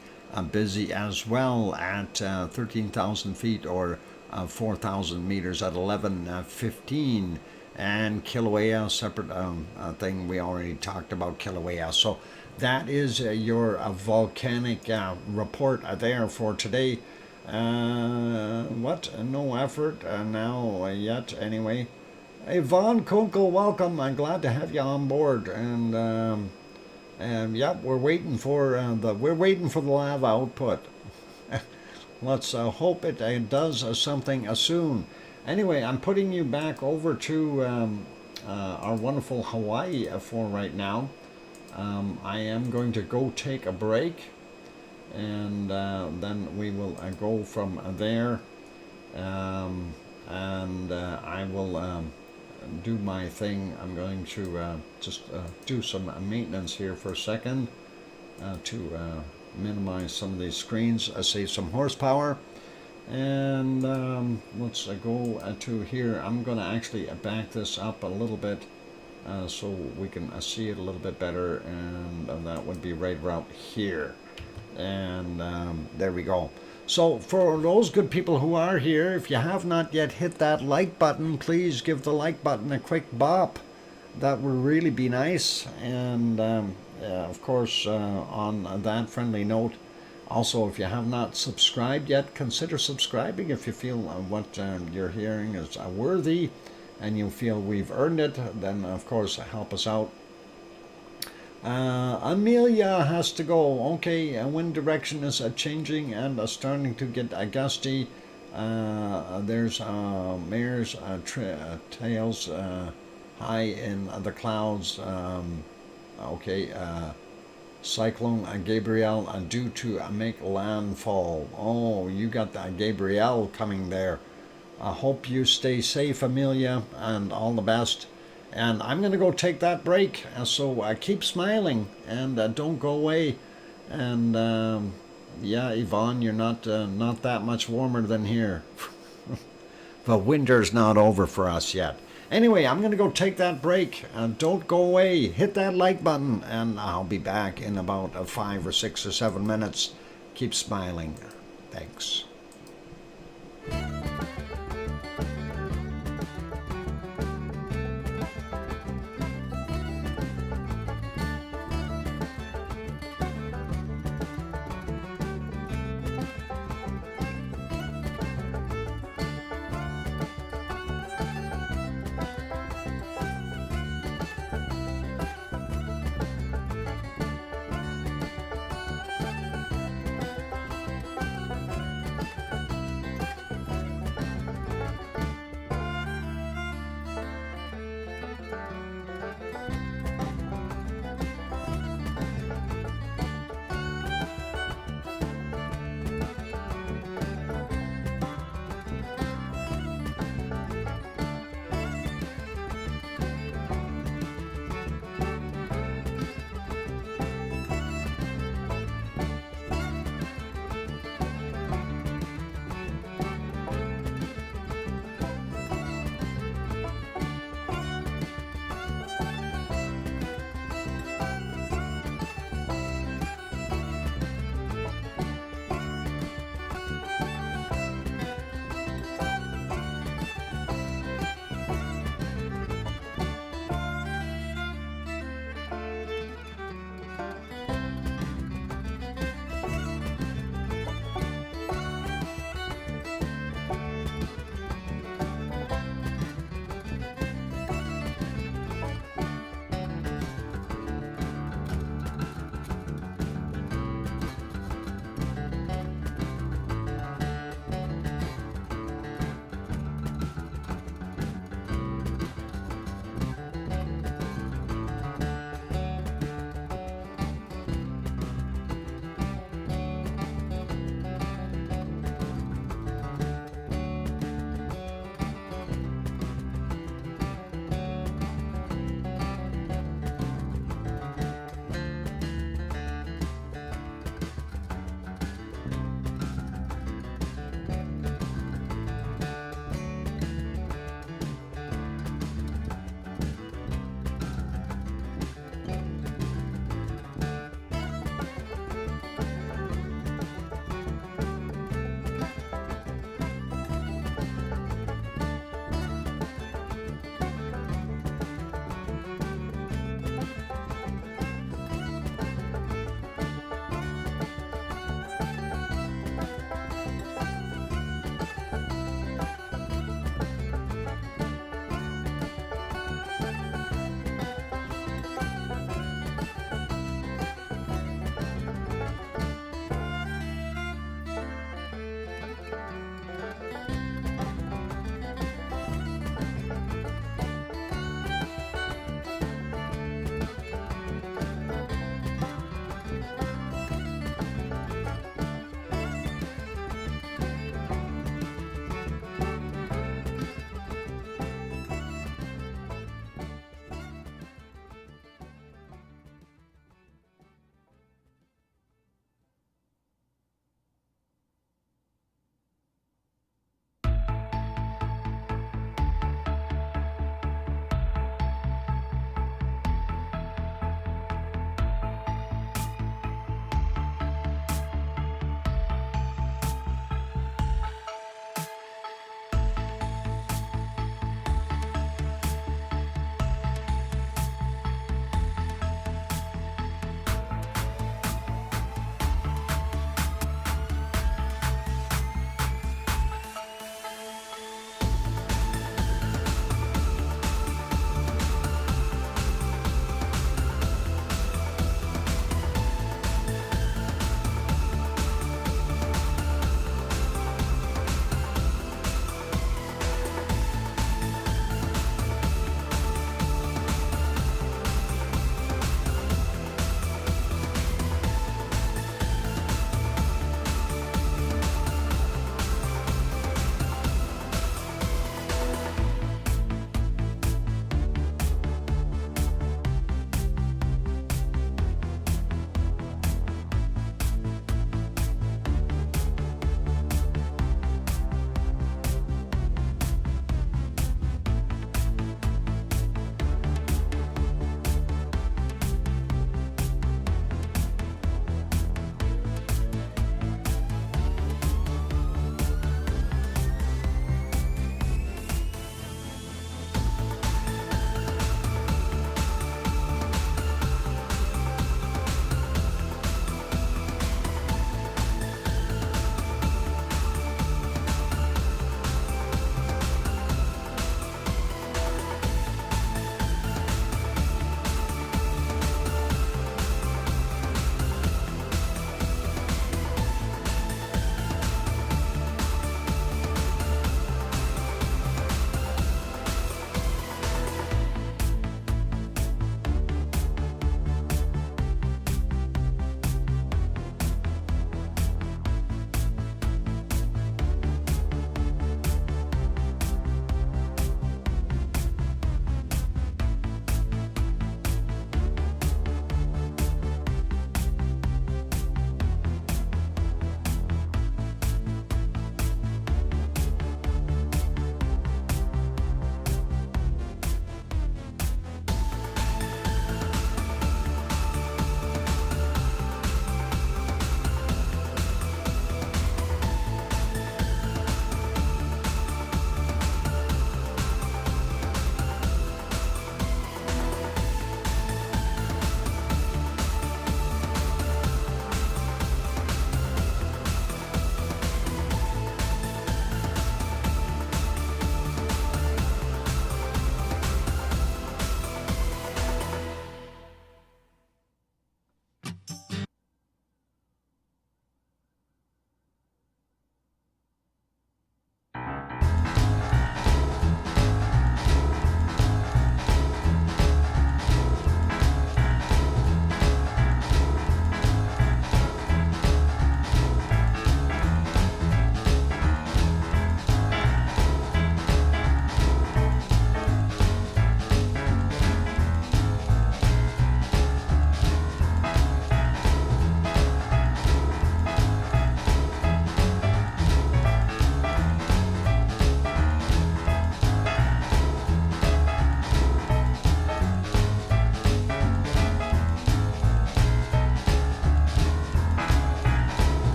busy as well at 13,000 feet or 4,000 meters at 11:15, and Kilauea, separate thing. We already talked about Kilauea. So that is your volcanic report there for today. What? No effort now yet. Anyway, Yvonne Kunkel, welcome. I'm glad to have you on board. And yeah, we're waiting for the lava output. Let's hope it does something soon. Anyway, I'm putting you back over to our wonderful Hawaii for right now. I am going to go take a break, and then we will go from there. And I will do my thing. I'm going to just do some maintenance here for a second to minimize some of these screens, save some horsepower. And let's go to here. I'm going to actually back this up a little bit so we can see it a little bit better, and that would be right around here. And there we go. So for those good people who are here, if you have not yet hit that like button, please give the like button a quick bop. That would really be nice. And of course, on that friendly note, also, if you have not subscribed yet, consider subscribing if you feel what you're hearing is worthy and you feel we've earned it. Then, of course, help us out. Amelia has to go. Okay, wind direction is changing and starting to get gusty. There's mare's tails high in the clouds. Cyclone Gabrielle due to make landfall. Oh, you got the Gabrielle coming there. I hope you stay safe, Amelia, and all the best. And I'm going to go take that break, so keep smiling and don't go away. And yeah, Yvonne, you're not that much warmer than here. The winter's not over for us yet. Anyway, I'm going to go take that break. Don't go away. Hit that like button, and I'll be back in about 5 or 6 or 7 minutes. Keep smiling. Thanks.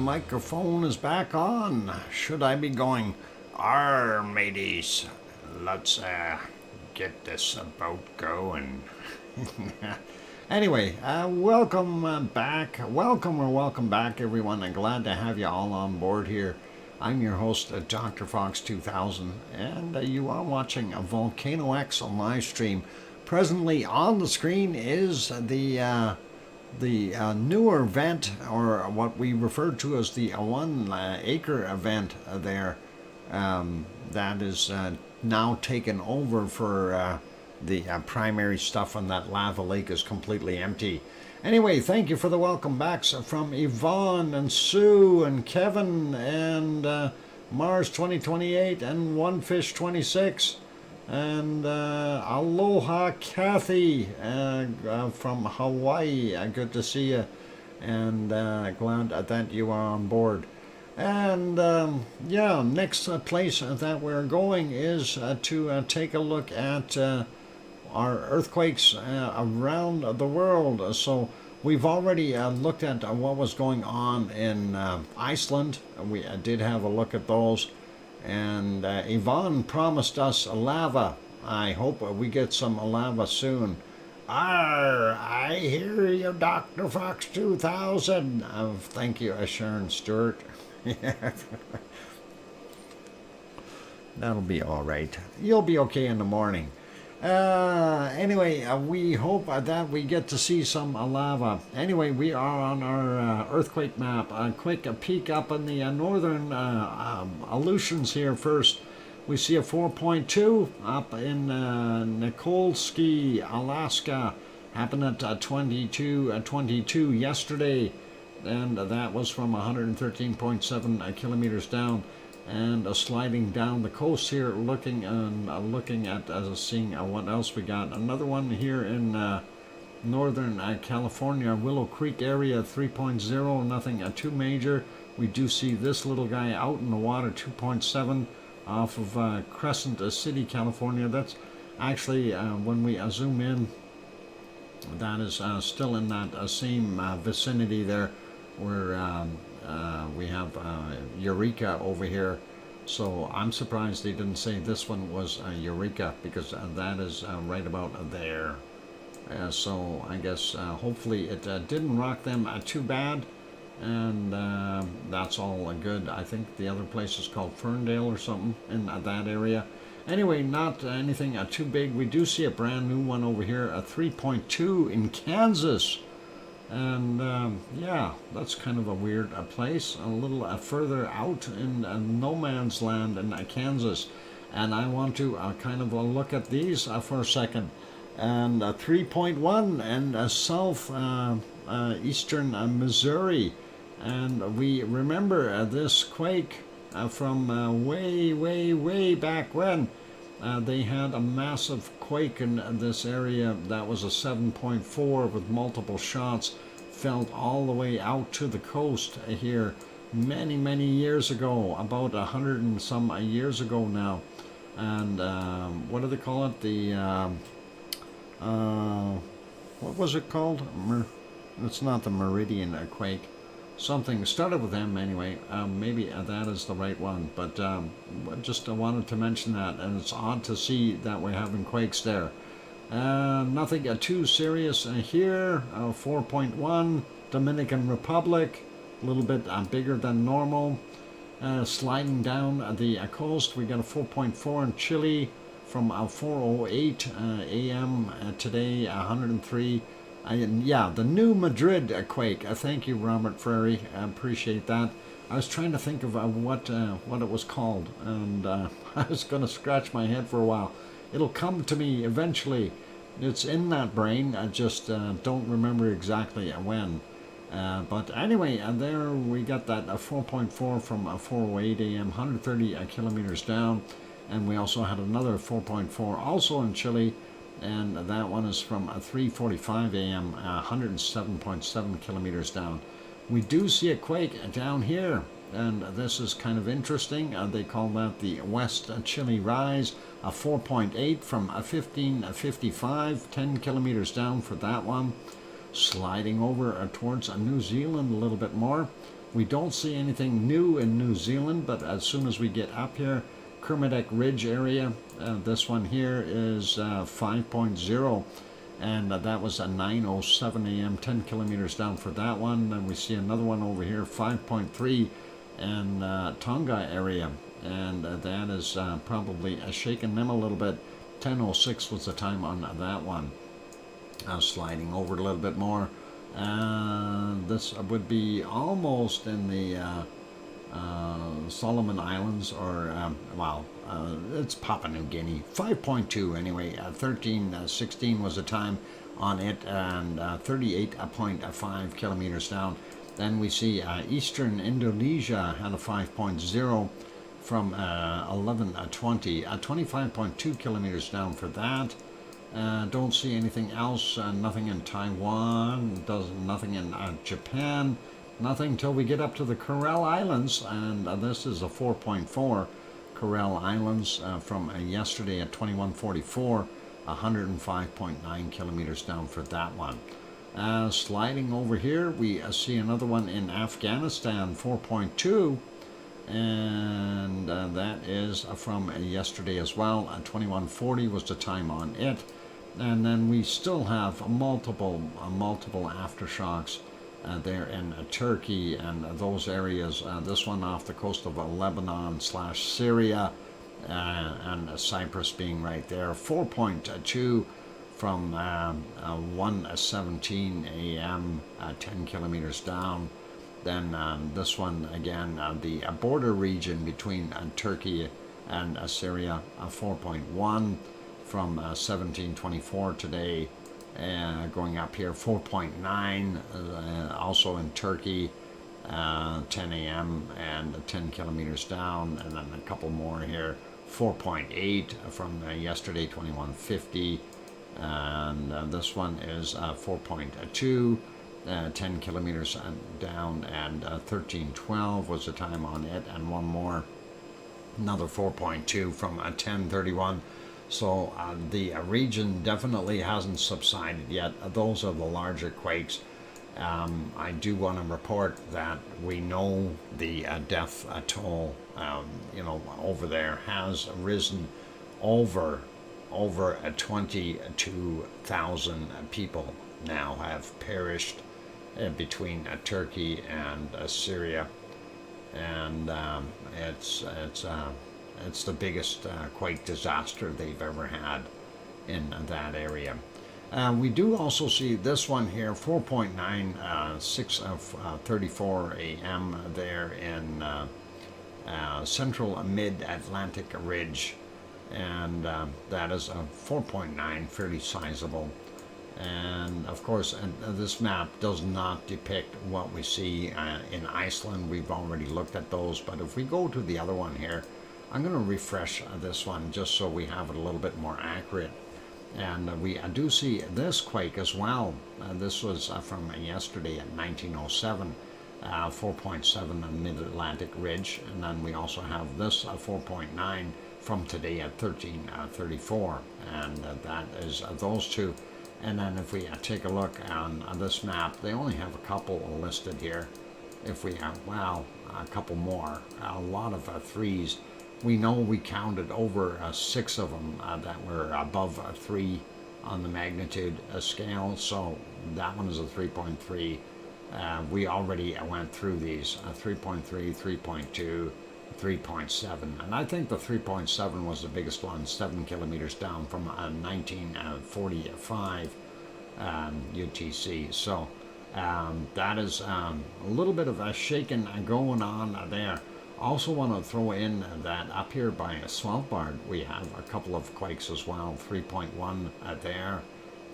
microphone is back on. Should I be going, "Arr, mateys, let's get this boat going"? Anyway, welcome back. Welcome back, everyone. I'm glad to have you all on board here. I'm your host, DrFox2000, and you are watching a VolcanoX live stream. Presently on the screen is the newer event, or what we refer to as the 1 acre event there, that is now taken over for the primary stuff, and that lava lake is completely empty. Anyway, thank you for the welcome backs from Yvonne and Sue and Kevin and Mars 2028 and OneFish26 and Aloha Kathy from Hawaii. Good to see you, and glad that you are on board. And yeah, next place that we're going is to take a look at our earthquakes around the world. So we've already looked at what was going on in Iceland. We did have a look at those, and Yvonne promised us lava. I hope we get some lava soon. Arr, I hear you, Dr. Fox 2000. Thank you, Sharon Stewart. That'll be all right. You'll be okay in the morning. Anyway, we hope that we get to see some lava. Anyway, we are on our earthquake map. A quick peek up in the northern Aleutians here first. We see a 4.2 up in Nikolsky, Alaska. Happened at 22 yesterday, and that was from 113.7 kilometers down. And sliding down the coast here, looking at seeing what else we got. Another one here in northern California, Willow Creek area, 3.0, nothing too major. We do see this little guy out in the water, 2.7, off of Crescent City, California. That's actually, when we zoom in, that is still in that same vicinity there, where we have Eureka over here. So I'm surprised they didn't say this one was Eureka, because that is right about there. So I guess hopefully it didn't rock them too bad, and that's all good. I think the other place is called Ferndale or something in that area. Anyway, not anything too big. We do see a brand new one over here, a 3.2 in Kansas. And yeah, that's kind of a weird place, a little further out in no man's land in Kansas. And I want to kind of look at these for a second. And 3.1 and south eastern Missouri. And we remember this quake from way back when. They had a massive quake in this area that was a 7.4 with multiple shots, felt all the way out to the coast here many years ago, about 100 and some years ago now. And what do they call it? The what was it called? It's not the Meridian quake. Something started with M anyway. Maybe that is the right one, but just wanted to mention that. And it's odd to see that we're having quakes there. Nothing too serious here. 4.1 Dominican Republic, a little bit bigger than normal. Sliding down the coast, we got a 4.4 in Chile from 4:08 a.m. Today, 103. Yeah, the New Madrid quake. Thank you, Robert Frary. I appreciate that. I was trying to think of what it was called, and I was going to scratch my head for a while. It'll come to me eventually. It's in that brain. I just don't remember exactly when. But anyway, there we got that 4.4 from 4:08 a.m., 130 kilometers down. And we also had another 4.4 also in Chile, and that one is from 3:45 a.m., 107.7 kilometers down. We do see a quake down here, and this is kind of interesting. They call that the West Chile Rise, a 4.8 from 1555, 10 kilometers down for that one. Sliding over towards New Zealand a little bit more. We don't see anything new in New Zealand, but as soon as we get up here, Kermadec Ridge area, this one here is 5.0, and that was at 9:07 a.m., 10 kilometers down for that one. And we see another one over here, 5.3, in Tonga area, and that is probably shaking them a little bit. 10:06 was the time on that one. Sliding over a little bit more, this would be almost in the Solomon Islands, or it's Papua New Guinea. 5.2 anyway. 13:16 was the time on it, and 38.5 kilometers down. Then we see eastern Indonesia had a 5.0 from 11:20, 25.2 kilometers down for that. Don't see anything else. Nothing in Taiwan. Nothing in Japan. Nothing till we get up to the Kuril Islands, and this is a 4.4. Kuril Islands from yesterday at 21:44, 105.9 kilometers down for that one. Sliding over here, we see another one in Afghanistan, 4.2, and that is from yesterday as well. 21:40 was the time on it. And then we still have multiple aftershocks there in Turkey and those areas. This one off the coast of Lebanon/Syria, and Cyprus being right there. 4.2 from 1:17 a.m., 10 kilometers down. Then this one again, the border region between Turkey and Syria, 4.1 from 17:24 today, going up here. 4.9 also in Turkey, 10 a.m. and 10 kilometers down, and then a couple more here. 4.8 from yesterday, 21:50, and this one is 4.2. 10 kilometers down, and 13:12 was the time on it, and one more, another 4.2 from 10:31. So the region definitely hasn't subsided yet. Those are the larger quakes. I do want to report that we know the death toll, over there has risen over 22,000 people now have perished between Turkey and Syria, and it's the biggest quake disaster they've ever had in that area. We do also see this one here, 4.9, 6:34 a.m. there in central mid-Atlantic ridge, and that is a 4.9, fairly sizable. And of course, this map does not depict what we see in Iceland. We've already looked at those, but if we go to the other one here, I'm going to refresh this one just so we have it a little bit more accurate. And we do see this quake as well. This was from yesterday at 19:07, 4.7 on mid-Atlantic ridge. And then we also have this 4.9 from today at 13:34. And that is those two. And then if we take a look on this map, they only have a couple listed here. If we have, a couple more, a lot of threes. We know we counted over 6 of them that were above 3 on the magnitude scale. So that one is a 3.3. We already went through these, 3.3, 3.2, 3.7. And I think the 3.7 was the biggest one, 7 kilometers down from 1945 UTC. So that is a little bit of a shaking going on there. Also want to throw in that up here by Svalbard, we have a couple of quakes as well. 3.1 there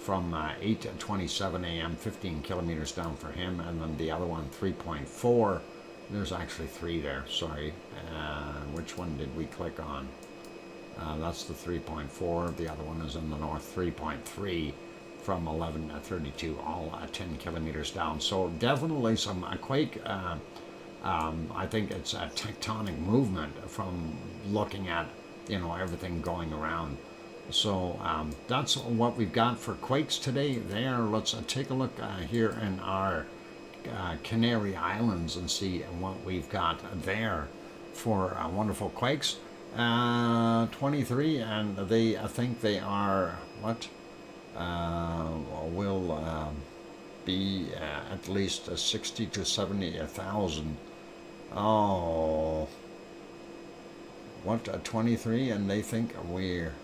from 8:27 a.m., 15 kilometers down for him. And then the other one, 3.4. There's actually 3 there, sorry. Which one did we click on? That's the 3.4. The other one is in the north, 3.3 from 11:32, all 10 kilometers down. So definitely some quake. I think it's a tectonic movement from looking at, everything going around. So that's what we've got for quakes today there. Let's take a look here in our Canary Islands and see what we've got there for wonderful quakes. 23, and they, I think they are, what, will be at least 60 to 70,000. Oh, what, 23, and they think we're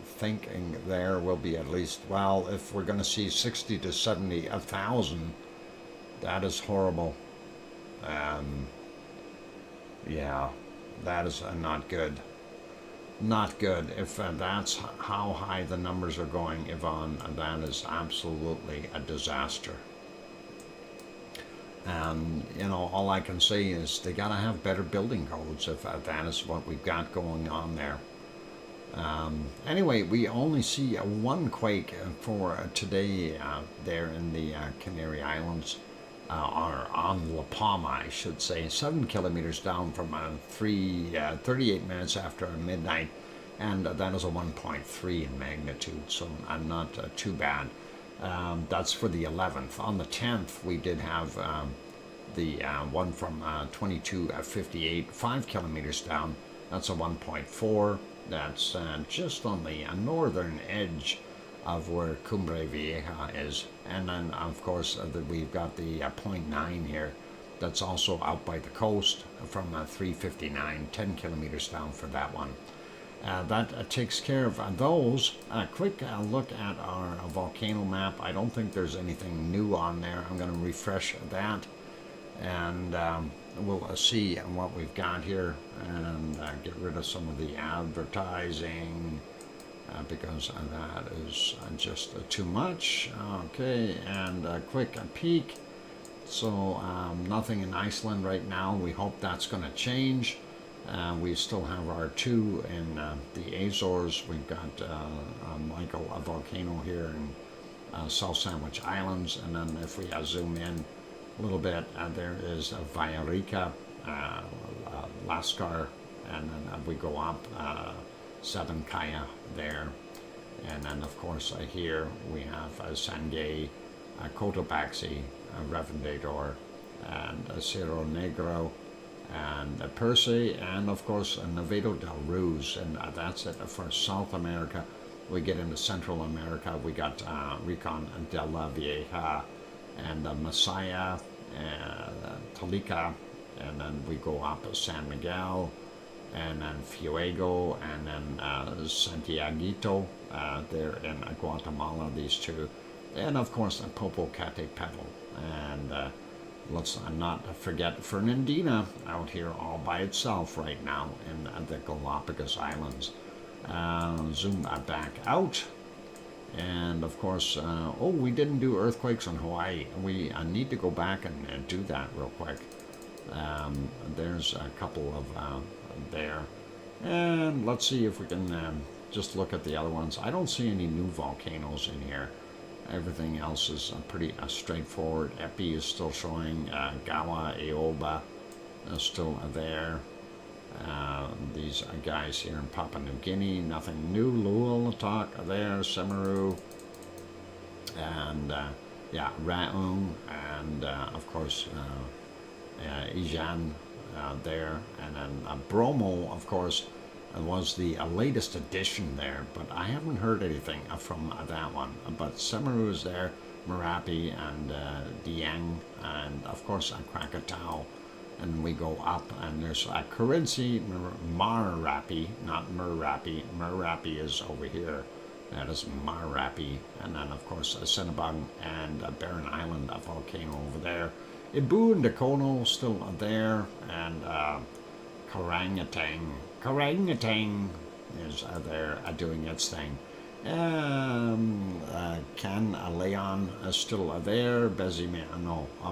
thinking there will be at least, well, if we're going to see 60 to 70,000, that is horrible. Yeah, that is not good. Not good. If that's how high the numbers are going, Yvonne, that is absolutely a disaster. And, you know, all I can say is they got to have better building codes if that is what we've got going on there. Anyway, we only see one quake for today there in the Canary Islands, or on La Palma, I should say, 7 kilometers down from 38 minutes after midnight, and that is a 1.3 in magnitude, so not too bad. That's for the 11th. On the 10th, we did have the one from 2258, 5 kilometers down. That's a 1.4. That's just on the northern edge of where Cumbre Vieja is. And then, of course, we've got the 0.9 here. That's also out by the coast from 359, 10 kilometers down for that one. That takes care of those. A quick look at our volcano map. I don't think there's anything new on there. I'm going to refresh that, and we'll see what we've got here, and get rid of some of the advertising because that is just too much. Okay, and a quick peek. So nothing in Iceland right now. We hope that's going to change. We still have our two in the Azores. We've got Michael, a volcano here in South Sandwich Islands, and then if we zoom in a little bit, there is Vajarica, Lascar, and then we go up Sabancaya there, and then of course here we have Sangay, Cotopaxi, Revendedor, and Cerro Negro, and Percy, and of course Nevado del Ruz, and that's it for South America. We get into Central America. We got Rincon de la Vieja, and Masaya, and Tolica, and then we go up San Miguel, and then Fuego, and then Santiaguito there in Guatemala, these two, and of course Popocatépetl, and let's not forget Fernandina out here all by itself right now in the Galapagos Islands. Zoom back out, and of course, oh, we didn't do earthquakes in Hawaii. We need to go back and do that real quick. There's a couple of there, and let's see if we can just look at the other ones. I don't see any new volcanoes in here. Everything else is pretty straightforward. Epi is still showing. Gawa, Eoba is still there. These guys here in Papua New Guinea, nothing new. Lulatak there, Semeru, and yeah, Raung, and of course Ijan there, and then Bromo, of course, was the latest addition there, but I haven't heard anything from that one. But Semeru is there, Merapi, and Dieng, and of course Krakatau. And we go up, and there's Currency, Marapi, not Merapi. Merapi is over here. That is Marapi. And then, of course, Senabang and Barren Island, a volcano over there. Ibu and Dakono still there, and Karangatang is there doing its thing. Can Leon is still there.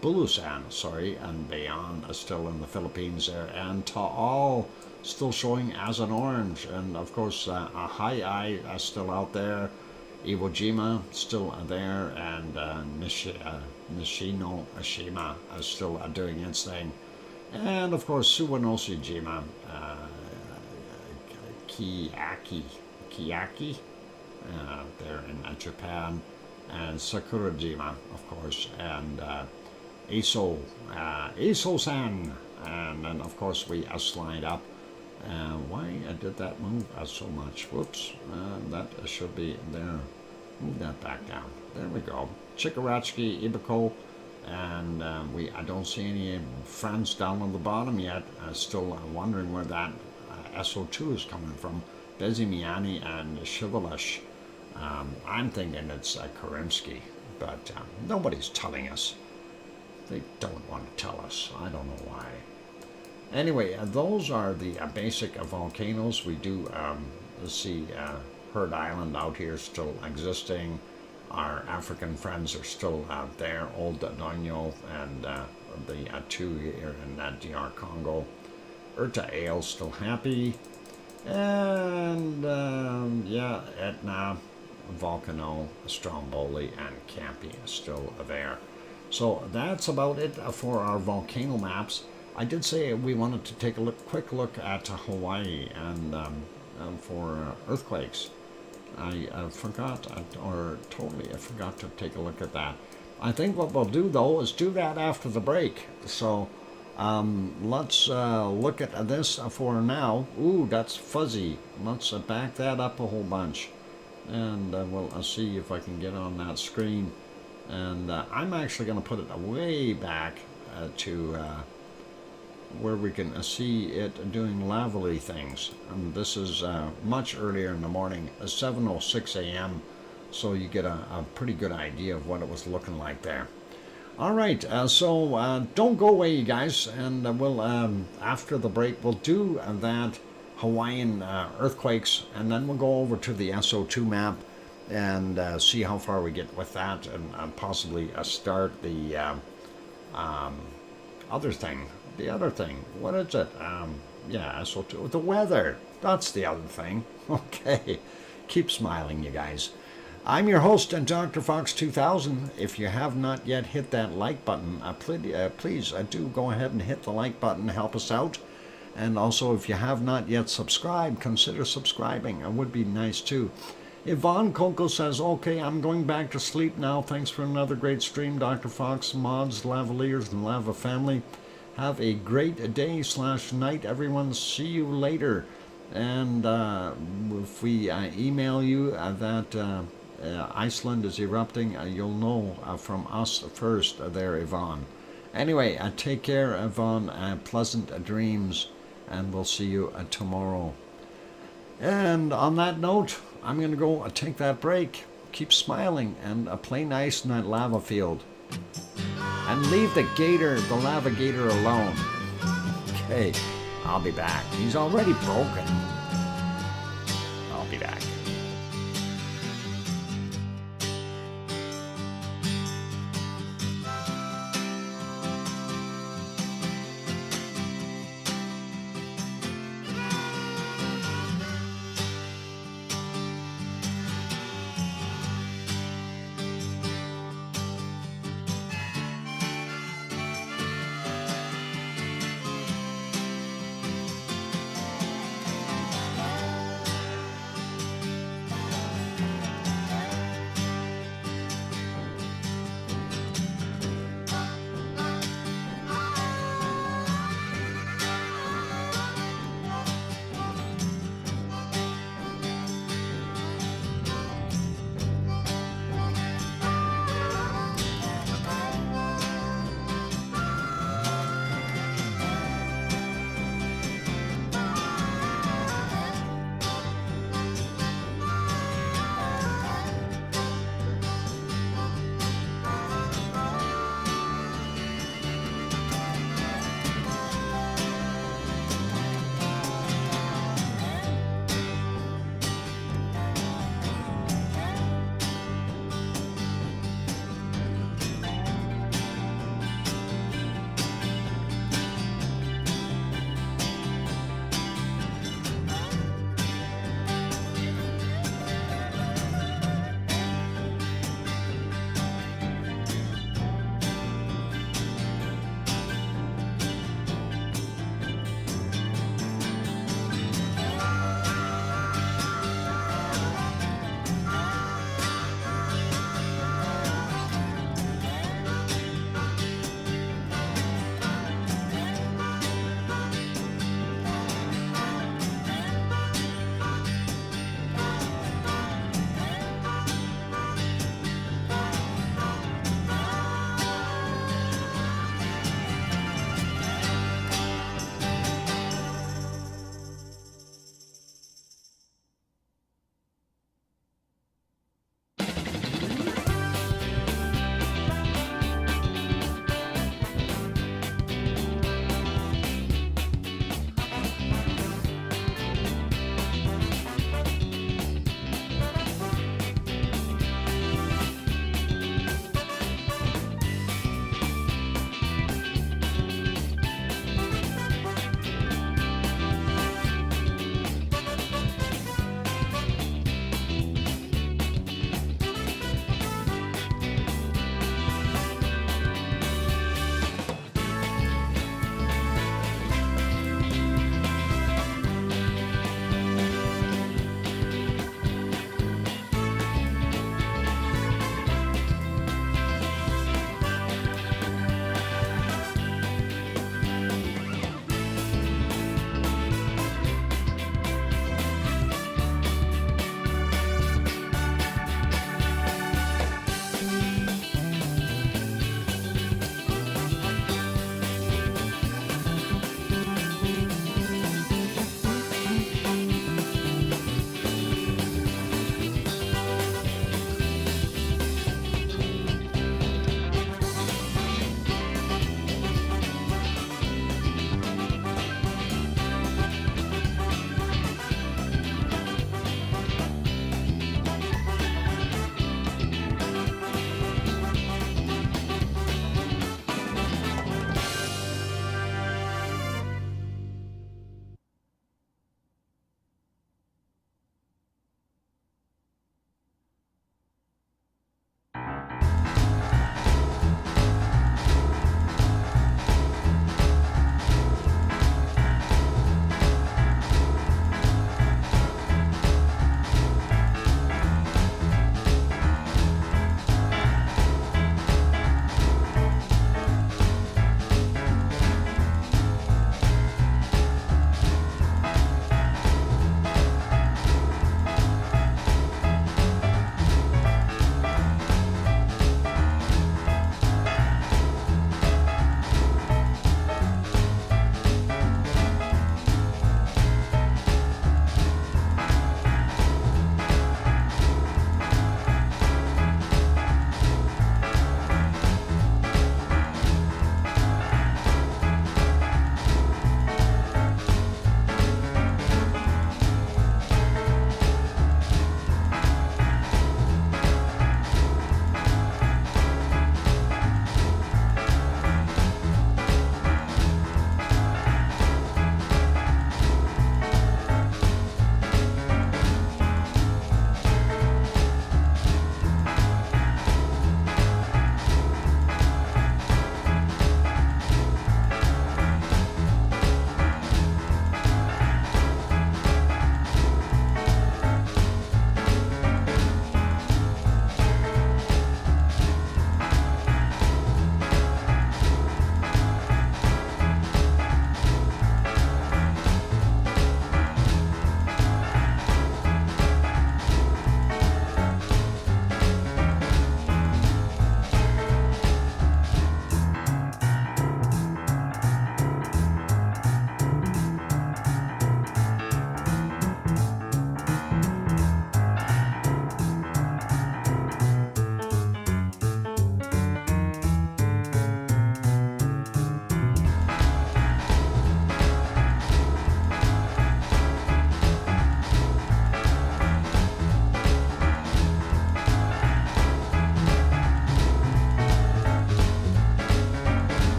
Bulusan, sorry, and Bayan is still in the Philippines there, and Taal still showing as an orange, and of course Hai is still out there. Iwo Jima still there, and Nishino Ashima is still doing its thing, and of course Suwanoshi Jima, Kiyaki. There in Japan, and Sakurajima, of course, and Iso-san. And then, of course, we slide up. Why did that move so much? Whoops. That should be there. Move that back down. There we go. Chikarachki, Ibiko. And I don't see any friends down on the bottom yet. Still wondering where that SO2 is coming from. Bezimiani and Shivalish. I'm thinking it's Karimsky, but nobody's telling us. They don't want to tell us. I don't know why. Anyway, those are the basic volcanoes. We do see Heard Island out here still existing. Our African friends are still out there, Old Doño and the two here in DR Congo. Urta Ale still happy. And yeah, Etna, Volcano, Stromboli, and Campi is still there. So that's about it for our volcano maps. I did say we wanted to take a quick look at Hawaii and for earthquakes. I forgot, or totally I forgot to take a look at that. I think what we'll do though is do that after the break. So let's look at this for now. Ooh, that's fuzzy. Let's back that up a whole bunch. And we'll see if I can get on that screen. And I'm actually going to put it way back to where we can see it doing lavely things. And this is much earlier in the morning, 7:06 a.m. So you get a pretty good idea of what it was looking like there. All right, so don't go away, you guys. And we'll, after the break, we'll do that Hawaiian earthquakes. And then we'll go over to the SO2 map and see how far we get with that, and possibly start the other thing. The other thing, what is it? Yeah, so the weather. That's the other thing. Okay, keep smiling, you guys. I'm your host, DrFox2000. If you have not yet hit that like button, please do go ahead and hit the like button. Help us out. And also, if you have not yet subscribed, consider subscribing. It would be nice too. Yvonne Coco says, okay, I'm going back to sleep now. Thanks for another great stream, Dr. Fox, mods, lavaliers, and lava family. Have a great day/night, everyone. See you later. And if we email you that Iceland is erupting, you'll know from us first there, Yvonne. Anyway, take care, Yvonne. Pleasant dreams, and we'll see you tomorrow. And on that note, I'm going to go take that break. Keep smiling and play nice in that lava field. And leave the lava gator alone. Okay, I'll be back. He's already broken. I'll be back.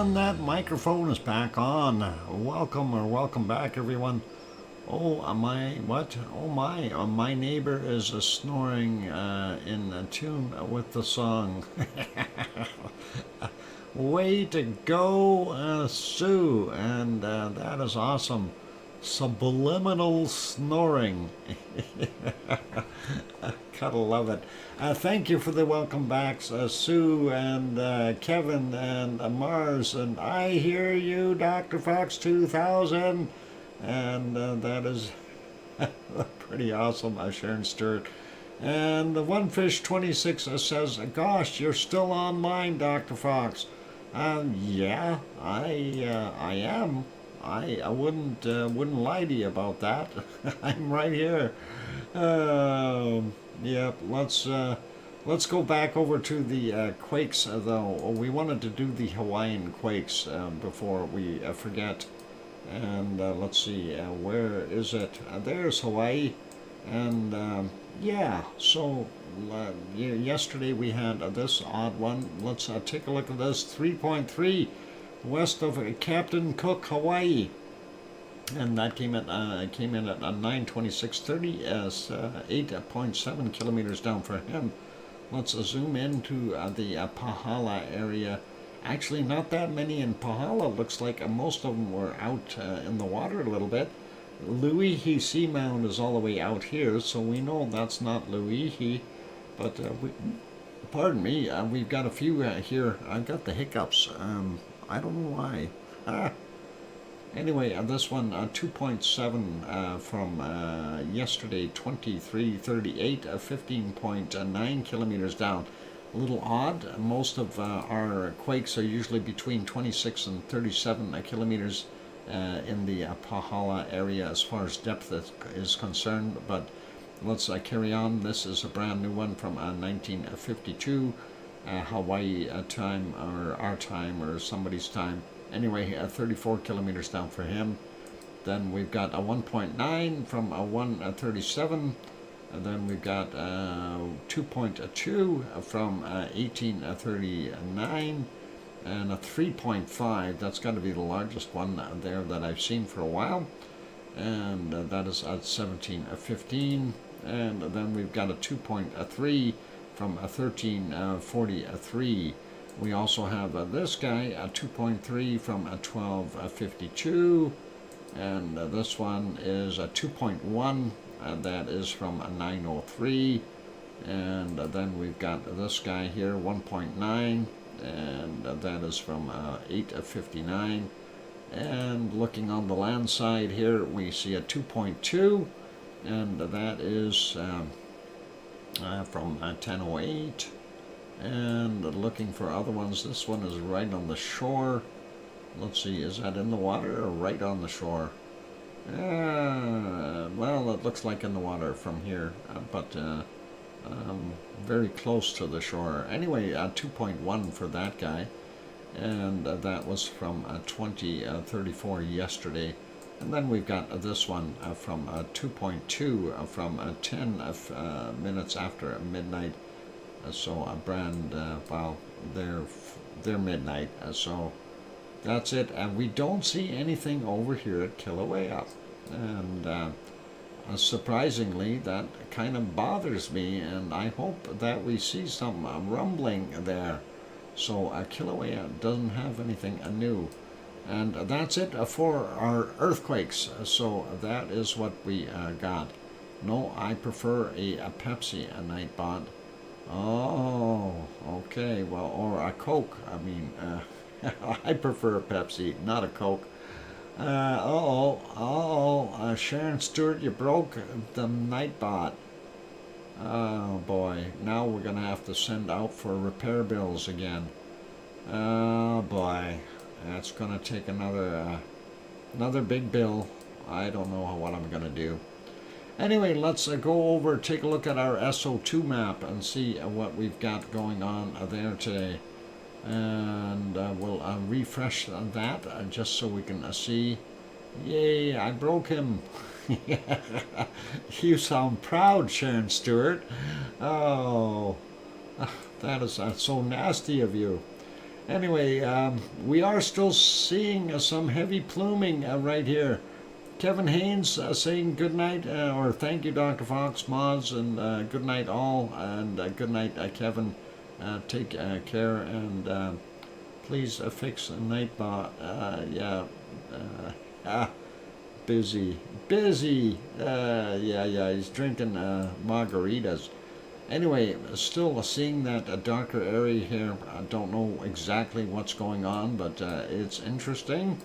And that microphone is back on. Welcome back, everyone. Oh, my neighbor is snoring in tune with the song. Way to go, Sue, and that is awesome. Subliminal snoring. Gotta love it. Thank you for the welcome backs, Sue and Kevin and Mars, and I hear you, DrFox2000, and that is pretty awesome, Sharon Stewart. And the One Fish 26 says, "Gosh, you're still online, Dr. Fox." Yeah, I am. I wouldn't lie to you about that. I'm right here. Yep. Let's go back over to the quakes, though. We wanted to do the Hawaiian quakes before we forget. And let's see, where is it? There's Hawaii. And yeah, so yesterday we had this odd one. Let's take a look at this. 3.3 west of Captain Cook, Hawaii. And that came in at 9:26:30 as 8.7 kilometers down for him. Let's zoom into the Pahala area. Actually, not that many in Pahala. Looks like most of them were out in the water a little bit. Luihi Seamound is all the way out here, so we know that's not Luihi. But pardon me, we've got a few here. I've got the hiccups. I don't know why. Anyway, this one 2.7 from yesterday, 23:38, 15.9 kilometers down. A little odd. Most of our quakes are usually between 26 and 37 kilometers in the Pahala area as far as depth is concerned. But let's carry on. This is a brand new one from 1952, Hawaii time, or our time, or somebody's time. Anyway, 34 kilometers down for him. Then we've got a 1.9 from a 137. And then we've got 2.2 from 1839. And a 3.5, that's got to be the largest one there that I've seen for a while. And that is at 1715. And then we've got a 2.3 from a 1343. We also have this guy, a 2.3 from a 1252, and this one is a 2.1, that is from a 903, and then we've got this guy here, 1.9, and that is from 859, and looking on the land side here, we see a 2.2, and that is from 1008. And looking for other ones, this one is right on the shore. Let's see, is that in the water or right on the shore? Well, it looks like in the water from here, but very close to the shore. Anyway, 2.1 for that guy, and that was from 2034 yesterday. And then we've got this one from 2.2 from 10 minutes after midnight. So a brand, well, they're midnight, so that's it. And we don't see anything over here at Kilauea, and surprisingly, that kind of bothers me, and I hope that we see some rumbling there. So Kilauea doesn't have anything new. And that's it for our earthquakes. So that is what we got. No, I prefer a Pepsi, a Nightbot. Oh, okay. Well, or a Coke. I mean, I prefer a Pepsi, not a Coke. Sharon Stewart, you broke the Nightbot. Oh boy, now we're gonna have to send out for repair bills again. Oh boy, that's gonna take another big bill. I don't know what I'm gonna do. Anyway, let's go over, take a look at our SO2 map and see what we've got going on there today. And we'll refresh that just so we can see. Yay, I broke him. You sound proud, Sharon Stewart. Oh, that is so nasty of you. Anyway, we are still seeing some heavy pluming right here. Kevin Haynes saying good night, or thank you, Dr. Fox, Moz, and good night all, and good night, Kevin. Take care, and please fix Nightbot. Yeah, busy. Yeah, he's drinking margaritas. Anyway, still seeing that darker area here. I don't know exactly what's going on, but it's interesting.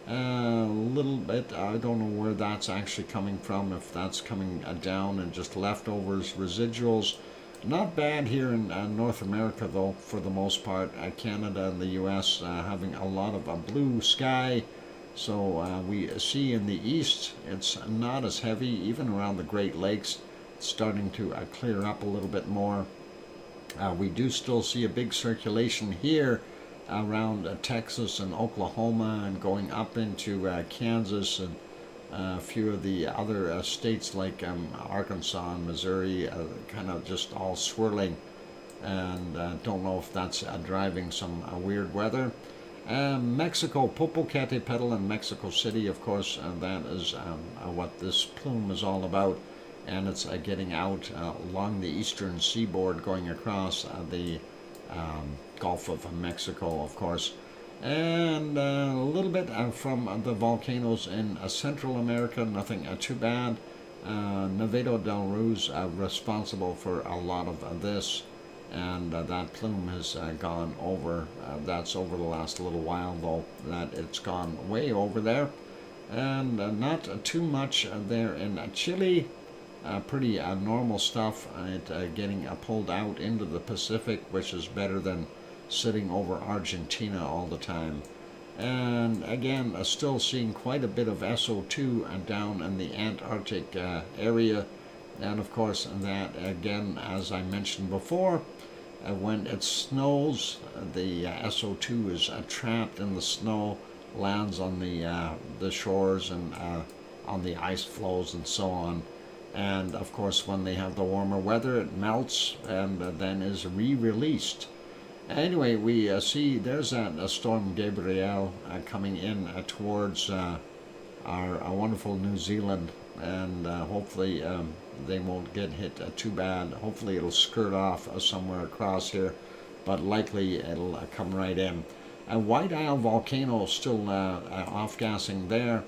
A little bit. I don't know where that's actually coming from, if that's coming down and just leftovers, residuals. Not bad here in North America, though, for the most part. Canada and the US having a lot of blue sky. So we see in the east, it's not as heavy, even around the Great Lakes. It's starting to clear up a little bit more. We do still see a big circulation here around Texas and Oklahoma, and going up into Kansas and a few of the other states like Arkansas and Missouri, kind of just all swirling, and don't know if that's driving some weird weather. Mexico, Popocatépetl in Mexico City, of course, that is what this plume is all about, and it's getting out along the eastern seaboard, going across the Gulf of Mexico, of course, and a little bit from the volcanoes in Central America. Nothing too bad. Nevado del Ruiz responsible for a lot of this, and that plume has gone over. That's over the last little while, though, that it's gone way over there, and not too much there in Chile. Pretty normal stuff. Getting pulled out into the Pacific, which is better than sitting over Argentina all the time. And again, still seeing quite a bit of SO2 down in the Antarctic area. And of course, that again, as I mentioned before, when it snows, the SO2 is trapped in the snow, lands on the shores and on the ice flows and so on. And of course, when they have the warmer weather, it melts and then is re-released. Anyway, we see there's that storm Gabrielle coming in towards our wonderful New Zealand, and hopefully they won't get hit too bad. Hopefully it'll skirt off somewhere across here, but likely it'll come right in. White Isle volcano still off-gassing there,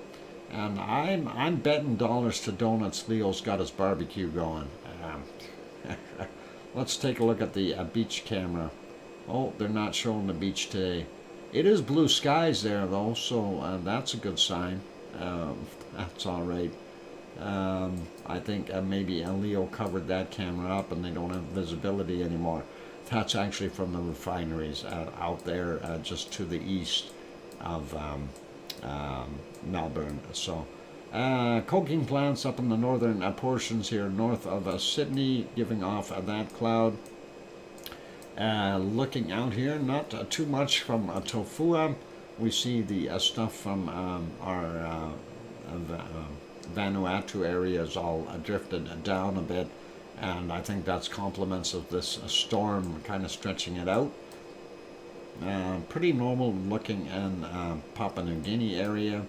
and I'm betting dollars to donuts Leo's got his barbecue going. Let's take a look at the beach camera. Oh, they're not showing the beach today. It is blue skies there, though, so that's a good sign. That's all right. I think maybe Leo covered that camera up and they don't have visibility anymore. That's actually from the refineries out there just to the east of Melbourne. So, coking plants up in the northern portions here north of Sydney, giving off that cloud. Looking out here, not too much from Tofua. We see the stuff from our Vanuatu area is all drifted down a bit, and I think that's compliments of this storm kind of stretching it out. Pretty normal looking in Papua New Guinea area.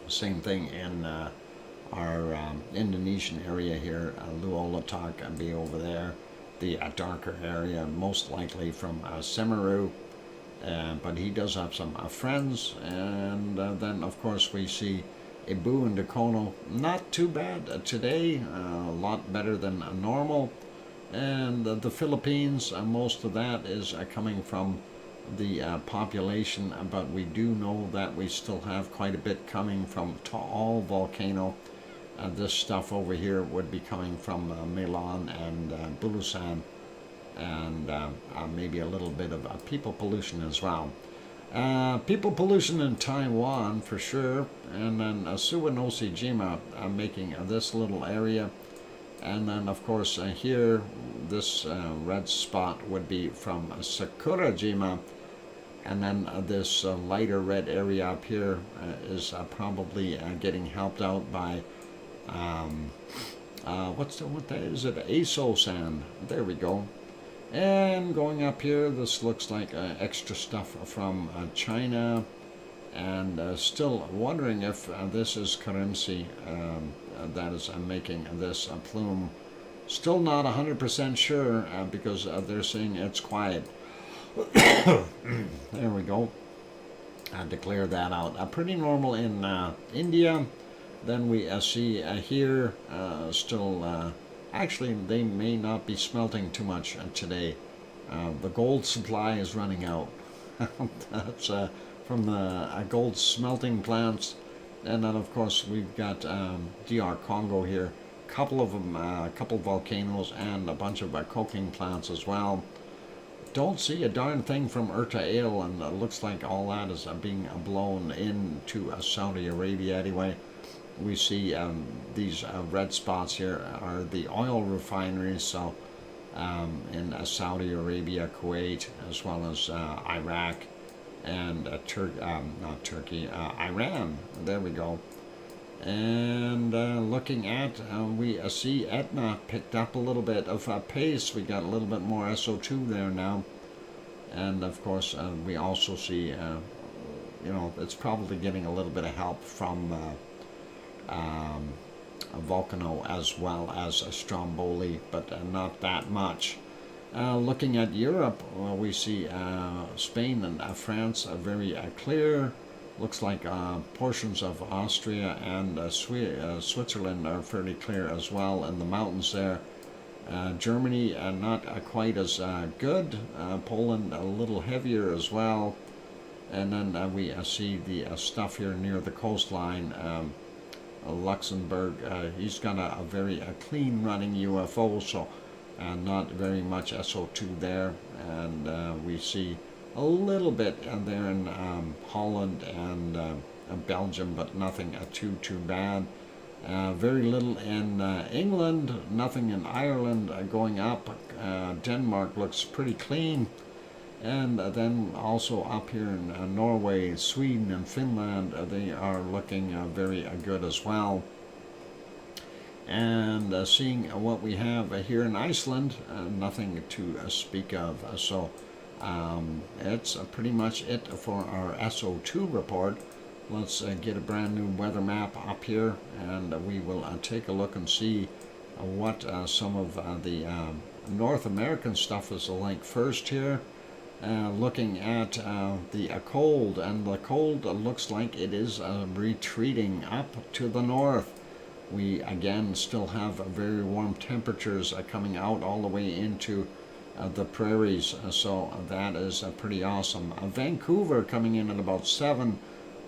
Same thing in our Indonesian area here, Luolatak and be over there. The darker area, most likely from Semeru, but he does have some friends. And then, of course, we see Ibu and Dakono. Not too bad today, a lot better than normal. And the Philippines, most of that is coming from the population, but we do know that we still have quite a bit coming from Taal volcano. This stuff over here would be coming from Milan and Bulusan, and maybe a little bit of people pollution as well. People pollution in Taiwan for sure, and then Suwanoshi-jima making this little area, and then of course here this red spot would be from Sakurajima, and then this lighter red area up here is probably getting helped out by what is it? Aso sand. There we go. And going up here, this looks like extra stuff from China, and still wondering if this is currency that is making this plume. Still not 100% sure because they're saying it's quiet. There we go. I had to clear that out. Pretty normal in India. Then we see here still, actually they may not be smelting too much today. The gold supply is running out. That's from the gold smelting plants. And then of course we've got DR Congo here. Couple of them, a couple volcanoes and a bunch of coking plants as well. Don't see a darn thing from RTVE, and it looks like all that is being blown into Saudi Arabia anyway. We see these red spots here are the oil refineries, so in Saudi Arabia, Kuwait, as well as Iraq and not Turkey, Iran. There we go. And looking at, we see Etna picked up a little bit of pace. We got a little bit more SO2 there now. And of course, we also see, you know, it's probably getting a little bit of help from Volcano as well as Stromboli, but not that much. Looking at Europe, we see Spain and France are very clear. Looks like portions of Austria and Switzerland are fairly clear as well in the mountains there. Germany not quite as good. Poland a little heavier as well. And then we see the stuff here near the coastline. Luxembourg, he's got a very clean running UFO, so not very much SO2 there. And we see a little bit there in Holland and Belgium, but nothing too bad. Very little in England, nothing in Ireland going up. Denmark looks pretty clean. And then also up here in Norway, Sweden, and Finland, they are looking very good as well. And seeing what we have here in Iceland, nothing to speak of. So it's pretty much it for our SO2 report. Let's get a brand new weather map up here, and we will take a look and see what some of the North American stuff is like first here. Looking at the cold, and the cold looks like it is retreating up to the north. We again still have very warm temperatures coming out all the way into the prairies, so that is pretty awesome. Vancouver coming in at about 7,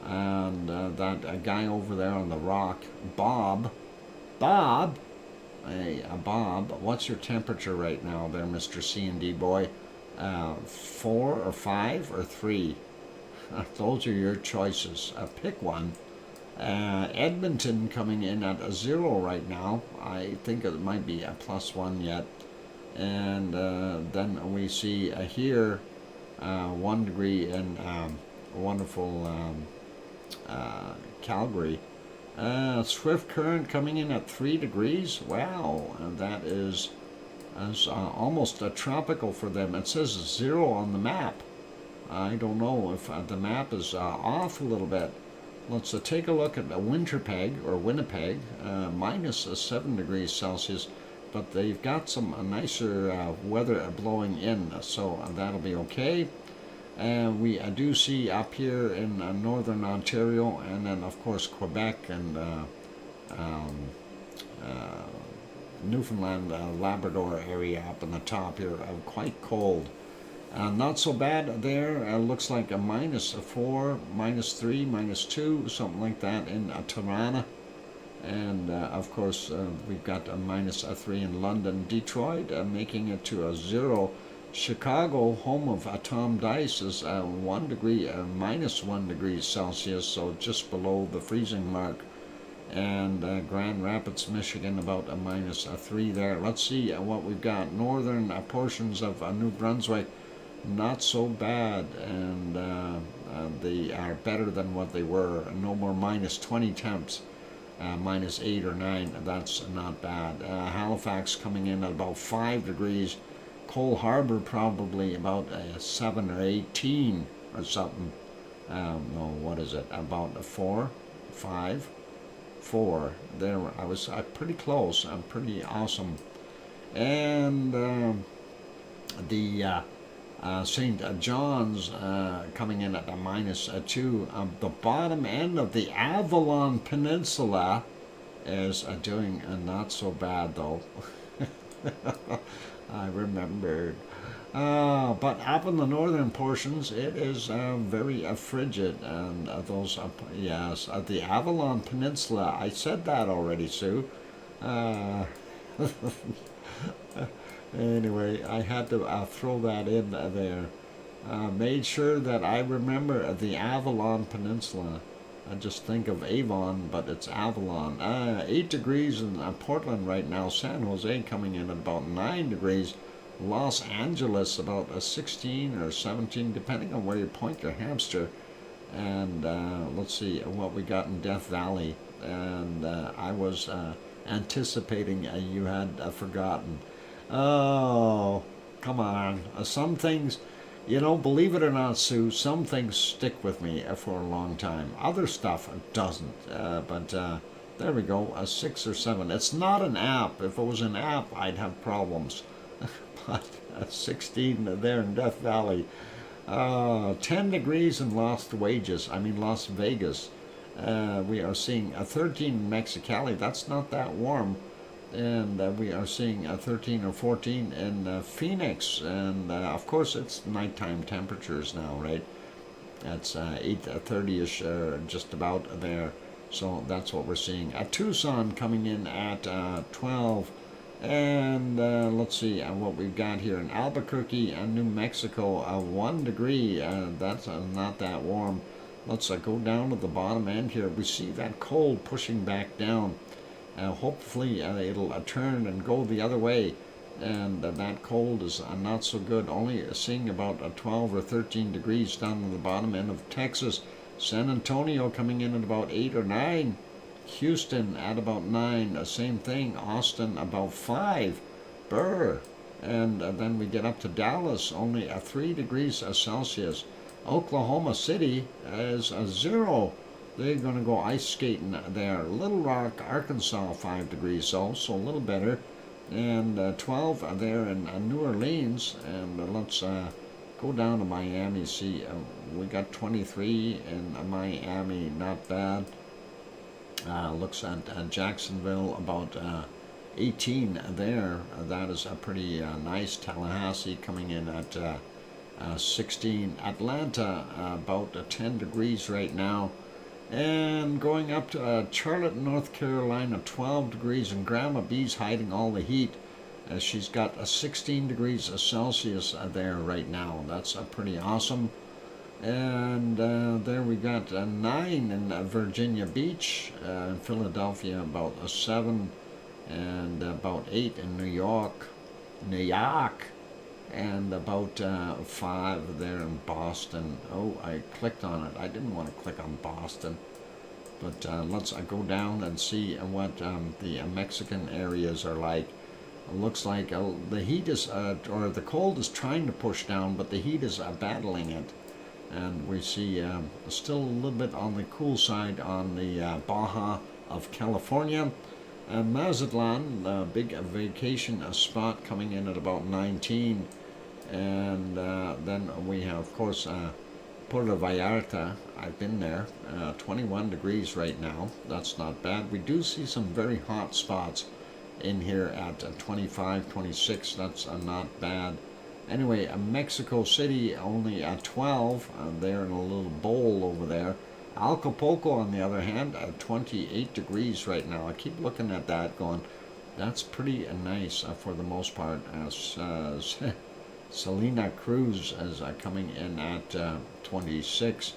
and that guy over there on the rock, Bob, hey Bob, what's your temperature right now there, Mr. C&D boy? 4 or 5 or 3? Those are your choices. Pick one. Edmonton coming in at a 0 right now. I think it might be a +1 yet. And then we see here 1 degree in wonderful Calgary. Swift current coming in at 3 degrees. Wow, that is almost tropical for them. It says 0 on the map. I don't know if the map is off a little bit. Let's take a look at Winnipeg, minus 7 degrees Celsius, but they've got some nicer weather blowing in, so that'll be okay. We do see up here in northern Ontario, and then of course Quebec and Newfoundland, Labrador area up in the top here, quite cold. Not so bad there. Looks like a -4, -3, -2, something like that in Tirana. And of course we've got a -3 in London. Detroit making it to a 0. Chicago, home of Tom Dice, is 1 degree, -1 degree Celsius, so just below the freezing mark. And Grand Rapids, Michigan, about a -3 there. Let's see what we've got. Northern portions of New Brunswick, not so bad, and they are better than what they were. No more -20 temps, -8 or 9. That's not bad. Halifax coming in at about 5 degrees. Cole Harbor probably about 7 or 18 or something. No, what is it? About 4, 5, 4. There, I was pretty close. I'm pretty awesome. And the St. John's coming in at a -2. The bottom end of the Avalon Peninsula is doing not so bad though. I remembered. But up in the northern portions, it is very frigid, and those, yes, the Avalon Peninsula. I said that already, Sue. Anyway, I had to throw that in there. Made sure that I remember the Avalon Peninsula. I just think of Avon, but it's Avalon. 8 degrees in Portland right now. San Jose coming in at about 9 degrees. Los Angeles about 16 or 17, depending on where you point your hamster. And let's see what we got in Death Valley. And I was anticipating you had forgotten. Oh, come on. Some things, you know, believe it or not, Sue, some things stick with me for a long time. Other stuff doesn't. But there we go, 6 or 7. It's not an app. If it was an app, I'd have problems. But 16 there in Death Valley. 10 degrees in Las Vegas. We are seeing 13 in Mexicali. That's not that warm. And we are seeing 13 or 14 in Phoenix. And of course, it's nighttime temperatures now, right? That's 8:30ish, just about there. So that's what we're seeing. Tucson coming in at 12. And let's see what we've got here in Albuquerque and New Mexico, 1 degree. That's not that warm. Let's go down to the bottom end here. We see that cold pushing back down. Hopefully it'll turn and go the other way. And that cold is not so good. Only seeing about 12 or 13 degrees down at the bottom end of Texas. San Antonio coming in at about 8 or 9. Houston at about 9, same thing. Austin about 5, brr. And then we get up to Dallas, only 3 degrees Celsius. Oklahoma City is 0. They're going to go ice skating there. Little Rock, Arkansas, 5 degrees, so a little better. And 12 there in New Orleans. And let's go down to Miami. See, we got 23 in Miami, not bad. Looks at Jacksonville, about 18 there. That is a pretty nice. Tallahassee coming in at 16. Atlanta about 10 degrees right now. And going up to Charlotte, North Carolina, 12 degrees. And Grandma B's hiding all the heat. She's got 16 degrees Celsius there right now. That's pretty awesome. And there we got 9 in Virginia Beach, in Philadelphia about 7, and about 8 in New York, and about 5 there in Boston. Oh, I clicked on it. I didn't want to click on Boston. But let's go down and see what the Mexican areas are like. It looks like the heat is, or the cold is trying to push down, but the heat is battling it. And we see still a little bit on the cool side on the Baja of California. And Mazatlan, the big vacation spot, coming in at about 19. And then we have, of course, Puerto Vallarta. I've been there, 21 degrees right now. That's not bad. We do see some very hot spots in here at 25, 26. That's not bad. Anyway, Mexico City only at 12. They're in a little bowl over there. Acapulco, on the other hand, at 28 degrees right now. I keep looking at that going, that's pretty nice for the most part. Selena Cruz is coming in at 26.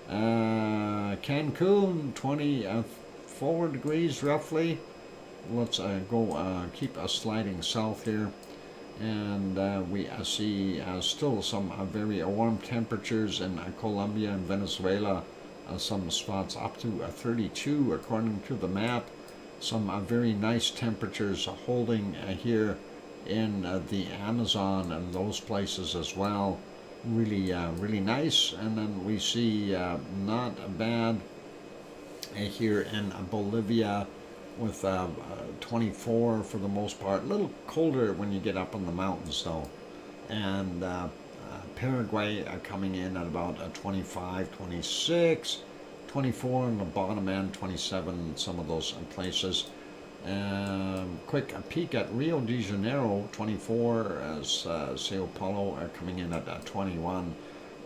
Cancun, 24 degrees roughly. Let's go keep sliding south here. And we see still some very warm temperatures in Colombia and Venezuela. Some spots up to 32 according to the map. Some very nice temperatures holding here in the Amazon and those places as well. Really, really nice. And then we see not bad here in Bolivia with 24 for the most part. A little colder when you get up in the mountains though. And Paraguay coming in at about 25, 26, 24 in the bottom end, 27 in some of those places. Quick peek at Rio de Janeiro, 24, as Sao Paulo are coming in at 21.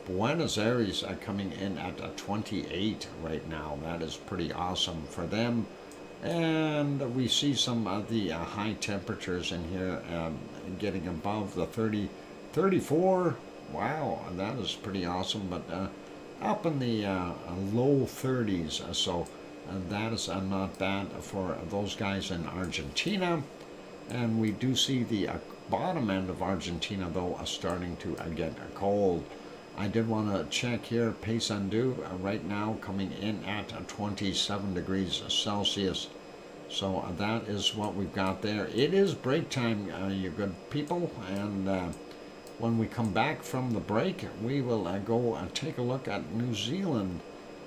Buenos Aires are coming in at 28 right now. That is pretty awesome for them. And we see some of the high temperatures in here getting above the 30, 34. Wow, that is pretty awesome. But up in the low 30s, so that is not bad for those guys in Argentina. And we do see the bottom end of Argentina, though, starting to get cold. I did want to check here, Paysandú right now coming in at 27 degrees Celsius. So that is what we've got there. It is break time, you good people. And when we come back from the break, we will go take a look at New Zealand.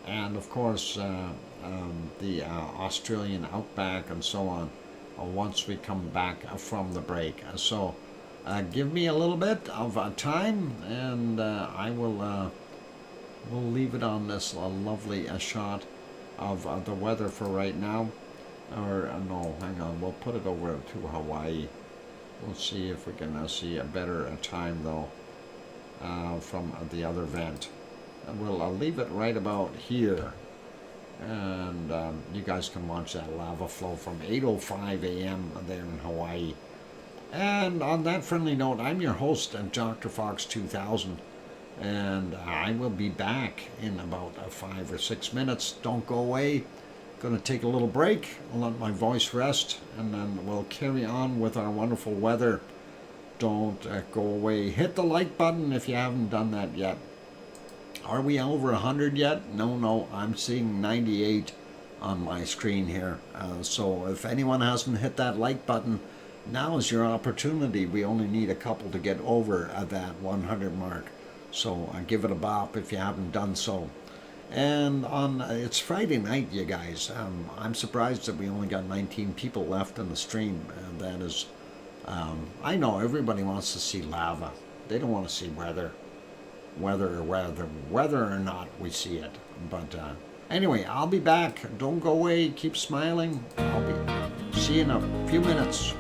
And, of course, the Australian outback and so on once we come back from the break. So give me a little bit of time, and I will we'll leave it on this lovely shot of the weather for right now. Or no, hang on, we'll put it over to Hawaii. We'll see if we can see a better time though from the other vent. And we'll leave it right about here. And you guys can watch that lava flow from 8:05 a.m. there in Hawaii. And on that friendly note, I'm your host, DrFox2000, and I will be back in about 5 or 6 minutes. Don't go away. Going to take a little break, I'll let my voice rest, and then we'll carry on with our wonderful weather. Don't go away. Hit the like button if you haven't done that yet. Are we over 100 yet? No, I'm seeing 98 on my screen here. So if anyone hasn't hit that like button, now is your opportunity. We only need a couple to get over that 100 mark. So give it a bop if you haven't done so. And it's Friday night, you guys. I'm surprised that we only got 19 people left in the stream. And that is, I know everybody wants to see lava. They don't want to see weather. Whether or not we see it. But anyway, I'll be back. Don't go away. Keep smiling. I'll be see you in a few minutes.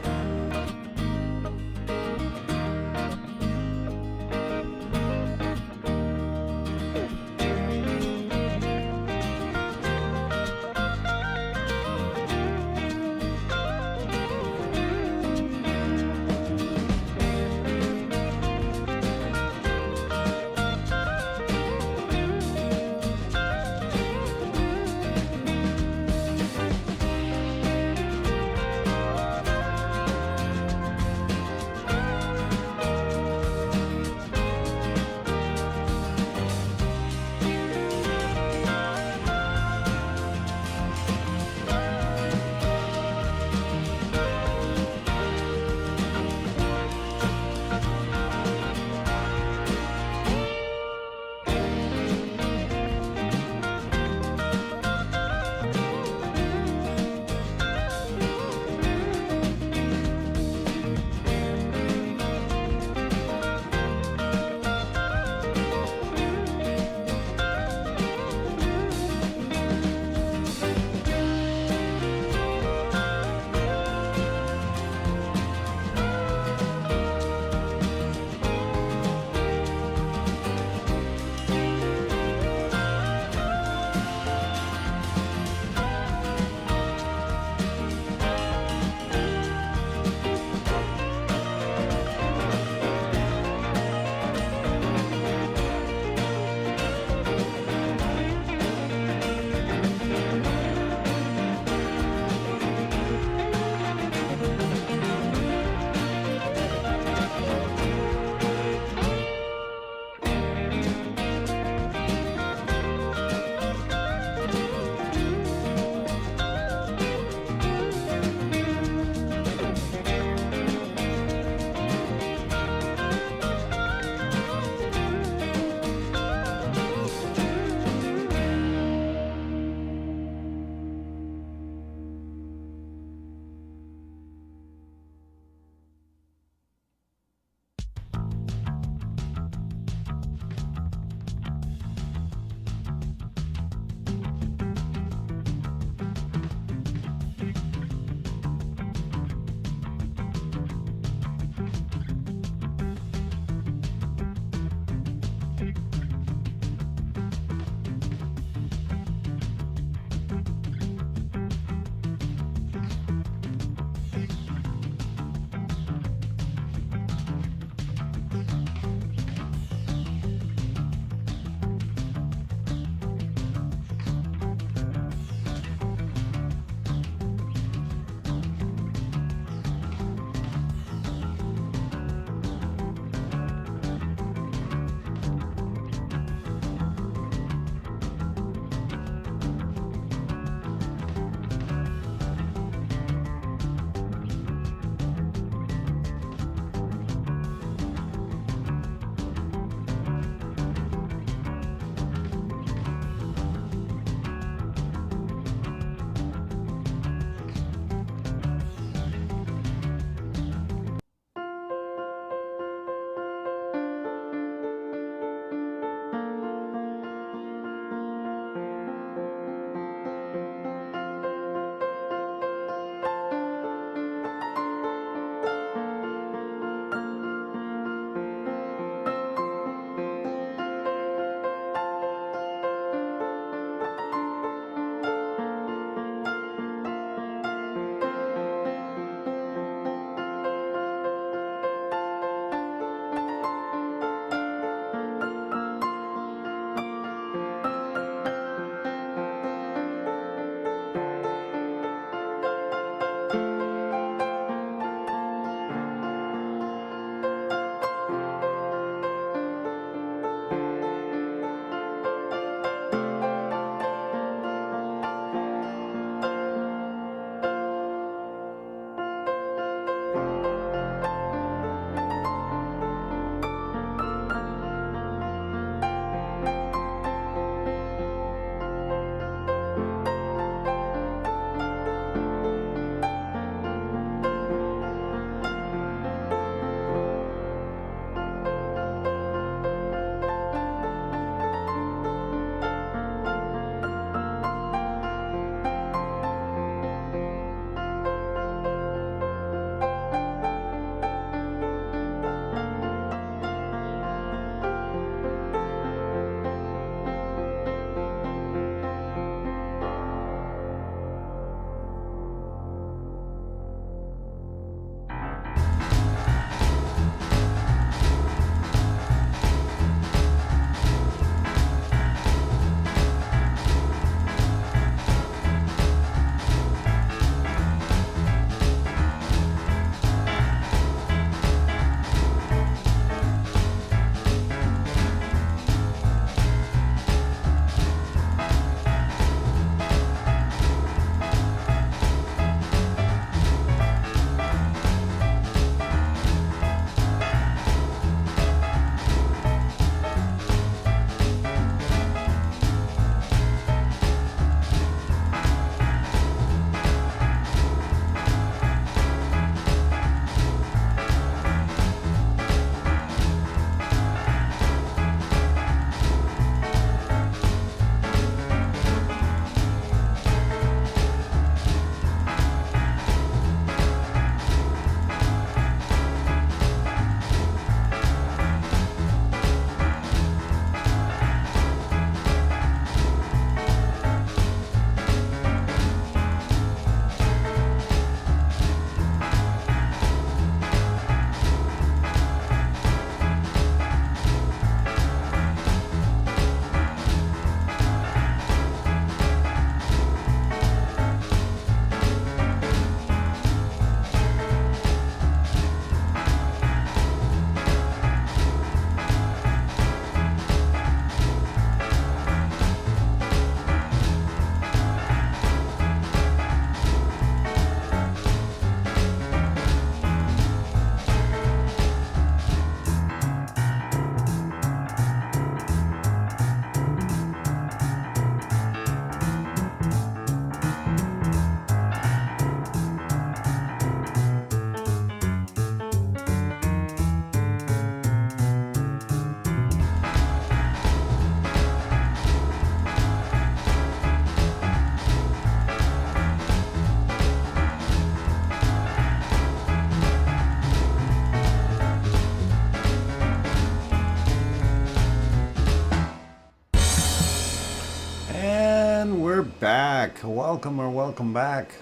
back. Welcome back.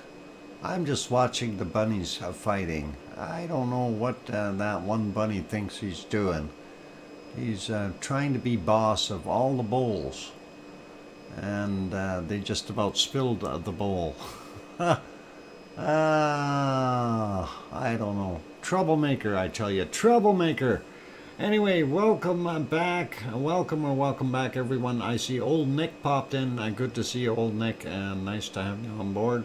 I'm just watching the bunnies fighting. I don't know what that one bunny thinks he's doing. He's trying to be boss of all the bowls. And they just about spilled the bowl. I don't know. Troublemaker, I tell you. Troublemaker. Anyway, welcome back. Welcome back, everyone. I see old Nick popped in. Good to see you, old Nick, and nice to have you on board.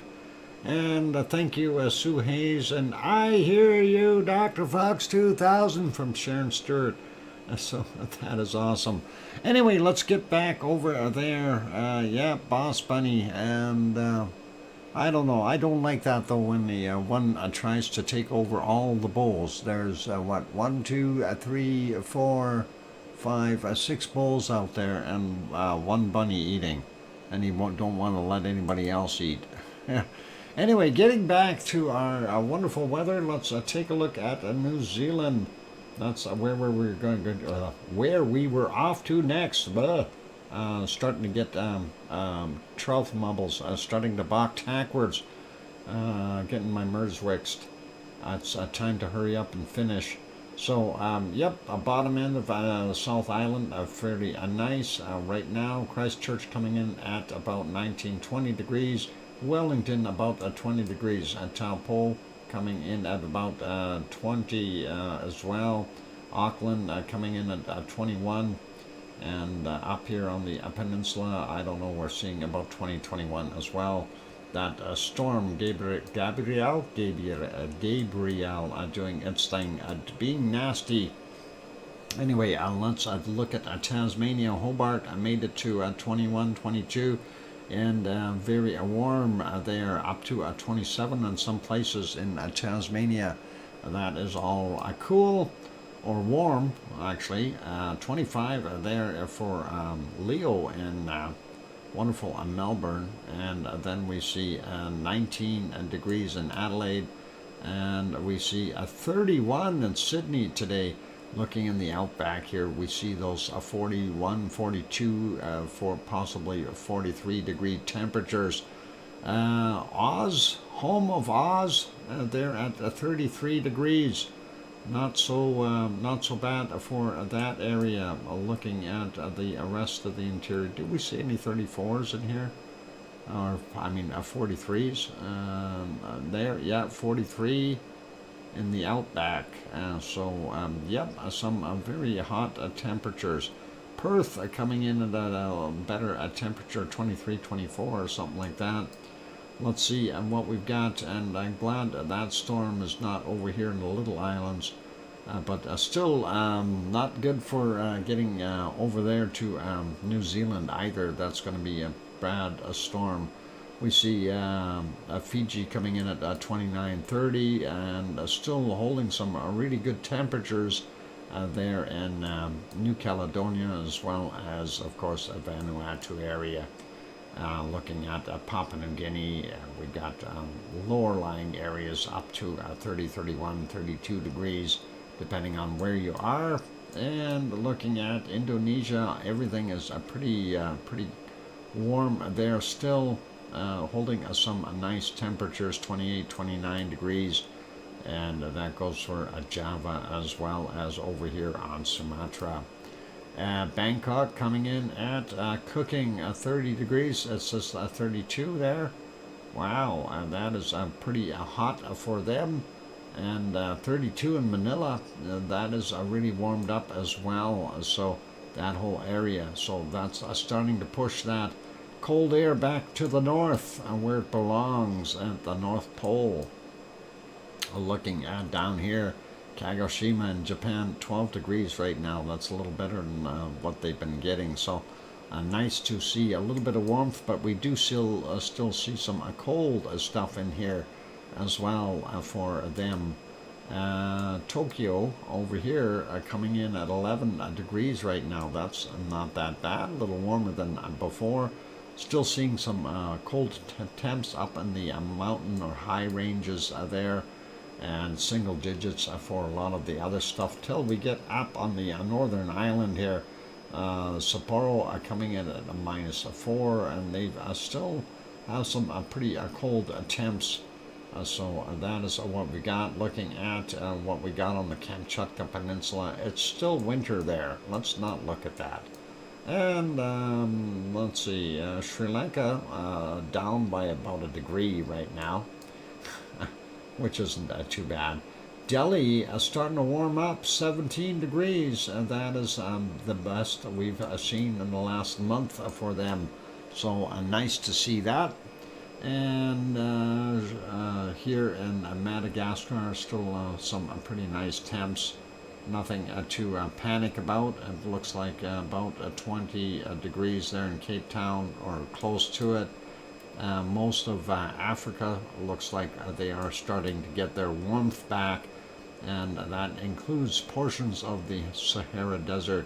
And thank you, Sue Hayes. And I hear you, DrFox2000 from Sharon Stewart. So that is awesome. Anyway, let's get back over there. Yeah, Boss Bunny. And I don't know. I don't like that, though, when the one tries to take over all the bowls. There's, what, 1, 2, 3, 4, 5, 6 bowls out there and one bunny eating. And you don't want to let anybody else eat. Anyway, getting back to our wonderful weather, let's take a look at New Zealand. That's where we were off to next. Starting to get trout mumbles, starting to balk backwards, getting my merds wixed. It's time to hurry up and finish. So, yep, bottom end of South Island, fairly nice. Right now, Christchurch coming in at about 19-20 degrees. Wellington about 20 degrees. Taupo coming in at about 20 as well. Auckland coming in at 21. And up here on the peninsula, I don't know, we're seeing about 20-21 as well. That storm Gabriel doing its thing, being nasty. Anyway, let's look at Tasmania. Hobart. I made it to 21, 22, and very warm there, up to 27 in some places in Tasmania. That is all cool. Or warm, actually. 25 there for Leo in wonderful Melbourne, and then we see 19 degrees in Adelaide, and we see 31 in Sydney today. Looking in the outback here, we see those 41, 42, for possibly 43 degree temperatures. Oz, home of Oz, they're at 33 degrees. Not so bad for that area. Looking at the rest of the interior, do we see any 34s in here? Or I mean 43s? There, yeah, 43 in the outback. Yep, some very hot temperatures. Perth coming in at a better temperature, 23, 24 or something like that. Let's see what we've got, and I'm glad that storm is not over here in the Little Islands, but still not good for getting over there to New Zealand either. That's going to be a bad storm. We see Fiji coming in at 29, 30, and still holding some really good temperatures there in New Caledonia, as well as, of course, Vanuatu area. Looking at Papua New Guinea, we've got lower lying areas up to 30, 31, 32 degrees, depending on where you are. And looking at Indonesia, everything is pretty warm there still, holding some nice temperatures, 28, 29 degrees. And that goes for Java as well as over here on Sumatra. Bangkok coming in at cooking 30 degrees. It says 32 there. Wow, that is pretty hot for them. And 32 in Manila, that is really warmed up as well. So that whole area. So that's starting to push that cold air back to the north, where it belongs, at the North Pole. Looking at down here, Kagoshima in Japan, 12 degrees right now. That's a little better than what they've been getting. So nice to see a little bit of warmth, but we do still see some cold stuff in here as well for them. Tokyo over here coming in at 11 degrees right now. That's not that bad, a little warmer than before. Still seeing some cold temps up in the mountain or high ranges there, and single digits for a lot of the other stuff till we get up on the northern island here. Sapporo coming in at a -4, and they've still have some pretty cold temps. So that is what we got. Looking at what we got on the Kamchatka Peninsula, it's still winter there. Let's not look at that. And let's see, Sri Lanka down by about a degree right now, which isn't too bad. Delhi starting to warm up, 17 degrees, and that is the best we've seen in the last month for them. So nice to see that. And here in Madagascar, still some pretty nice temps. Nothing to panic about. It looks like about 20 degrees there in Cape Town or close to it. Most of Africa looks like they are starting to get their warmth back, and that includes portions of the Sahara Desert.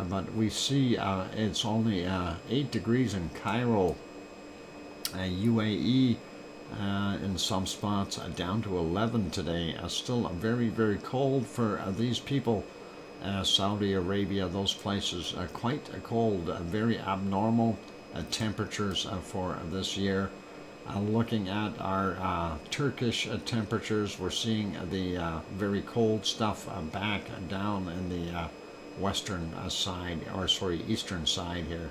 But we see it's only 8 degrees in Cairo, UAE, in some spots down to 11 today. Still very, very cold for these people. Saudi Arabia, those places, quite cold, very abnormal temperatures for this year. Looking at our Turkish temperatures, we're seeing the very cold stuff back down in the western side, or sorry, eastern side here,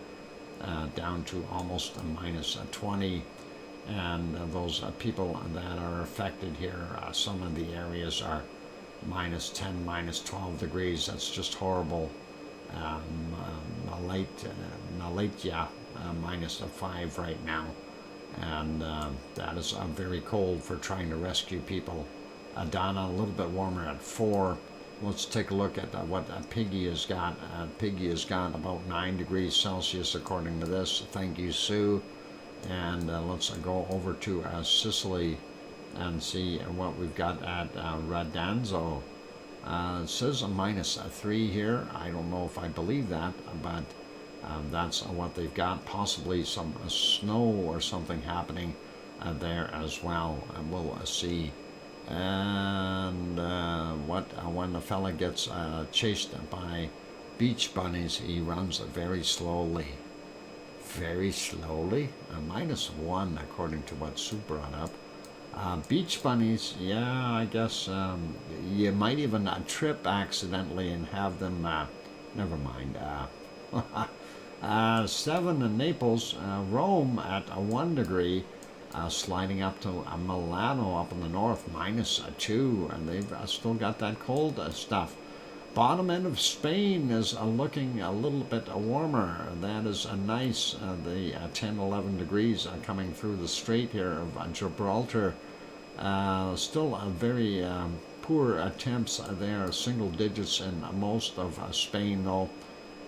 down to almost minus 20. And those people that are affected here, some of the areas are minus 10, minus 12 degrees. That's just horrible. Malaysia, minus 5 right now. And that is very cold for trying to rescue people. Adana, a little bit warmer at 4. Let's take a look at what Piggy has got. Piggy has got about 9 degrees Celsius according to this. Thank you, Sue. And let's go over to Sicily and see what we've got at Radanzo. It says a minus 3 here. I don't know if I believe that, but that's what they've got. Possibly some snow or something happening there as well. And we'll see. And when the fella gets chased by beach bunnies, he runs very slowly. Very slowly? Minus 1 according to what Sue brought up. Beach bunnies, yeah, I guess you might even trip accidentally and have them, never mind. 7 in Naples, Rome at 1 degree, sliding up to Milano up in the north, minus 2, and they've still got that cold stuff. Bottom end of Spain is looking a little bit warmer. That is nice. The 10, 11 degrees coming through the strait here of Gibraltar. Still very poor temps there, single digits in most of Spain though,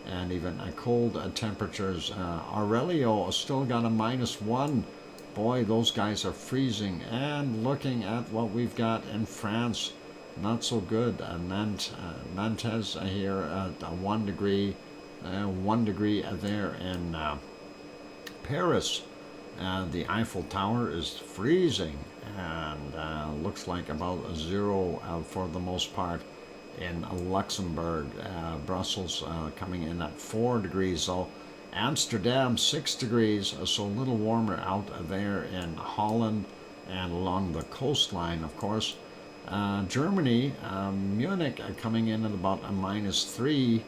and even cold temperatures. Aurelio still got a minus 1. Boy, those guys are freezing. And looking at what we've got in France, not so good. Nantes here at 1 degree, 1 degree there in Paris. The Eiffel Tower is freezing, and looks like about 0 for the most part in Luxembourg. Brussels coming in at 4 degrees though. Amsterdam 6 degrees, so a little warmer out there in Holland and along the coastline, of course. Germany, Munich coming in at about a minus 3.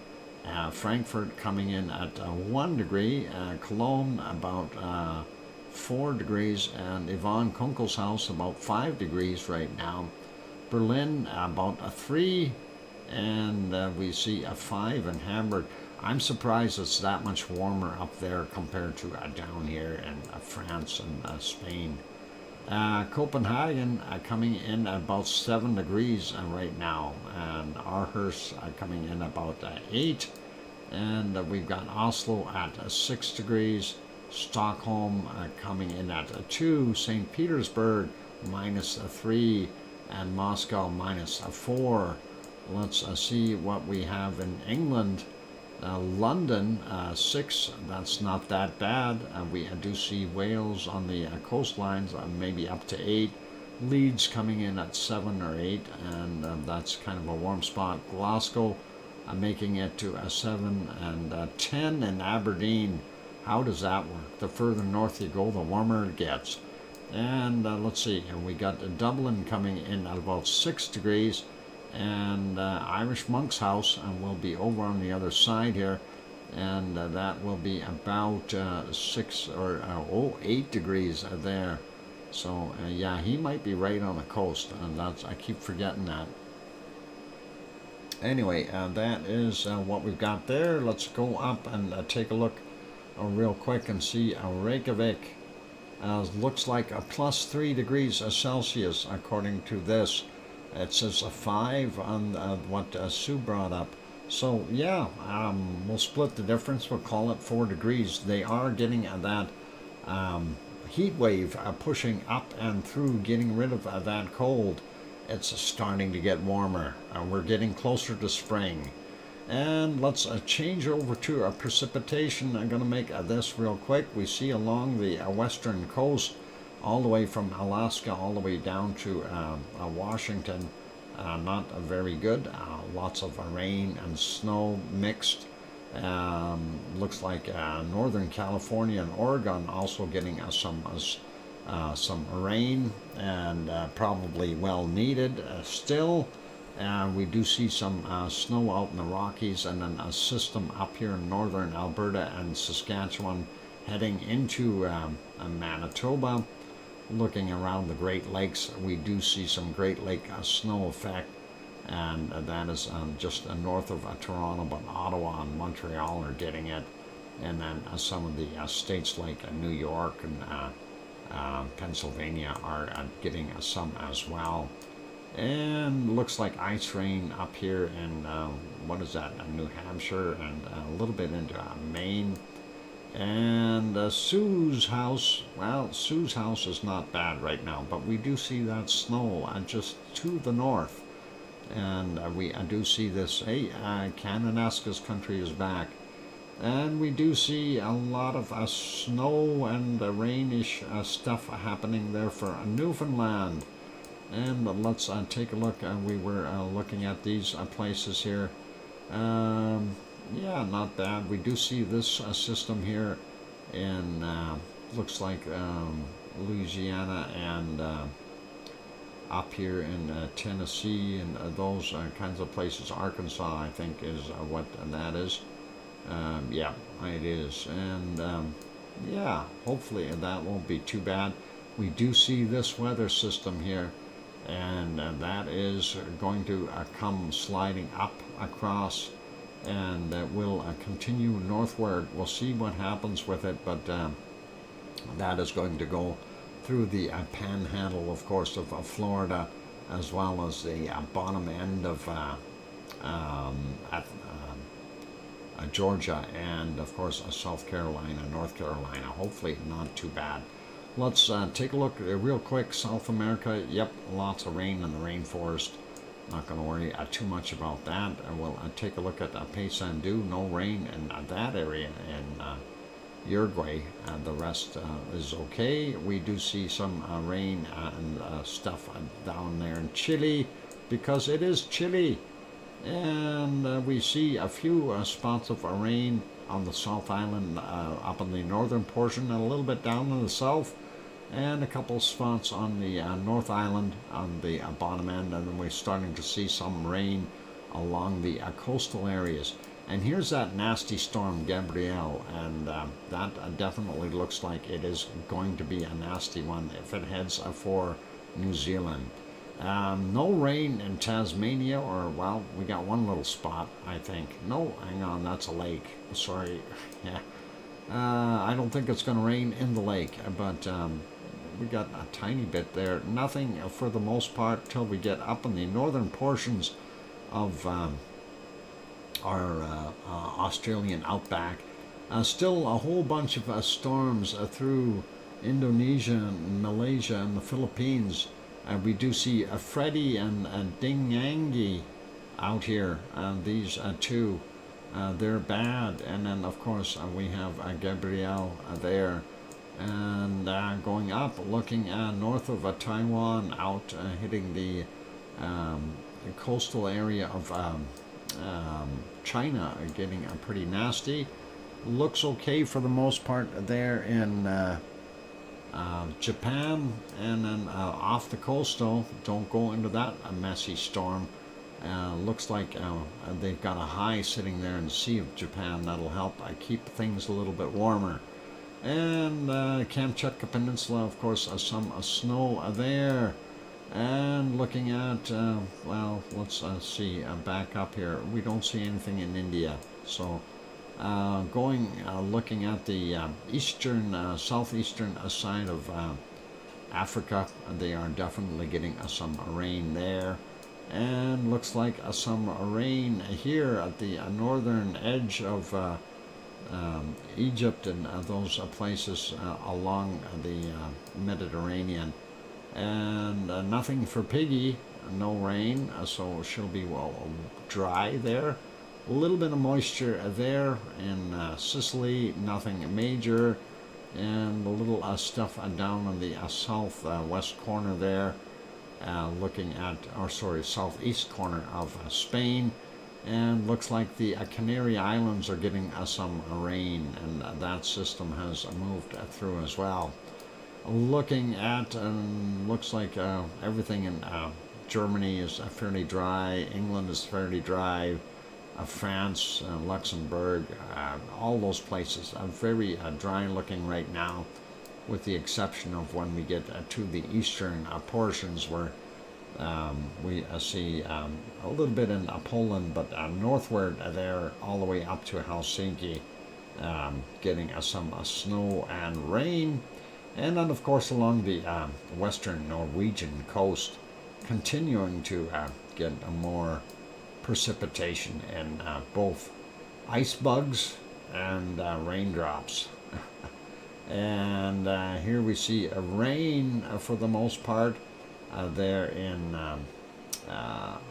Frankfurt coming in at 1 degree. Cologne about 4 degrees. And Yvonne Kunkel's house about 5 degrees right now. Berlin about a 3. And we see a 5 in Hamburg. I'm surprised it's that much warmer up there compared to down here in France and Spain. Copenhagen coming in at about 7 degrees right now, and Aarhus coming in about 8, and we've got Oslo at 6 degrees, Stockholm coming in at 2, St. Petersburg minus 3, and Moscow minus 4. Let's see what we have in England. London 6, that's not that bad. We do see Wales on the coastlines, maybe up to 8. Leeds coming in at 7 or 8, and that's kind of a warm spot. Glasgow making it to 7, and 10 in Aberdeen. How does that work? The further north you go, the warmer it gets. And let's see, and we got Dublin coming in at about 6 degrees, and Irish Monk's house will be over on the other side here, and that will be about 8 degrees there. So yeah, he might be right on the coast, and I keep forgetting that. Anyway, that is what we've got there. Let's go up and take a look real quick and see Reykjavik. Looks like a plus 3 degrees Celsius according to this. It says a 5 on what Sue brought up. So yeah, we'll split the difference. We'll call it 4 degrees. They are getting that heat wave pushing up and through, getting rid of that cold. It's starting to get warmer. We're getting closer to spring. And let's change over to precipitation. I'm going to make this real quick. We see along the western coast, all the way from Alaska all the way down to Washington, not very good. Lots of rain and snow mixed. Looks like Northern California and Oregon also getting some rain, and probably well needed still. We do see some snow out in the Rockies, and then a system up here in northern Alberta and Saskatchewan heading into Manitoba. Looking around the Great Lakes, we do see some Great Lake snow effect, and that is just north of Toronto, but Ottawa and Montreal are getting it, and then some of the states like New York and Pennsylvania are getting some as well. And looks like ice rain up here in what is that, New Hampshire, and a little bit into Maine. And Sue's house, well, Sue's house is not bad right now, but we do see that snow just to the north. And we do see this, hey, Kananaska's country is back. And we do see a lot of snow and rainish stuff happening there for Newfoundland. And let's take a look. We were looking at these places here. Yeah, not bad. We do see this system here in, looks like Louisiana, and up here in Tennessee, and those kinds of places. Arkansas, I think, is what that is. Yeah, it is. And yeah, hopefully that won't be too bad. We do see this weather system here, and that is going to come sliding up across, and will continue northward. We'll see what happens with it, but that is going to go through the panhandle, of course, of Florida, as well as the bottom end of Georgia, and of course South Carolina, North Carolina. Hopefully not too bad. Let's take a look real quick. South America, yep, lots of rain in the rainforest. Not going to worry too much about that. We'll take a look at Paysandú. No rain in that area in Uruguay. The rest is okay. We do see some rain and stuff down there in Chile, because it is chilly. And we see a few spots of rain on the South Island, up in the northern portion, and a little bit down in the south, and a couple spots on the North Island on the bottom end, and then we're starting to see some rain along the coastal areas. And here's that nasty storm, Gabrielle, and that definitely looks like it is going to be a nasty one if it heads for New Zealand. No rain in Tasmania, or, well, we got one little spot, I think. No, hang on, that's a lake. Sorry. Yeah. I don't think it's going to rain in the lake, but we got a tiny bit there. Nothing for the most part till we get up in the northern portions of our Australian outback. Still a whole bunch of storms through Indonesia and Malaysia and the Philippines. We do see Freddy and Dingangi out here. These two, they're bad. And then, of course, we have Gabrielle there. And going up, looking north of Taiwan, out hitting the coastal area of China, getting pretty nasty. looks okay for the most part there in Japan, and then off the coastal. Don't go into that messy storm. Looks like they've got a high sitting there in the Sea of Japan. That'll help keep things a little bit warmer. And Kamchatka Peninsula, of course, some snow there. And looking at, well, let's see, back up here. We don't see anything in India. So looking at the southeastern side of Africa, they are definitely getting some rain there. And looks like some rain here at the northern edge of Egypt and those places along the Mediterranean. And nothing for Piggy, no rain, so she'll be dry there. A little bit of moisture there in Sicily, nothing major. And a little stuff down in the southwest corner there, looking at, southeast corner of Spain. And looks like the Canary Islands are getting some rain, and that system has moved through as well. Looking at, looks like everything in Germany is fairly dry, England is fairly dry, France, Luxembourg, all those places are very dry looking right now, with the exception of when we get to the eastern portions where we see a little bit in Poland, but northward there all the way up to Helsinki, getting some snow and rain. And then, of course, along the western Norwegian coast, continuing to get more precipitation and both ice bugs and raindrops. And here we see rain for the most part there in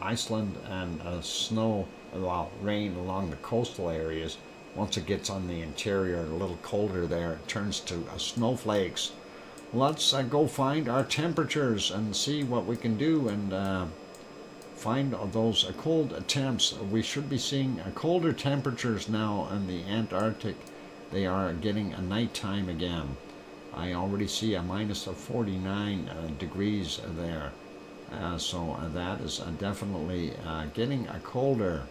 Iceland, and snow, rain along the coastal areas. Once it gets on the interior, a little colder there, it turns to snowflakes. Let's go find our temperatures and see what we can do, and find those cold temps. We should be seeing colder temperatures now in the Antarctic. They are getting a nighttime again. I already see a minus of 49 degrees there. So that is definitely getting colder.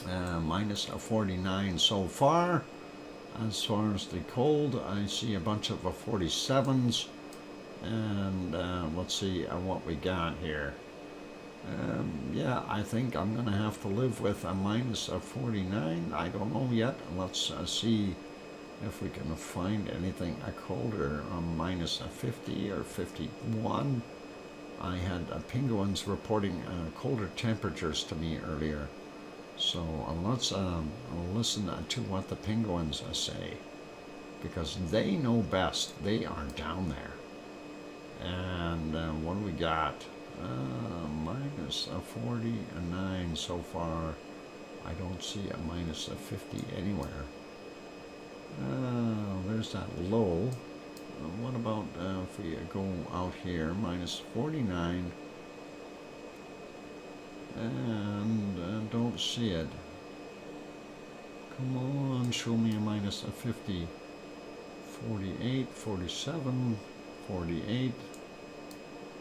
Minus 49 so far. As far as the cold, I see a bunch of 47s. And let's see what we got here. Yeah, I think I'm going to have to live with a minus 49. I don't know yet. Let's see if we can find anything colder, minus 50 or 51. I had penguins reporting colder temperatures to me earlier. So let's listen to what the penguins say, because they know best. They are down there. And what do we got? Minus 49 so far. I don't see a minus 50 anywhere. There's that low. What about if we go out here? Minus 49. And don't see it. Come on, show me a minus 50. 48, 47, 48,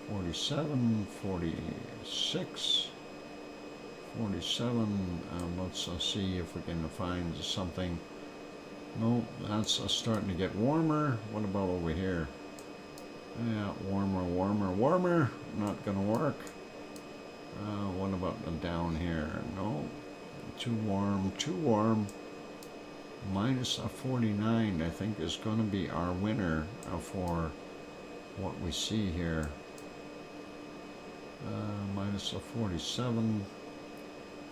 47, 46, 47. Let's see if we can find something. No, that's starting to get warmer. What about over here? Yeah, warmer, warmer, warmer. Not gonna work. What about down here? No, too warm, too warm. Minus 49, I think, is going to be our winner for what we see here. Minus 47,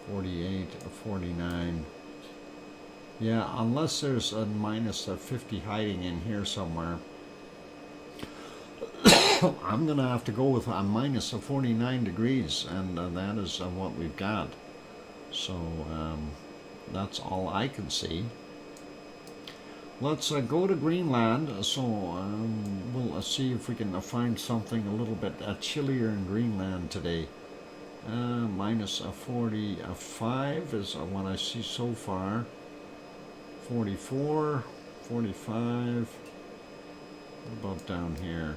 48, 49. Yeah, unless there's a minus 50 hiding in here somewhere. I'm going to have to go with a minus 49 degrees, and that is what we've got. So that's all I can see. Let's go to Greenland. So we'll see if we can find something a little bit chillier in Greenland today. Minus 45 is what I see so far. 44, 45. What about down here?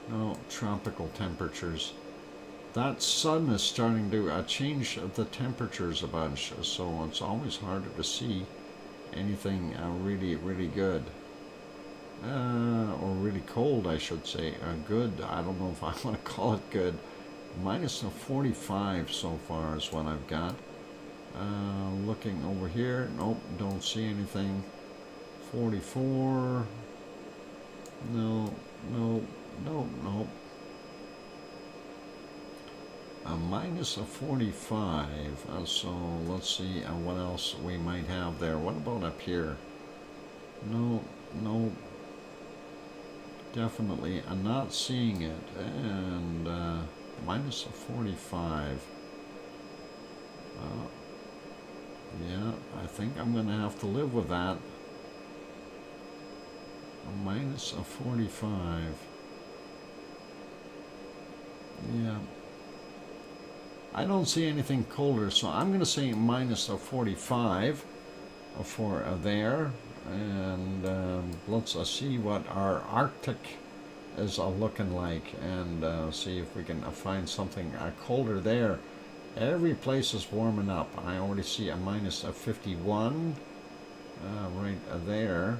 No, tropical temperatures. That sun is starting to change the temperatures a bunch, so it's always harder to see anything really, really good. Or really cold, I should say. Good, I don't know if I want to call it good. Minus a 45 so far is what I've got. Looking over here, nope, don't see anything. 44, no, no, no, no. Minus a 45, so let's see what else we might have there. What about up here? No, no, definitely I'm not seeing it. And minus a 45. Yeah, I think I'm going to have to live with that. A minus a 45. Yeah. I don't see anything colder, so I'm going to say minus a 45 for there. And let's see what our Arctic is looking like, and see if we can find something colder there. Every place is warming up. I already see a minus a 51 right there.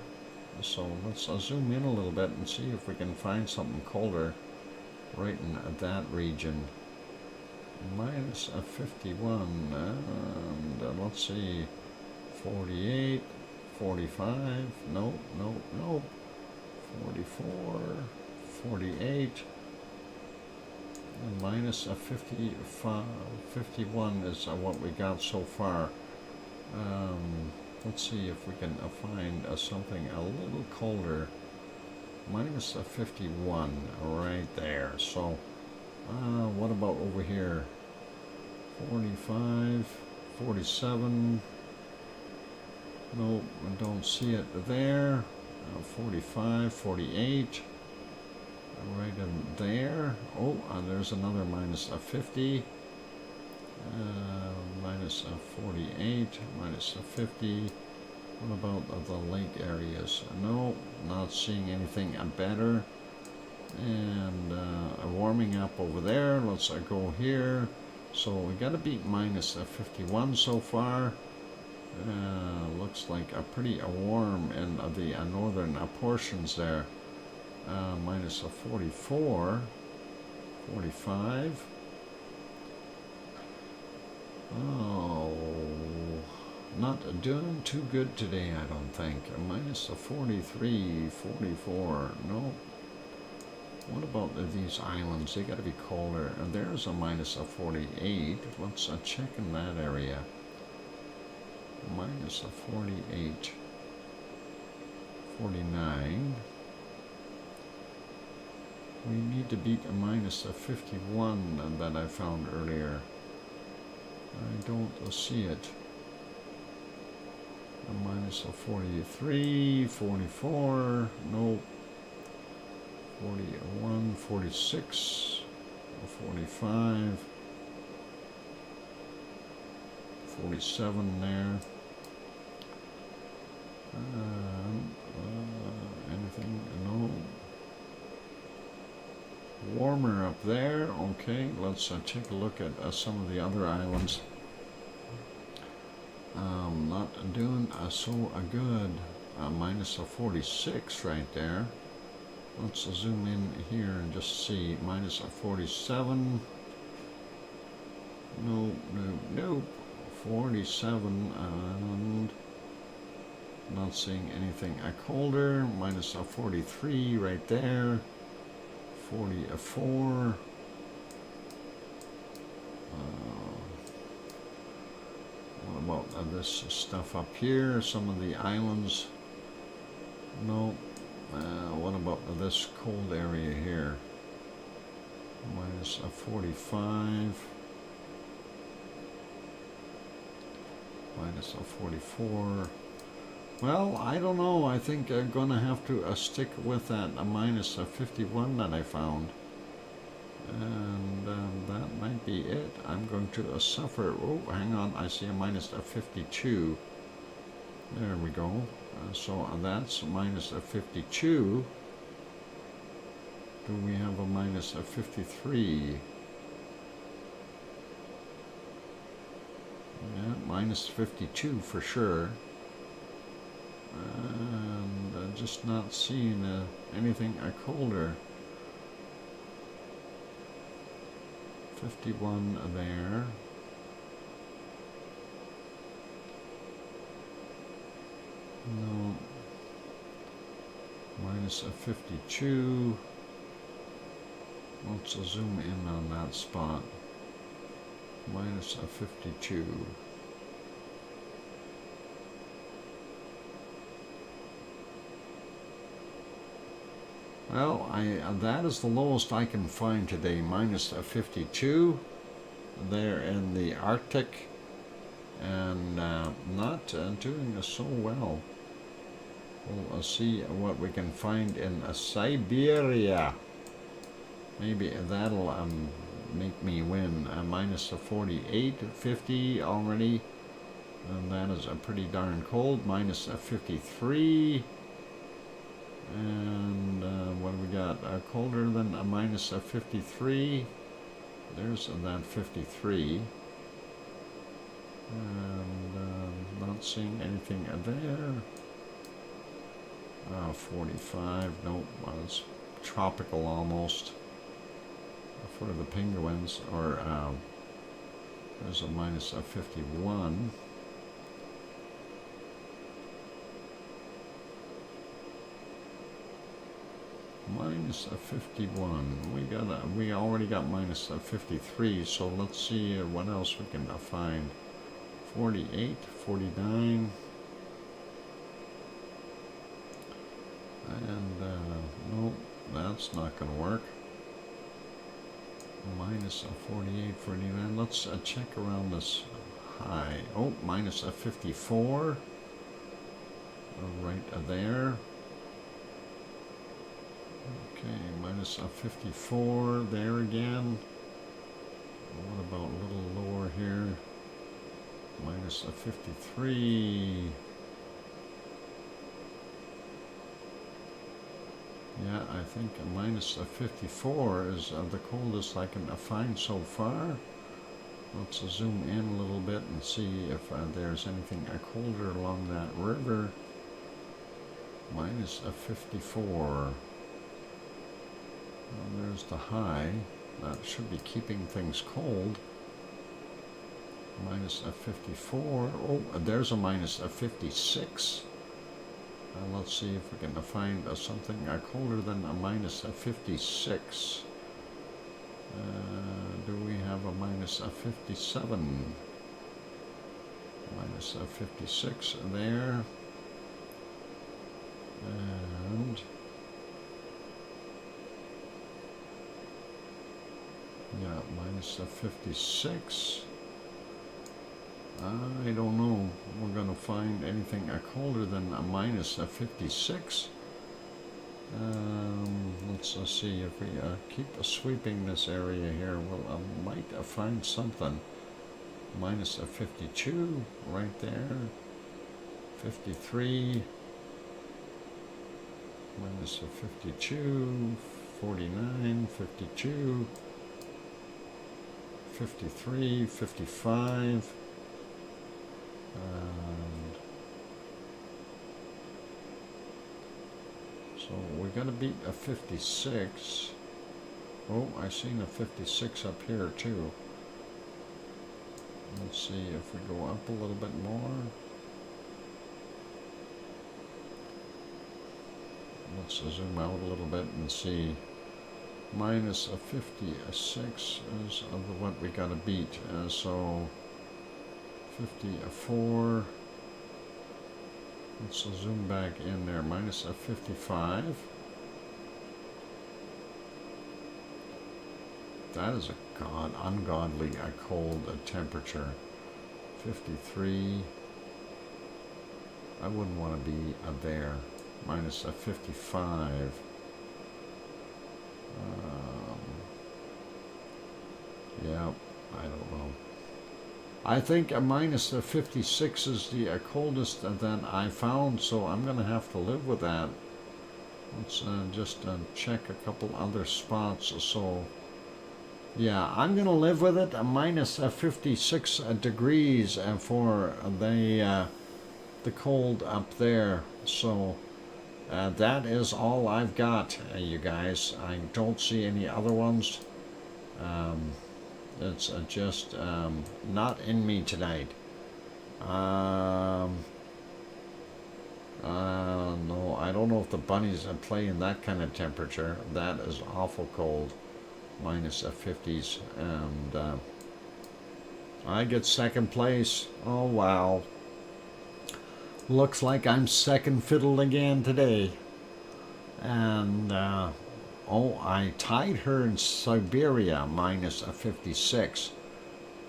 So let's zoom in a little bit and see if we can find something colder right in that region. Minus a 51, and let's see, 48, 45, no, no, no, 44, 48, and minus a 55, 51 is what we got so far. Let's see if we can find something a little colder. Minus a 51 right there. So what about over here? 45, 47. Nope, I don't see it there. 45, 48. Right in there. Oh, there's another minus a 50. Minus a 48, minus a 50. What about the lake areas? No, not seeing anything better. And warming up over there. Let's go here. So we got to beat minus a 51 so far. Looks like a pretty warm in the northern portions there. Minus a 44, 45. Oh, not doing too good today, I don't think. Minus a 43, 44. No. What about these islands? They got to be colder. And there's a minus a 48. Let's check in that area. Minus a 48. 49. We need to beat a minus a 51 that I found earlier. I don't see it. A minus a 43, 44, nope. 41, 46, 45, 47 there. Anything? No. Warmer up there. Okay, let's take a look at some of the other islands. Not doing so good. Minus a 46 right there. Let's zoom in here and just see. Minus a 47. Nope, nope, nope. 47 and not seeing anything colder. Minus a 43 right there. 44. What about this stuff up here? Some of the islands. No. What about this cold area here? Minus a 45. Minus a 44. Well, I don't know. I think I'm going to have to stick with that minus a 51 that I found. And that might be it. I'm going to suffer. Oh, hang on. I see a minus a 52. There we go. So that's minus a 52. Do we have a minus a 53? Yeah, minus 52 for sure. And just not seeing anything colder. 51 there. No. Minus a 52. Let's zoom in on that spot. Minus a 52. Well, that is the lowest I can find today, minus a 52 there in the Arctic, and not doing so well. We'll see what we can find in Siberia. Maybe that'll make me win. Minus a 48, 50 already, and that is a pretty darn cold. Minus a 53. And what do we got? Colder than a minus a 53. There's that 53. And not seeing anything there. 45. Nope. It's tropical almost for the penguins. Or there's a minus a 51. Minus a 51. We already got minus a 53. So let's see what else we can find. 48, 49. And nope, that's not going to work. Minus a 48, 49. Let's check around this high. Oh, minus a 54. Right there. Okay, minus a 54 there again. What about a little lower here? Minus a 53. Yeah, I think a minus a 54 is the coldest I can find so far. Let's zoom in a little bit and see if there's anything colder along that river. Minus a 54. Well, there's the high. That should be keeping things cold. Minus a 54. Oh, there's a minus a 56. Let's see if we can find something colder than a minus a 56. Do we have a minus a 57? Minus a 56 there. And yeah, minus a 56. I don't know. We're going to find anything colder than a minus a 56. Let's see if we keep sweeping this area here. Well, I might find something. Minus a 52 right there. 53. Minus a 52. 49. 52. 53. 55. And so we got to beat a 56. Oh, I seen a 56 up here too. Let's see if we go up a little bit more. Let's zoom out a little bit and see. Minus a 56 is what we got to beat. So 54. Let's zoom back in there. Minus a 55. That is a ungodly cold temperature. 53. I wouldn't want to be there. Minus a 55. Yeah, I don't know. I think a minus 56 is the coldest that I found, so I'm going to have to live with that. Let's just check a couple other spots. So, yeah, I'm going to live with it. A minus 56 degrees for the cold up there. So, that is all I've got, you guys. I don't see any other ones. It's just not in me tonight. No, I don't know if the bunnies play in that kind of temperature. That is awful cold. Minus 50s. And I get second place. Oh, wow. Looks like I'm second fiddle again today. And, oh, I tied her in Siberia, minus 56.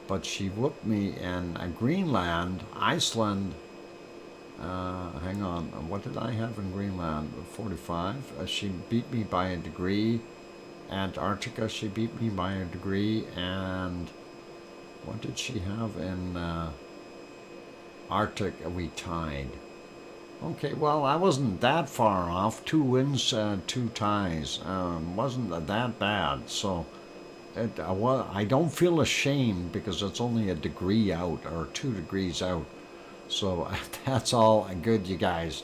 But she whooped me in Greenland, Iceland. Hang on, what did I have in Greenland? 45. She beat me by a degree. Antarctica, she beat me by a degree. And what did she have in Arctic? We tied. Okay, well, I wasn't that far off. 2 wins, 2 ties. Wasn't that bad. So I don't feel ashamed because it's only a degree out or 2 degrees out. So that's all good, you guys.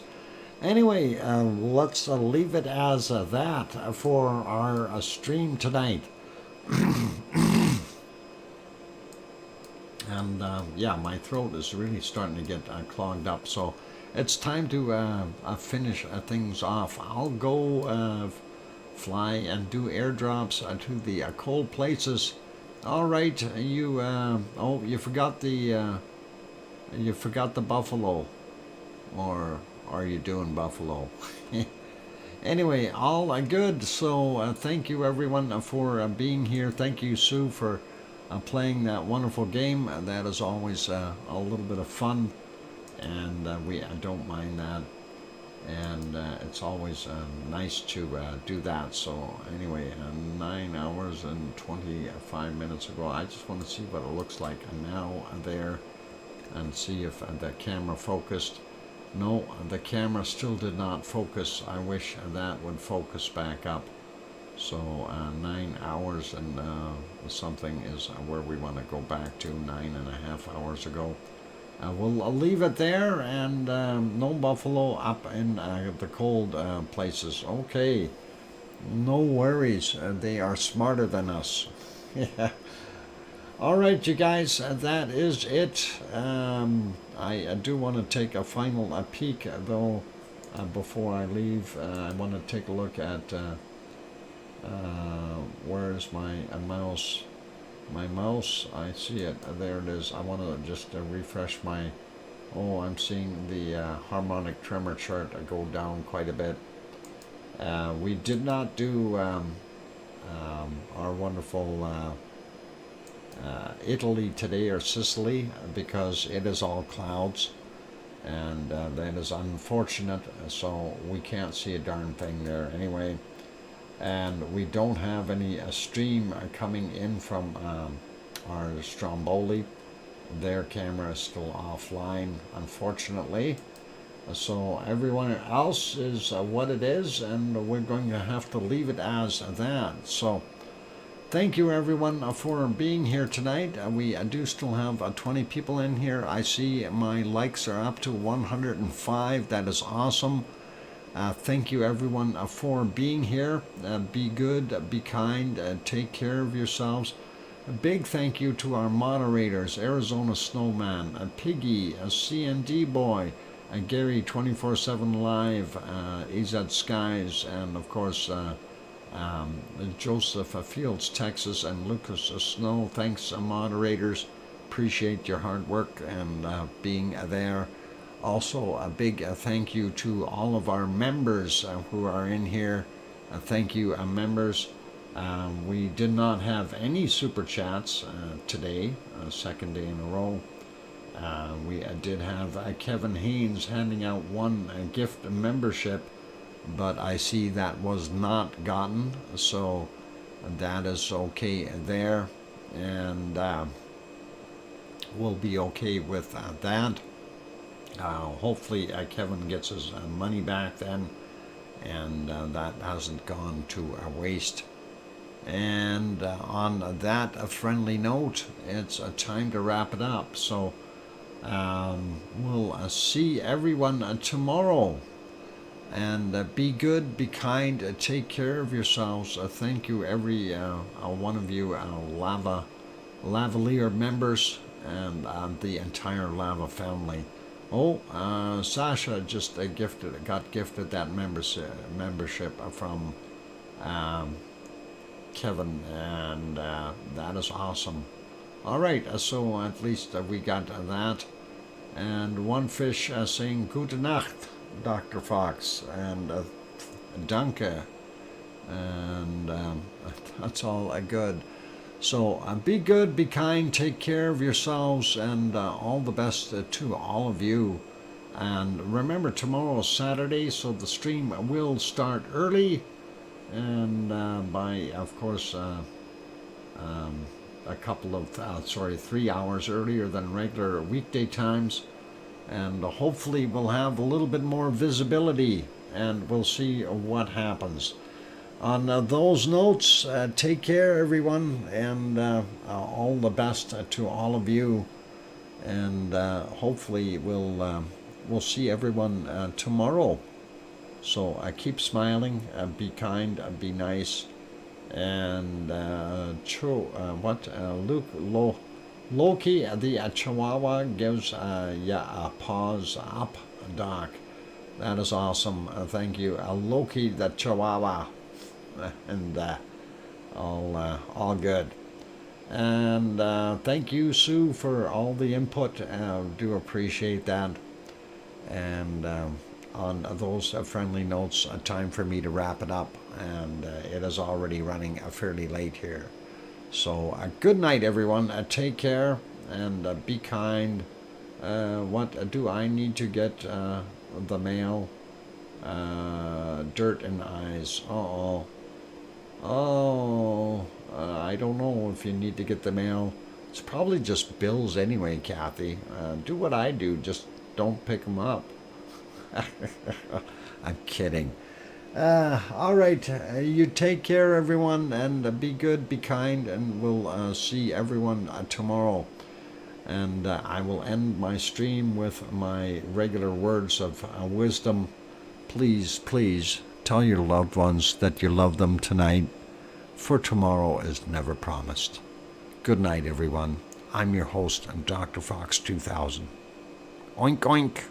Anyway, let's leave it as that for our stream tonight. And yeah, my throat is really starting to get clogged up. So it's time to finish things off. I'll go fly and do airdrops to the cold places. All right, you. Oh, you forgot the. You forgot the buffalo, or are you doing buffalo? Anyway, all good. So thank you everyone for being here. Thank you, Sue, for playing that wonderful game. That is always a little bit of fun, and I don't mind that. And it's always nice to do that. So anyway, 9 hours and 25 minutes ago. I just want to see what it looks like. I'm now there. And see if the camera focused. No, the camera still did not focus. I wish that would focus back up. So 9 hours and something is where we want to go back to. 9.5 hours ago. We'll leave it there, and no buffalo up in the cold places. Okay, no worries. They are smarter than us. Yeah. All right, you guys, that is it. I do want to take a final peek, though, before I leave. I want to take a look at where's my mouse. My mouse, I see it. There it is. I want to just refresh my... Oh, I'm seeing the harmonic tremor chart go down quite a bit. We did not do our wonderful... Italy today, or Sicily, because it is all clouds, and that is unfortunate. So we can't see a darn thing there anyway, and we don't have any stream coming in from our Stromboli. Their camera is still offline, unfortunately. So everyone else is what it is, and we're going to have to leave it as that. So thank you everyone for being here tonight. We do still have 20 people in here. I see my likes are up to 105. That is awesome. Thank you everyone for being here. Be good, be kind, take care of yourselves. A big thank you to our moderators, Arizona Snowman, Piggy, CND Boy, Gary 24/7 Live, AZ Skies, and of course Joseph Fields, Texas, and Lucas Snow. Thanks, moderators. Appreciate your hard work and being there. Also, a big thank you to all of our members who are in here. Thank you, members. We did not have any super chats today, second day in a row. We did have Kevin Haynes handing out one gift membership, but I see that was not gotten, so that is okay there. And we'll be okay with that. Hopefully Kevin gets his money back then, and that hasn't gone to waste. And on that friendly note, it's time to wrap it up. So we'll see everyone tomorrow. And be good, be kind, take care of yourselves. Thank you, every one of you, Lavalier members, and the entire Lava family. Oh, Sasha just got gifted that membership from Kevin, and that is awesome. All right, so at least we got that. And one fish saying Gute Nacht, Dr. Fox, and Danke, and that's all good. So be good, be kind, take care of yourselves, and all the best to all of you. And remember, tomorrow is Saturday, so the stream will start early, and by, of course, a couple of 3 hours earlier than regular weekday times, and hopefully we'll have a little bit more visibility, and we'll see what happens. On those notes, take care, everyone, and all the best to all of you, and hopefully we'll see everyone tomorrow. So keep smiling, be kind, be nice. And Loki, the Chihuahua, gives a pause up, Doc. That is awesome. Thank you, Loki, the Chihuahua, and all good. And thank you, Sue, for all the input. Do appreciate that. And on those friendly notes, time for me to wrap it up, and it is already running fairly late here. So good night, everyone. Take care, and be kind. What do I need to get the mail? Dirt in eyes. I don't know if you need to get the mail. It's probably just bills anyway, Kathy. Do what I do, just don't pick them up. I'm kidding. All right, you take care, everyone, and be good, be kind, and we'll see everyone tomorrow. And I will end my stream with my regular words of wisdom. Please, please tell your loved ones that you love them tonight, for tomorrow is never promised. Good night, everyone. I'm your host, DrFox2000. Oink, oink.